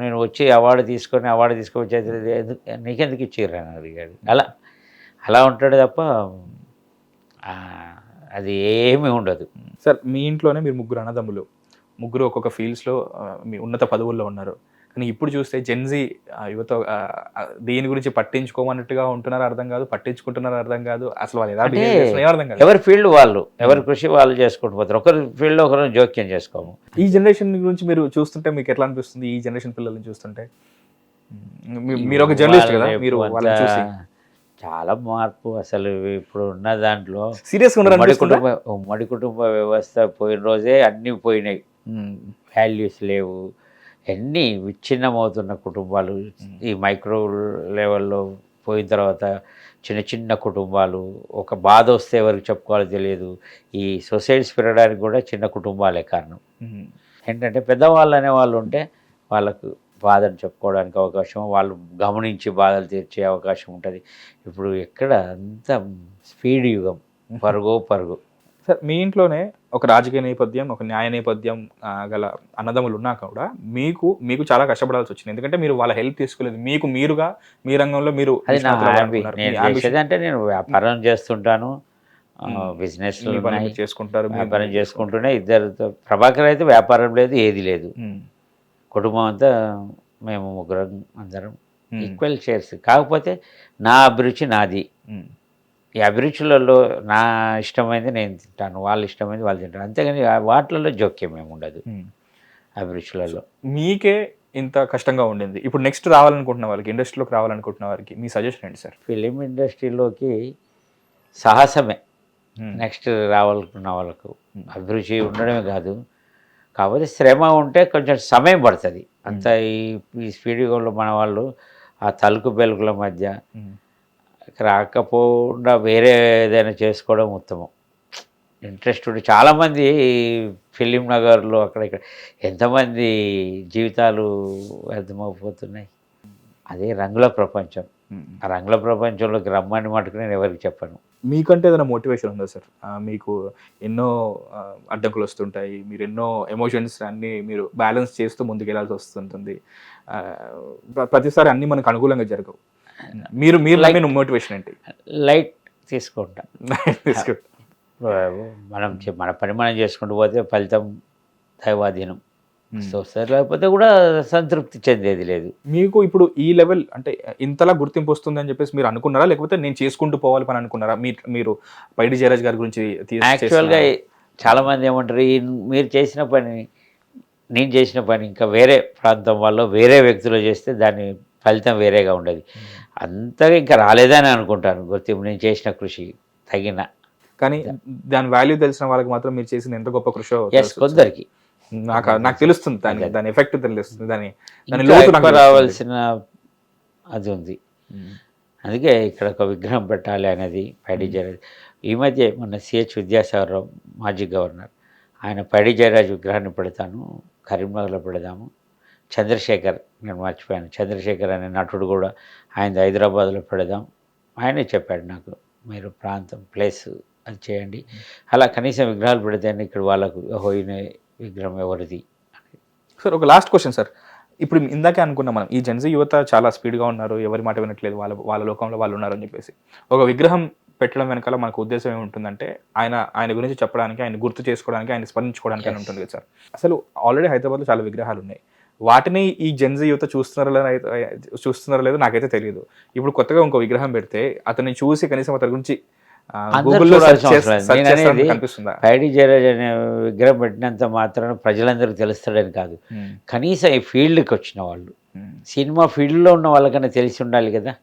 నేను వచ్చి అవార్డు తీసుకొని నీకెందుకు ఇచ్చిర్రు అని అడిగాడు. అలా ఉంటాడు తప్ప అది ఏమీ ఉండదు. సార్ మీ ఇంట్లోనే మీరు ముగ్గురు అన్నదమ్ములు, ముగ్గురు ఒక్కొక్క ఫీల్డ్స్లో మీ ఉన్నత పదవుల్లో ఉన్నారు. కానీ ఇప్పుడు చూస్తే జెన్జీ యువత దీని గురించి పట్టించుకోమన్నట్టుగా ఉంటున్నారో అర్థం కాదు, పట్టించుకుంటున్నారో అర్థం కాదు, అసలు వాళ్ళు ఎలా బిహేవ్ చేస్తున్నారో అర్థం కాదు. ఎవరి ఫీల్డ్ వాళ్ళు, ఎవరి కృషి వాళ్ళు చేసుకుంటూ పోతారు. ఒకరి ఫీల్డ్లో ఒకరు జోక్యం చేసుకోము. ఈ జనరేషన్ గురించి మీరు చూస్తుంటే మీకు ఎట్లా అనిపిస్తుంది? ఈ జనరేషన్ పిల్లల్ని చూస్తుంటే, మీరు ఒక జర్నలిస్ట్ కదా, మీరు వాళ్ళని చూసి చాలా మార్పు అసలు ఇప్పుడు ఉన్న దాంట్లో. సీరియస్గా ఉమ్మడి కుటుంబ వ్యవస్థ పోయిన రోజే అన్నీ పోయినాయి. వాల్యూస్ లేవు, అన్నీ విచ్ఛిన్నమవుతున్న కుటుంబాలు. ఈ మైక్రో లెవెల్లో పోయిన తర్వాత చిన్న చిన్న కుటుంబాలు, ఒక బాధ వస్తే ఎవరికి చెప్పుకోవాలో తెలియదు. ఈ సొసైటీస్ పెరగడానికి కూడా చిన్న కుటుంబాలే కారణం. ఏంటంటే పెద్దవాళ్ళు అనేవాళ్ళు ఉంటే వాళ్ళకు బాధను చెప్పుకోవడానికి అవకాశం, వాళ్ళు గమనించి బాధలు తీర్చే అవకాశం ఉంటుంది. ఇప్పుడు ఎక్కడ అంత స్పీడ్ యుగం, పరుగు. సార్ మీ ఇంట్లోనే ఒక రాజకీయ నేపథ్యం, ఒక న్యాయ నేపథ్యం గల అన్నదమ్ములు ఉన్నా కూడా మీకు చాలా కష్టపడాల్సి వచ్చింది. ఎందుకంటే మీరు వాళ్ళ హెల్ప్ తీసుకోలేదు. మీరుగా మీ రంగంలో మీరు అంటే నేను వ్యాపారం చేస్తుంటాను, బిజినెస్ చేసుకుంటారు, వ్యాపారం చేసుకుంటూనే ఇద్దరితో. ప్రభాకర్ అయితే వ్యాపారం లేదు, ఏది లేదు. కుటుంబం అంతా మేము ముగ్గురం అందరం ఈక్వల్ షేర్స్. కాకపోతే నా అభిరుచి నాది. ఈ అభిరుచులలో నా ఇష్టమైంది నేను తింటాను, వాళ్ళు ఇష్టమైంది వాళ్ళు తింటారు. అంతేగాని వాటిలలో జోక్యం ఏమి ఉండదు అభిరుచులలో. మీకే ఇంత కష్టంగా ఉండింది, ఇప్పుడు నెక్స్ట్ రావాలనుకుంటున్న వాళ్ళకి, ఇండస్ట్రీలోకి రావాలనుకుంటున్న వారికి మీ సజెషన్ ఏంటి సార్? ఫిలిం ఇండస్ట్రీలోకి సాహసమే నెక్స్ట్ రావాలనుకున్న వాళ్ళకు. అభిరుచి ఉండడమే కాదు, కాకపోతే శ్రమ ఉంటే కొంచెం సమయం పడుతుంది. అంత ఈ స్పీడ్ యుగంలో మన వాళ్ళు ఆ తలుకు బెలుకుల మధ్య రాకపోకుండా వేరే ఏదైనా చేసుకోవడం ఉత్తమం. ఇంట్రెస్ట్ ఉండి చాలామంది ఫిలిం నగర్లో అక్కడ ఇక్కడ ఎంతమంది జీవితాలు వ్యర్థమైపోతున్నాయి. అదే రంగుల ప్రపంచం. ఆ రంగుల ప్రపంచంలోకి రమ్మని మటుకు నేను ఎవరికి చెప్పను. మీకంటే ఏదైనా మోటివేషన్ ఉందా సార్? మీకు ఎన్నో అడ్డంకులు వస్తుంటాయి. మీరు ఎన్నో ఎమోషన్స్ అన్నీ మీరు బ్యాలెన్స్ చేస్తూ ముందుకెళ్ళాల్సి వస్తుంటుంది. ప్రతిసారి అన్నీ మనకు అనుకూలంగా జరగవు. మీరు మీరు నమ్మిన మోటివేషన్ ఏంటి? లైట్ తీసుకుంటా. తీసుకుంటా. మన పని మనం చేసుకుంటూ పోతే ఫలితం దైవాధీనం. సో సార్, లేకపోతే కూడా సంతృప్తి చెందేది లేదు. మీకు ఇప్పుడు ఈ లెవెల్ అంటే ఇంతలా గుర్తింపు వస్తుంది అని చెప్పేసి మీరు అనుకున్నారా, లేకపోతే నేను చేసుకుంటూ పోవాలి పని అనుకున్నారా? మీరు పైడి జయరాజ్ గారి గురించి యాక్చువల్గా చాలామంది ఏమంటారు, మీరు చేసిన పని నేను చేసిన పని ఇంకా వేరే ప్రాంతం వాళ్ళు వేరే వ్యక్తులు చేస్తే దాని ఫలితం వేరేగా ఉండదు, అంతగా ఇంకా రాలేదని అనుకుంటాను. గుర్తింపు నేను చేసిన కృషి తగిన, కానీ దాని వాల్యూ తెలిసిన వాళ్ళకి మాత్రం మీరు చేసిన ఎంత గొప్ప కృషి కొందరికి నాకు తెలుస్తుంది. దాని ఎఫెక్ట్ తెలుస్తుంది, దాని రావాల్సిన అది ఉంది. అందుకే ఇక్కడ ఒక విగ్రహం పెట్టాలి అనేది పైడి జయరాజ్. ఈ మధ్య మన సిహెచ్ విద్యాసాగరరావు మాజీ గవర్నర్, ఆయన పైడి జయరాజ్ విగ్రహాన్ని పెడతాను, కరీంనగర్లో పెడదాము. చంద్రశేఖర్, నేను మర్చిపోయాను, చంద్రశేఖర్ అనే నటుడు కూడా ఆయన హైదరాబాద్లో పెడదాం. ఆయనే చెప్పాడు నాకు, మీరు ప్రాంతం ప్లేస్ అది చేయండి, అలా కనీసం విగ్రహాలు పెడితే ఇక్కడ వాళ్ళకు పోయిన విగ్రహం ఎవరిది. సార్ ఒక లాస్ట్ క్వశ్చన్ సార్, ఇప్పుడు ఇందాకే అనుకున్నాం మనం, ఈ జెన్జీ యువత చాలా స్పీడ్గా ఉన్నారు, ఎవరి మాట వినట్లేదు, వాళ్ళ లోకంలో వాళ్ళు ఉన్నారు అని చెప్పేసి ఒక విగ్రహం పెట్టడం వెనకాల మనకు ఉద్దేశం ఏముంటుందంటే ఆయన గురించి చెప్పడానికి, ఆయన గుర్తు చేసుకోవడానికి, ఆయన స్మరించుకోవడానికి అని ఉంటుంది కదా సార్. అసలు ఆల్రెడీ హైదరాబాద్లో చాలా విగ్రహాలు ఉన్నాయి, వాటిని ఈ జెన్జీ యువత చూస్తున్నారో లేదో నాకైతే తెలియదు. ఇప్పుడు కొత్తగా ఇంకో విగ్రహం పెడితే అతన్ని చూసి కనీసం అతని గురించి పైడి జయరాజ్ అనే విగ్రహం పెట్టినంత మాత్రాన ప్రజలందరికీ తెలుస్తాడని కాదు, కనీసం ఈ ఫీల్డ్కి వచ్చిన వాళ్ళు, సినిమా ఫీల్డ్లో ఉన్న వాళ్ళకన్నా తెలిసి ఉండాలి కదా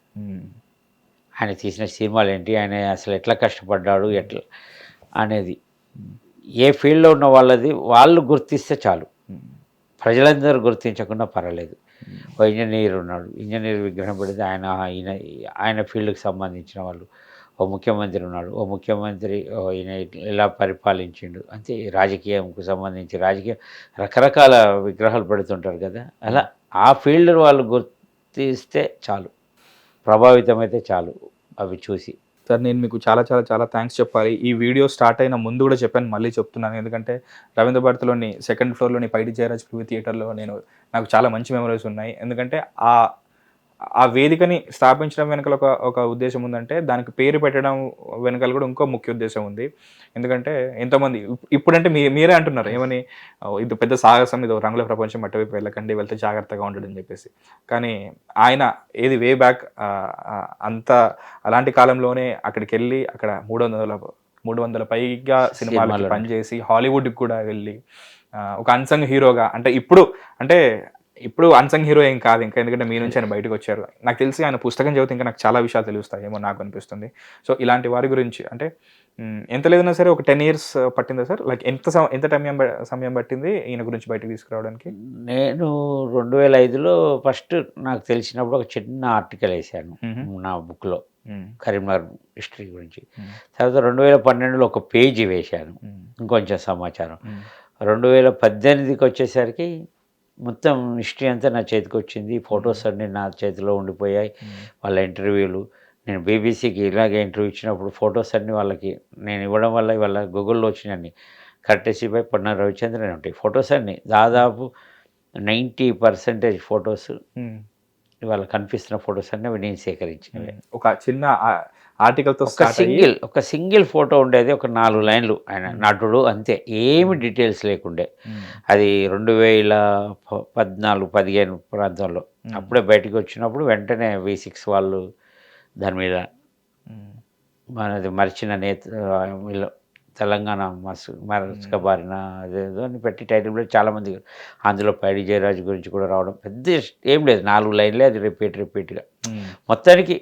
ఆయన తీసిన సినిమాలు ఏంటి, ఆయన అసలు ఎట్లా కష్టపడ్డాడు ఎట్లా అనేది. ఏ ఫీల్డ్లో ఉన్న వాళ్ళది వాళ్ళు గుర్తిస్తే చాలు, ప్రజలందరూ గుర్తించకుండా పర్వాలేదు. ఓ ఇంజనీర్ ఉన్నాడు, ఇంజనీర్ విగ్రహం పెడితే ఆయన ఫీల్డ్కి సంబంధించిన వాళ్ళు. ఓ ముఖ్యమంత్రి ఉన్నాడు, ఓ ముఖ్యమంత్రి ఈయన ఇలా పరిపాలించిండు, అంతే. రాజకీయంకు సంబంధించి రకరకాల విగ్రహాలు పెడుతుంటారు కదా, అలా ఆ ఫీల్డ్ వాళ్ళు గుర్తిస్తే చాలు, ప్రభావితమైతే చాలు అవి చూసి. సార్ నేను మీకు చాలా చాలా చాలా థ్యాంక్స్ చెప్పాలి. ఈ వీడియో స్టార్ట్ అయిన ముందు కూడా చెప్పాను, మళ్ళీ చెప్తున్నాను. ఎందుకంటే రవీంద్ర భారతిలోని సెకండ్ ఫ్లోర్లోని పైడి జయరాజ్ ప్రివ్యూ థియేటర్లో నాకు చాలా మంచి మెమరీస్ ఉన్నాయి. ఎందుకంటే ఆ వేదికని స్థాపించడం వెనకాల ఒక ఉద్దేశం ఉందంటే, దానికి పేరు పెట్టడం వెనకాల కూడా ఇంకో ముఖ్య ఉద్దేశం ఉంది. ఎందుకంటే ఎంతోమంది ఇప్పుడంటే మీరే అంటున్నారు ఏమని, ఇది పెద్ద సాహసం, ఇది రంగుల ప్రపంచం అటువైపు వెళ్ళకండి, వెళ్తే జాగ్రత్తగా ఉండడం చెప్పేసి. కానీ ఆయన ఏది వే బ్యాక్ అలాంటి కాలంలోనే అక్కడికి వెళ్ళి అక్కడ 300 పైగా సినిమాలకి పనిచేసి హాలీవుడ్కి కూడా వెళ్ళి ఒక అన్సంగ్ హీరోగా, ఇప్పుడు అన్సంగ్ హీరో ఏం కాదు ఇంకా, ఎందుకంటే మీ నుంచి ఆయన బయటకు వచ్చారు. నాకు తెలిసి ఆయన పుస్తకం చదివితే ఇంకా నాకు చాలా విషయాలు తెలుస్తాయి ఏమో నాకు అనిపిస్తుంది. సో ఇలాంటి వారి గురించి అంటే ఎంత లేదన్నా సరే ఒక 10 years పట్టిందా సార్? లైక్ ఎంత సమయం పట్టింది ఈయన గురించి బయటకు తీసుకురావడానికి? నేను 2005లో ఫస్ట్ నాకు తెలిసినప్పుడు ఒక చిన్న ఆర్టికల్ వేసాను నా బుక్లో కరీంనగర్ హిస్టరీ గురించి. తర్వాత 2012లో ఒక పేజీ వేశాను ఇంకొంచెం సమాచారం. 2018కి వచ్చేసరికి మొత్తం హిస్టరీ అంతా నా చేతికి వచ్చింది. ఫొటోస్ అన్నీ నా చేతిలో ఉండిపోయాయి. వాళ్ళ ఇంటర్వ్యూలు, నేను బీబీసీకి ఇలాగే ఇంటర్వ్యూ ఇచ్చినప్పుడు ఫొటోస్ అన్నీ వాళ్ళకి నేను ఇవ్వడం వల్ల ఇవాళ గూగుల్లో వచ్చినాయి. కర్టెసీపై పొన్న రవిచంద్రన్ ఉంటాయి ఫొటోస్ అన్నీ, దాదాపు 90% ఫొటోస్ ఇవాళ కనిపిస్తున్న ఫొటోస్ అన్నీ నేను సేకరించినవి. ఒక చిన్న ఆర్టికల్తో ఒక సింగిల్ ఫోటో ఉండేది, ఒక 4 లైన్లు, ఆయన నటుడు అంతే, ఏమి డీటెయిల్స్ లేకుండే. అది 2014-15 ప్రాంతంలో అప్పుడే బయటకు వచ్చినప్పుడు వెంటనే V6 వాళ్ళు దాని మీద మనది మర్చిన వీళ్ళు తెలంగాణ మరచకబారిన అదేదో అని పెట్టి టైటిల్ పెట్టి చాలామంది, అందులో పైడి జయరాజ్ గురించి కూడా రావడం, పెద్ద ఏం లేదు, 4 లైన్లే, అది రిపీట్గా. మొత్తానికి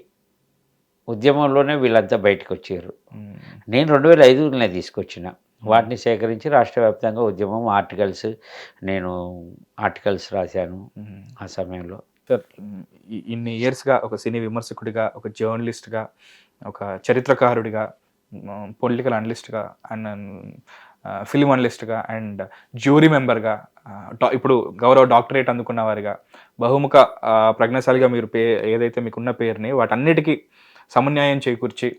ఉద్యమంలోనే వీళ్ళంతా బయటకు వచ్చారు. నేను 2005లోనే తీసుకొచ్చిన వాటిని సేకరించి రాష్ట్ర వ్యాప్తంగా ఉద్యమం నేను ఆర్టికల్స్ రాశాను ఆ సమయంలో. సార్ ఇన్ని ఇయర్స్గా ఒక సినీ విమర్శకుడిగా, ఒక జర్నలిస్ట్గా, ఒక చరిత్రకారుడిగా, పొలిటికల్ అనలిస్ట్గా అండ్ ఫిలిం అనలిస్ట్గా అండ్ జ్యూరీ మెంబర్గా ఇప్పుడు గౌరవ డాక్టరేట్ అందుకున్న వారిగా బహుముఖ ప్రజ్ఞాశాలిగా మీరు ఏదైతే మీకున్న పేరుని వాటన్నిటికీ సమన్యాయం చేకూర్చి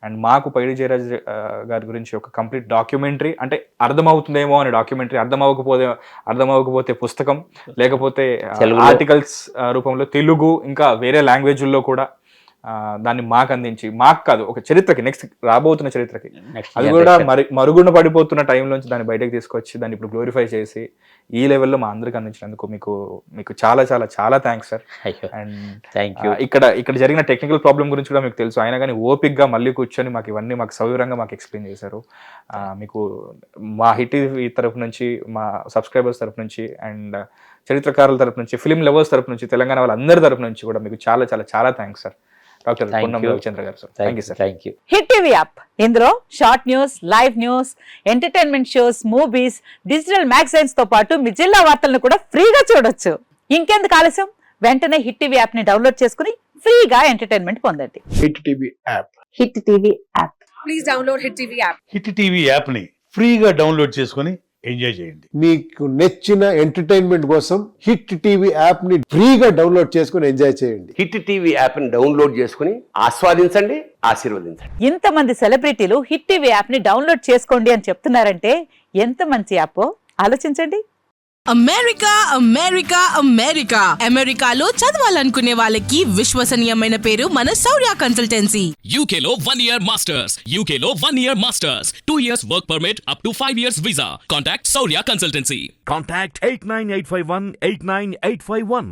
అండ్ మాకు పైడి జయరాజ్ గారి గురించి ఒక కంప్లీట్ డాక్యుమెంటరీ, అంటే అర్థమవుతుందేమో అని డాక్యుమెంటరీ, అర్థమవ్వకపోతే పుస్తకం, లేకపోతే ఆర్టికల్స్ రూపంలో తెలుగు ఇంకా వేరే లాంగ్వేజ్ల్లో కూడా దాన్ని మాకు అందించి, మాకు కాదు ఒక చరిత్రకి, నెక్స్ట్ రాబోతున్న చరిత్రకి, అది కూడా మరుగున పడిపోతున్న టైంలోంచి దాన్ని బయటకు తీసుకొచ్చి దాన్ని ఇప్పుడు గ్లోరిఫై చేసి ఈ లెవెల్లో మా అందరికి అందించినందుకు మీకు చాలా చాలా చాలా థ్యాంక్స్ సార్. అండ్ ఇక్కడ జరిగిన టెక్నికల్ ప్రాబ్లం గురించి కూడా మీకు తెలుసు, అయినా కానీ ఓపిక్గా మళ్ళీ కూర్చొని మాకు ఇవన్నీ మాకు సవివరంగా మాకు ఎక్స్ప్లెయిన్ చేశారు. మీకు మా హిట్ తరఫు నుంచి, మా సబ్స్క్రైబర్స్ తరఫు నుంచి, అండ్ చరిత్రకారుల తరఫు నుంచి, ఫిలిం లవర్స్ తరఫు నుంచి, తెలంగాణ వాళ్ళందరి తరఫు నుంచి కూడా మీకు చాలా చాలా చాలా thanks sir. Doctor Ponnam Ravichandra గారు sir, thank you sir. Thank you. Hit TV app, ఇందులో short news, live news, entertainment shows, movies, digital magazines తో పాటు మీ జిల్లా వార్తలను కూడా ఫ్రీగా చూడొచ్చు. ఇంకెందుకు ఆలస్యం, వెంటనే హిట్ టీవీ యాప్ ని డౌన్లోడ్ చేసుకుని ఫ్రీగా ఎంటర్టైన్మెంట్ పొందండి. Hit TV app. Hit TV app. Please download hit TV app. Hit TV యాప్ని ఫ్రీగా డౌన్లోడ్ చేసుకొని ఎంజాయ్ చేయండి. మీకు నచ్చిన ఎంటర్టైన్మెంట్ కోసం హిట్ టీవీ యాప్ ని ఫ్రీగా డౌన్లోడ్ చేసుకుని ఎంజాయ్ చేయండి. హిట్ టీవీ యాప్ ని డౌన్లోడ్ చేసుకుని ఆస్వాదించండి, ఆశీర్వదించండి. ఇంతమంది సెలబ్రిటీలు హిట్ టీవీ యాప్ ని డౌన్లోడ్ చేసుకోండి అని చెప్తున్నారంటే ఎంత మంచి యాప్ ఆలోచించండి. అమెరికా అమెరికా అమెరికా అమెరికాలో చదవాలనుకునే వాళ్ళకి విశ్వసనీయమైన పేరు మన శౌర్య కన్సల్టెన్సీ. UK లో 1 year masters, UK లో 1 year masters, 2 years work permit up to 5 years visa. Contact Saurya Consultancy. Contact 89851 89851.